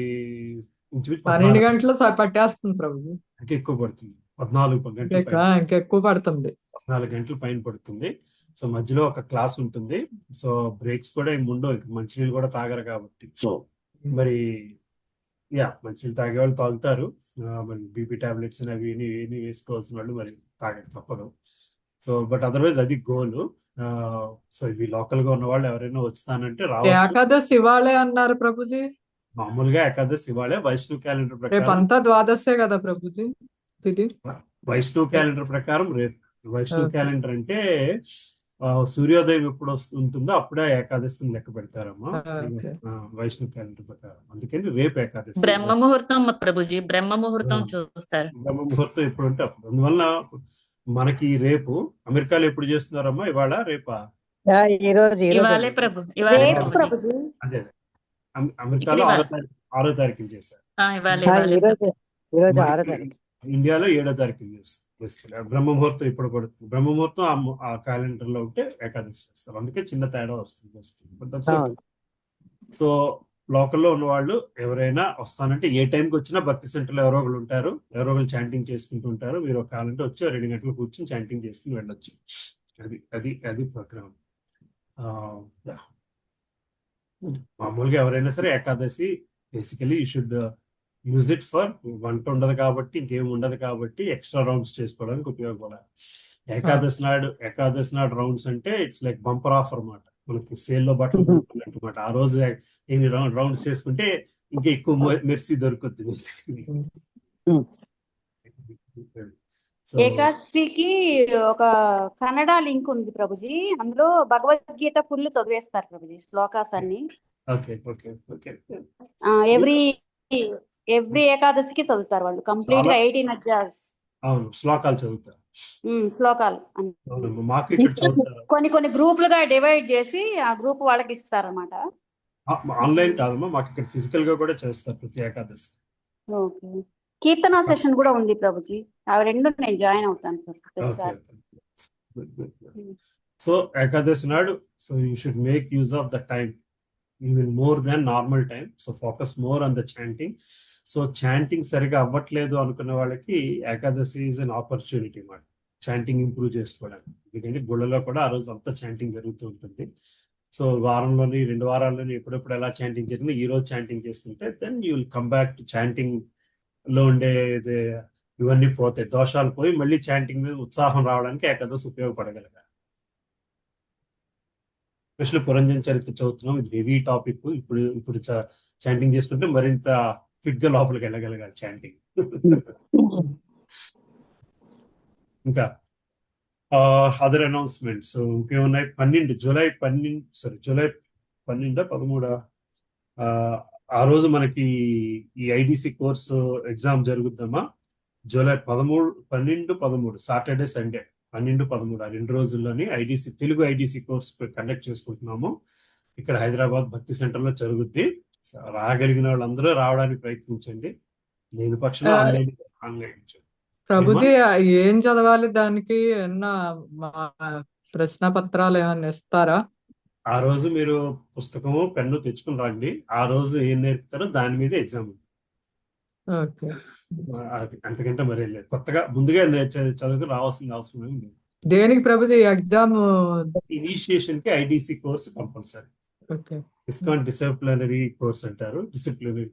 12 గంటలు పట్టేస్తుంది ప్రభుజీ. ఇంకా ఎక్కువ పడుతుంది, 14 గంటలు, ఇంకా ఎక్కువ పడుతుంది, 14 గంటలు పైన పడుతుంది. సో మధ్యలో ఒక క్లాస్ ఉంటుంది. సో బ్రేక్స్ కూడా ఏమి ఉండవు, ఇంకా మంచినీళ్ళు కూడా తాగరు కాబట్టి. మరి మంచినీళ్ళు తాగే వాళ్ళు తాగుతారు, మరి బీపీ టాబ్లెట్స్ అవి ఇవి వేసుకోవాల్సిన వాళ్ళు మరి తాగక తప్పదు. సో బట్ అదర్వైజ్ అది గోల్. సో ఇవి లోకల్ గా ఉన్న వాళ్ళు ఎవరైనా వస్తానంటే రావచ్చు. ఏకాదశి ఇవాళే అన్నారు ప్రభుజీ. మామూలుగా ఏకాదశి ఇవాళే. వైష్ణవ్ క్యాలెండర్ రేపు ప్రకారం అంతా ద్వాదశే కదా ప్రభుజీ. వైష్ణవ్ క్యాలెండర్ ప్రకారం రేపు. వైష్ణవ్ క్యాలెండర్ అంటే సూర్యోదయం ఎప్పుడు ఉంటుందో అప్పుడే ఏకాదశిని లెక్క పెడతారమ్మా వైష్ణవ్ క్యాలెండర్ ప్రకారం. అందుకని రేపు ఏకాదశి. బ్రహ్మ ముహూర్తం ప్రభుజీ, బ్రహ్మ ముహూర్తం చూస్తారు. బ్రహ్మ ముహూర్తం ఎప్పుడు అంటే అప్పుడు. అందువల్ల మనకి రేపు అమెరికాలో ఎప్పుడు చేస్తున్నారమ్మా? ఇవాళ రేపా? ఇవాళే ప్రభు, ఇవాళే ప్రభుజీ. అదే అమెరికాలో 6వ తారీఖున చేశారు. ఇండియాలో 7వ తారీఖున చేస్తారు. బ్రహ్మ ముహూర్తం ఇప్పుడు పడుతుంది. బ్రహ్మ ముహూర్తం ఆ క్యాలెండర్ లో ఉంటే ఏకాదశి చేస్తారు. అందుకే చిన్న తేడా వస్తుంది. సో లోకల్లో ఉన్న వాళ్ళు ఎవరైనా వస్తానంటే ఏ టైంకి వచ్చినా భక్తి సెంటర్లో ఎవరో ఒకళ్ళు ఉంటారు, ఎవరో ఒకళ్ళు చాంటింగ్ చేసుకుంటూ ఉంటారు. మీరు ఒక కాలంటే వచ్చి 2 గంటలు కూర్చొని చాంటింగ్ చేసుకుని వెళ్ళొచ్చు. అది ప్రోగ్రామ్. మామూలుగా ఎవరైనా సరే Ekadashi basically you should use it for, వంట ఉండదు కాబట్టి ఇంకేం ఉండదు కాబట్టి ఎక్స్ట్రా రౌండ్స్ చేసుకోవడానికి ఉపయోగపడాలి. ఏకాదశి నాడు రౌండ్స్ అంటే ఇట్స్ లైక్ బంపర్ ఆఫర్ అన్నమాట. మనకి సేల్ లో బట్టలు కొనుక్కున్నట్టు. ఆ రోజు ఎన్ని రౌండ్స్ చేసుకుంటే ఇంకా ఎక్కువ మెర్సీ దొరుకుద్ది. ఏకాదశికి ఒక కన్నడ లింక్ ఉంది ప్రభుజీ, అందులో భగవద్గీత ఫుల్ చదివేస్తారు ప్రభుజీ, శ్లోకాస్ అన్ని. ఎవ్రీ ఏకాదశికి చదువుతారు వాళ్ళు కంప్లీట్ గా 18 అధ్యాయాలు. అవును, శ్లోకాలు చదువుతారు. శ్లోకాలు కొన్ని గ్రూపులుగా డివైడ్ చేసి ఆ గ్రూప్ వాళ్ళకి ఇస్తారన్నమాట. ఆన్లైన్ కాదమ్మా, మాకు ఇక్కడ ఫిజికల్ గా కూడా చేస్తారు ప్రతి ఏకాదశి. ఓకే, కీర్తన సెషన్ కూడా ఉంది ప్రభుజీ, అవి రెండు నేను జాయిన్ అవుతాను. సో ఏకాదశి నాడు so you should make use of the time even more than normal time. So focus more on the chanting. So chanting సరిగా అవ్వట్లేదు అనుకున్న వాళ్ళకి ఏకాదశి ఈజ్ అన్ ఆపర్చునిటీ మాట చాంటింగ్ ఇంప్రూవ్ చేసుకోవడానికి. ఎందుకంటే గుళ్ళలో కూడా ఆ రోజు అంతా చాంటింగ్ జరుగుతూ ఉంటుంది. సో వారంలోని 2 వారాల్లోని ఎప్పుడెప్పుడు ఎలా చాంటింగ్ జరిగిందో ఈ రోజు చాంటింగ్ చేసుకుంటే then you will come back to chanting లో ఉండే ఇవన్నీ పోతాయి, దోషాలు పోయి మళ్ళీ చాంటింగ్ మీద ఉత్సాహం రావడానికి ఏకాదశి ఉపయోగపడగలగాలి. స్పెషల్ పురంజన చరిత్ర చదువుతున్నాం, ఇది హెవీ టాపిక్. ఇప్పుడు చాంటింగ్ చేసుకుంటే మరింత క్విక్ గా లోపలికి వెళ్ళగలగాలి చాంటింగ్. ఇంకా అదర్ అనౌన్స్మెంట్స్ ఇంకేమున్నాయి? జూలై 13 ఆ రోజు మనకి ఈ ఐడిసి కోర్సు ఎగ్జామ్ జరుగుద్దమ్మా. జూలై 13, 12, 13 సాటర్డే సండే 12, 13 ఆ 2 రోజుల్లోని తెలుగు ఐడిసి కోర్స్ కండక్ట్ చేసుకుంటున్నాము. ఇక్కడ హైదరాబాద్ భక్తి సెంటర్ లో జరుగుద్ది. రాగలిగిన వాళ్ళందరూ రావడానికి ప్రయత్నించండి. లేని పక్షంలో ఆన్లైన్ ప్రభుజీ ఏం చదవాలి? దానికి ఏమన్నా ప్రశ్న పత్రాలు ఏమన్నా ఇస్తారా? ఆ రోజు మీరు పుస్తకము పెన్ను తెచ్చుకుని రండి. ఆ రోజు ఏం నేర్పుతారో దాని మీద ఎగ్జామ్. ఓకే. అది అంతకంటే మరేం లేదు. కొత్తగా ముందుగా చదువుకుని రావాల్సిన అవసరం ఏం లేదు. దేనికి ప్రభుజీ ఎగ్జామ్? ఇనిషియేషన్ కి IDC course compulsory. Okay. ISKCON disciplinary course అంటారు. డిసిప్లినరీ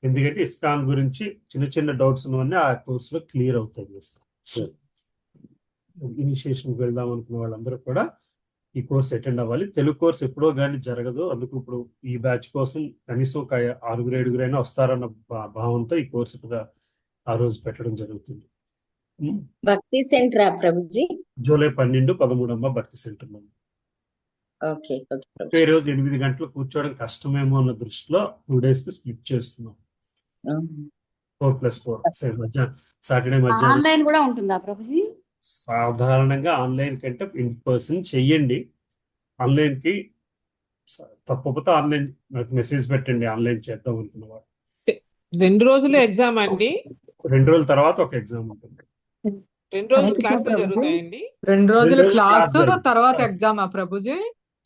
ఎందుకంటే ఇస్కాన్ గురించి చిన్న చిన్న డౌట్స్ ఉన్నవన్నీ ఆ కోర్స్ లో క్లియర్ అవుతాయి. ఇనిషియేషన్కి వెళ్దాం అనుకున్న వాళ్ళందరూ కూడా ఈ కోర్స్ అటెండ్ అవ్వాలి. తెలుగు కోర్స్ ఎప్పుడో కానీ జరగదు. అందుకు ఇప్పుడు ఈ బ్యాచ్ కోసం కనీసం ఒక 6-7 అయినా వస్తారన్న భావంతో ఈ కోర్సు కూడా ఆ రోజు పెట్టడం జరుగుతుంది. భక్తి సెంటర్ ప్రభుజీ జూలై 12, 13 భక్తి సెంటర్ లో. ఓకే. ఈ రోజు 8 గంటలు కూర్చోవడం కష్టమేమో అన్న దృష్టిలో 2 days కి స్ప్లిట్ చేస్తున్నాం. 4+4 సాటర్డే మధ్యాహ్నం. ఆన్లైన్ కూడా ఉంటుందా ప్రభుజీ? సాధారణంగా ఆన్లైన్ కంటే ఇన్ పర్సన్ చెయ్యండి. ఆన్లైన్ కి తప్పకపోతే ఆన్లైన్ నాకు మెసేజ్ పెట్టండి. ఆన్లైన్ చేద్దాం అనుకున్నవాడు. 2 రోజులు ఎగ్జామ్ అండి? 2 రోజుల తర్వాత ఒక ఎగ్జామ్ ఉంటుంది. 2 రోజులు క్లాసులు జరుగుతాయండి? 2 రోజులు క్లాసు తర్వాత ఎగ్జామ్ ప్రభుజీ?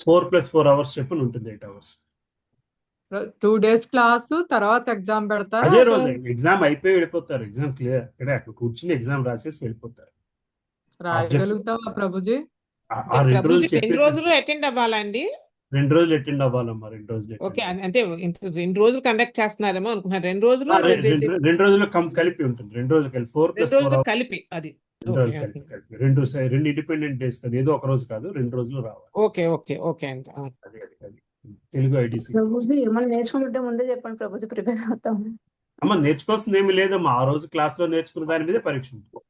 4+4 hours చెప్పని ఉంటుంది. 8 hours. 2 days క్లాసు తర్వాత ఎగ్జామ్ పెడతారు. అదే రోజు ఎగ్జామ్ అయిపోయి వెళ్ళిపోతారు. ఎగ్జామ్ క్లియర్ అక్కడ కూర్చుని ఎగ్జామ్ రాసేసి వెళ్ళిపోతారు. రాయగలుగుతావా ప్రభుజీ? 2 రోజులు అటెండ్ అవ్వాలండి? 2 రోజులు అటెండ్ అవ్వాలమ్మా. 2 రోజులు. ఓకే. అంటే 2 రోజులు కండక్ట్ చేస్తున్నారేమో అనుకుంటున్నాను. 2 రోజులు 2 రోజులు కలిపి ఉంటుంది. 2 రోజులు కలిపి 4+4 కలిపి అది 2 రోజులు కలిపి 2 ఇండిపెండెంట్ డేస్ కదా. ఏదో ఒక రోజు కాదు, 2 రోజులు రావాలి. ఓకే ఓకే ఓకే అండి. అది తెలుగు ఐడిసి. ప్రభుజీ ఏమన్నా నేర్చుకుంటుంటే ముందే చెప్పండి ప్రభుజీ, ప్రిపేర్ అవుతాం. అమ్మ నేర్చుకోవాల్సింది ఏమి లేదమ్మా. ఆ రోజు క్లాస్ లో నేర్చుకున్న దాని మీద పరీక్ష ఉంటుంది.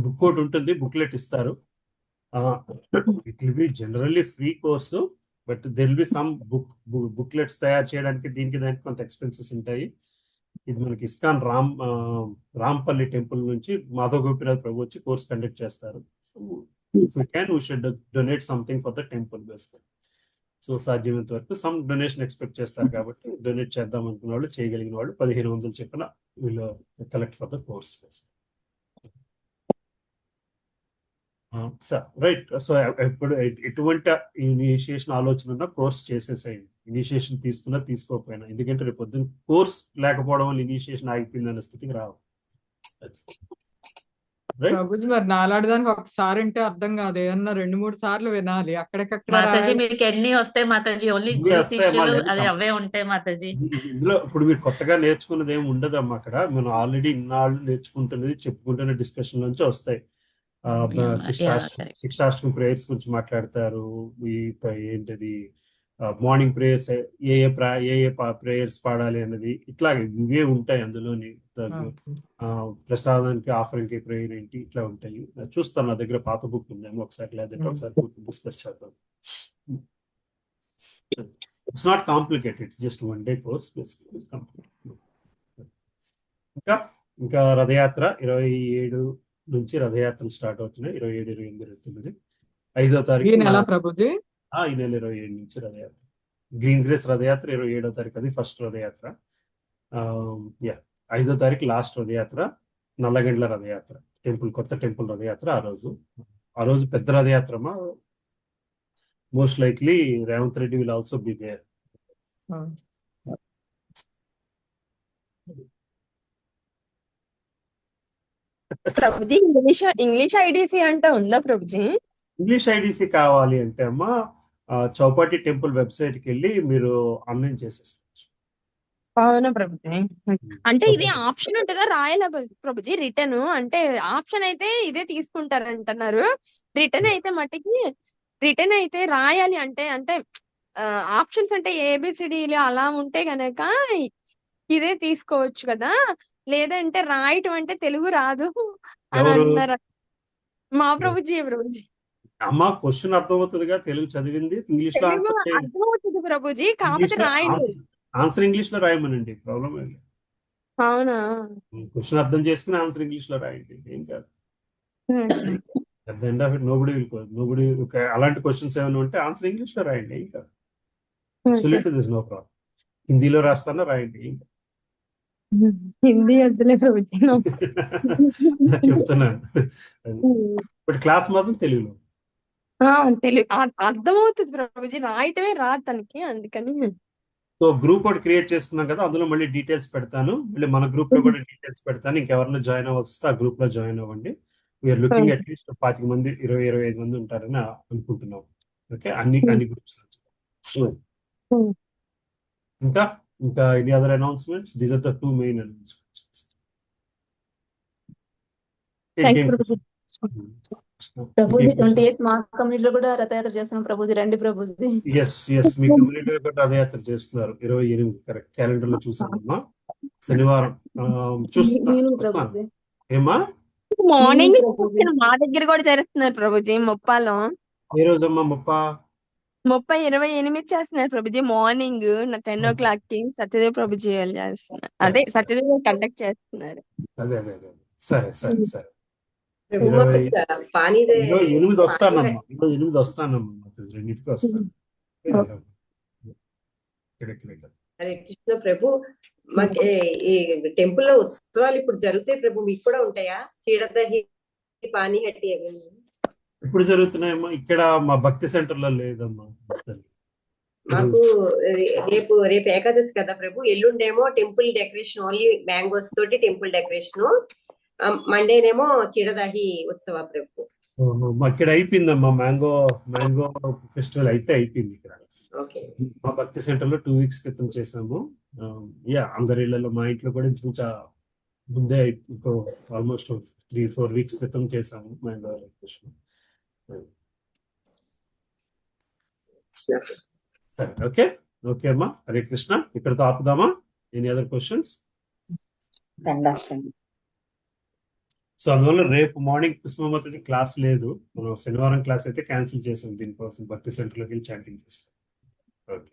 బుక్ ఒకటి ఉంటుంది, బుక్లెట్ ఇస్తారు. It will be generally free course, but there will be some booklets తయారు చేయడానికి దానికి కొంత ఎక్స్పెన్సెస్ ఉంటాయి. ఇది మనకి ఇస్కాన్ రాంపల్లి టెంపుల్ నుంచి మాధవ్ గోపినాథ్ ప్రభు వచ్చి కోర్స్ కండక్ట్ చేస్తారు. So if you can we should donate something for the temple based. So సాధ్యమైనంత వరకు సమ్ డొనేషన్ ఎక్స్పెక్ట్ చేస్తారు కాబట్టి డొనేట్ చేద్దాం అనుకున్న వాళ్ళు, చేయగలిగిన వాళ్ళు 1500 చెప్పిన వీళ్ళు collect for the course based. Right. So ఇప్పుడు ఎటువంటి ఇనిషియేషన్ ఆలోచన ఉన్న కోర్స్ చేసేసేయండి. ఇనిషియేషన్ తీసుకున్నా తీసుకోకపోయినా, ఎందుకంటే రేపు పొద్దున్న కోర్స్ లేకపోవడం వల్ల ఇనిషియేషన్ ఆగిపోయింది అనే స్థితికి రావు. ప్రభుజీ మరి నాలాడదానికి ఒకసారి అంటే అర్థం కాదు, ఏమన్నా 2-3 సార్లు వినాలి. అక్కడికక్కడ మాతాజీ మీకు ఎన్ని వస్తాయి మాతాజీ? ఓన్లీ గురు శిష్యులు అది అవే ఉంటాయి మాతాజీ. ఇందులో ఇప్పుడు మీరు కొత్తగా నేర్చుకున్నది ఏమి ఉండదమ్మా. అక్కడ మనం ఆల్రెడీ ఇన్నాళ్ళు నేర్చుకుంటున్నది చెప్పుకుంటున్న డిస్కషన్ నుంచి వస్తాయి. శిక్షాష్టకం ప్రేయర్స్ గురించి మాట్లాడతారు. ఈ ఏంటది మార్నింగ్ ప్రేయర్స్ ఏ ప్రేయర్స్ పాడాలి అన్నది, ఇట్లా ఇవే ఉంటాయి అందులోని. ప్రసాదానికి ఆఫరింగ్ ప్రేయర్ ఏంటి, ఇట్లా ఉంటాయి. చూస్తాను, నా దగ్గర పాత బుక్ ఉందేమో, ఒకసారి లేదంటే ఒకసారి డిస్కస్ చేద్దాం. It's not complicated, it's just 1 day course. ఇంకా రథయాత్ర 27 నుంచి రథయాత్రలు స్టార్ట్ అవుతున్నాయి. 27, 28, 29, 5వ తారీఖు ఈ నెల ప్రభుజీ. ఈ నెల 27 నుంచి రథయాత్ర. గ్రీన్ గ్రేస్ రథయాత్ర 27వ తారీఖు, అది ఫస్ట్ రథయాత్ర. 5వ తారీఖు లాస్ట్ రథయాత్ర, నల్లగండ్ల రథయాత్ర, కొత్త టెంపుల్ రథయాత్ర. ఆ రోజు పెద్ద రథయాత్రమా. Most likely Revanth Reddy will also be there. ప్రభుజీ ఇంగ్లీష్ ఐడిసి అంటే ఉందా ప్రభుజీ? ఇంగ్లీష్ ఐడిసి కావాలి అంటే అమ్మా చౌపాటి టెంపుల్ వెబ్సైట్ కి వెళ్ళి మీరు ఆన్లైన్ చేసేసుకోవచ్చు. అవునా ప్రభుజీ? అంటే ఇది ఆప్షన్ ఉంటుందా రాయాలా ప్రభుజీ? రిటర్న్ అంటే ఆప్షన్ అయితే ఇదే తీసుకుంటారంటున్నారు. రిటర్న్ అయితే రాయాలి అంటే ఆప్షన్స్ అంటే ఏబిసిడీలు అలా ఉంటే గనక ఇదే తీసుకోవచ్చు కదా, లేదంటే రాయటం అంటే తెలుగు రాదు అని అంటున్నారు. మా ప్రభుజీ అమ్మా క్వశ్చన్ అర్థమవుతుందిగా, తెలుగు చదివింది. ఇంగ్లీష్ లో అర్థమవుతుంది ప్రభుజీ, కాకపోతే రాయలేదు. ఆన్సర్ ఇంగ్లీష్ లో రాయమనండి, ప్రాబ్లం ఏం లేదు. అవునా? క్వశ్చన్ అర్థం చేసుకుని ఆన్సర్ ఇంగ్లీష్ లో రాయండి, ఏం కాదు. At the end of it nobody అలాంటి క్వశ్చన్స్ ఏమైనా ఉంటే ఆన్సర్ ఇంగ్లీష్ లో రాయండి, ఏం కాదు. Absolutely this no problem. హిందీలో రాస్తానా రాయండి, ఏం కాదు. హిందీ వద్దులే ప్రభుజీ. చెప్తున్నాను. బట్ క్లాస్ మాత్రం తెలుగులో. తెలుగు అర్థమవుతుంది ప్రభుజీ, రాయటమే రాదు తనకి, అందుకని. సో గ్రూప్ ఒకటి క్రియేట్ చేసుకున్నాం కదా, అందులో మళ్ళీ డీటెయిల్స్ పెడతాను, మళ్ళీ మన గ్రూప్ లో కూడా డీటెయిల్స్ పెడతాను. ఇంకెవరైనా జాయిన్ అవ్వాల్సి వస్తే ఆ గ్రూప్ లో జాయిన్ అవ్వండి. వీఆర్ లుకింగ్ అట్లీస్ట్ 25 మంది 25 మంది ఉంటారని అనుకుంటున్నాం. ఓకే, అన్ని గ్రూప్స్. ఇంకా any other announcements? These are the 2 main announcements. Prabhuji 28th మా కమ్యూనిటీలో కూడా రథయాత్ర చేస్తున్నాం ప్రభుజీ, రండి ప్రభుజీ. ఎస్ మీ కమ్యూనిటీలో కూడా రథయాత్ర చేస్తున్నారు 28, కరెక్ట్. క్యాలెండర్ లో చూసామమ్మా, శనివారం చూస్తాను. ఏమా మార్నింగ్ మా దగ్గర కూడా జరుగుతున్నారు ప్రభుజీ, ముప్పాలో. ఏ రోజమ్మా? 28 చేస్తున్నారు ప్రభుజీ, మార్నింగ్ 10 o'clock కి సత్యదేవ్ ప్రభుజీ చేస్తున్నారు. అదే సత్యదేవ్ కండక్ట్ చేస్తున్నారు. అదే సరే. 8 వస్తానమ్మా, 8 వస్తానమ్మా, 2కి వస్తాను. హరే కృష్ణ ప్రభు. మాకు ఈ టెంపుల్ లో ఉత్సవాలు ఇప్పుడు జరుగుతాయి ప్రభు, మీకు కూడా ఉంటాయా? చీడదహి, పానీహట్టి అవి ఇప్పుడు జరుగుతున్నాయమ్మా? ఇక్కడ మా భక్తి సెంటర్ లో లేదమ్మా. మాకు రేపు ఏకాదశి కదా ప్రభు, ఎల్లుండేమో టెంపుల్ డెకరేషన్, ఓన్లీ మ్యాంగోస్ తోటి టెంపుల్ డెకరేషన్. మండేనేమో చీడదాహి ఉత్సవ ప్రభు. ఇక్కడ అయిపోయిందమ్మా, మ్యాంగో ఫెస్టివల్ అయితే అయిపోయింది ఇక్కడ. మా భక్తి సెంటర్ లో 2 weeks క్రితం చేసాము. అందరి ఇళ్లలో, మా ఇంట్లో కూడా ఇంచుమించు ముందే ఇంకో ఆల్మోస్ట్ 3-4 weeks క్రితం చేసాము మ్యాంగో డెకరేషన్. సరే, ఓకే అమ్మా. హరే కృష్ణ. ఇక్కడతో ఆపుదామా? Any other questions? సో అందువల్ల రేపు మార్నింగ్ కృష్ణమాత క్లాస్ లేదు, మనం శనివారం క్లాస్ అయితే క్యాన్సిల్ చేసాం, దీనికోసం భక్తి సెంటర్లోకి వెళ్ళి చాంటింగ్ చేసాం. ఓకే.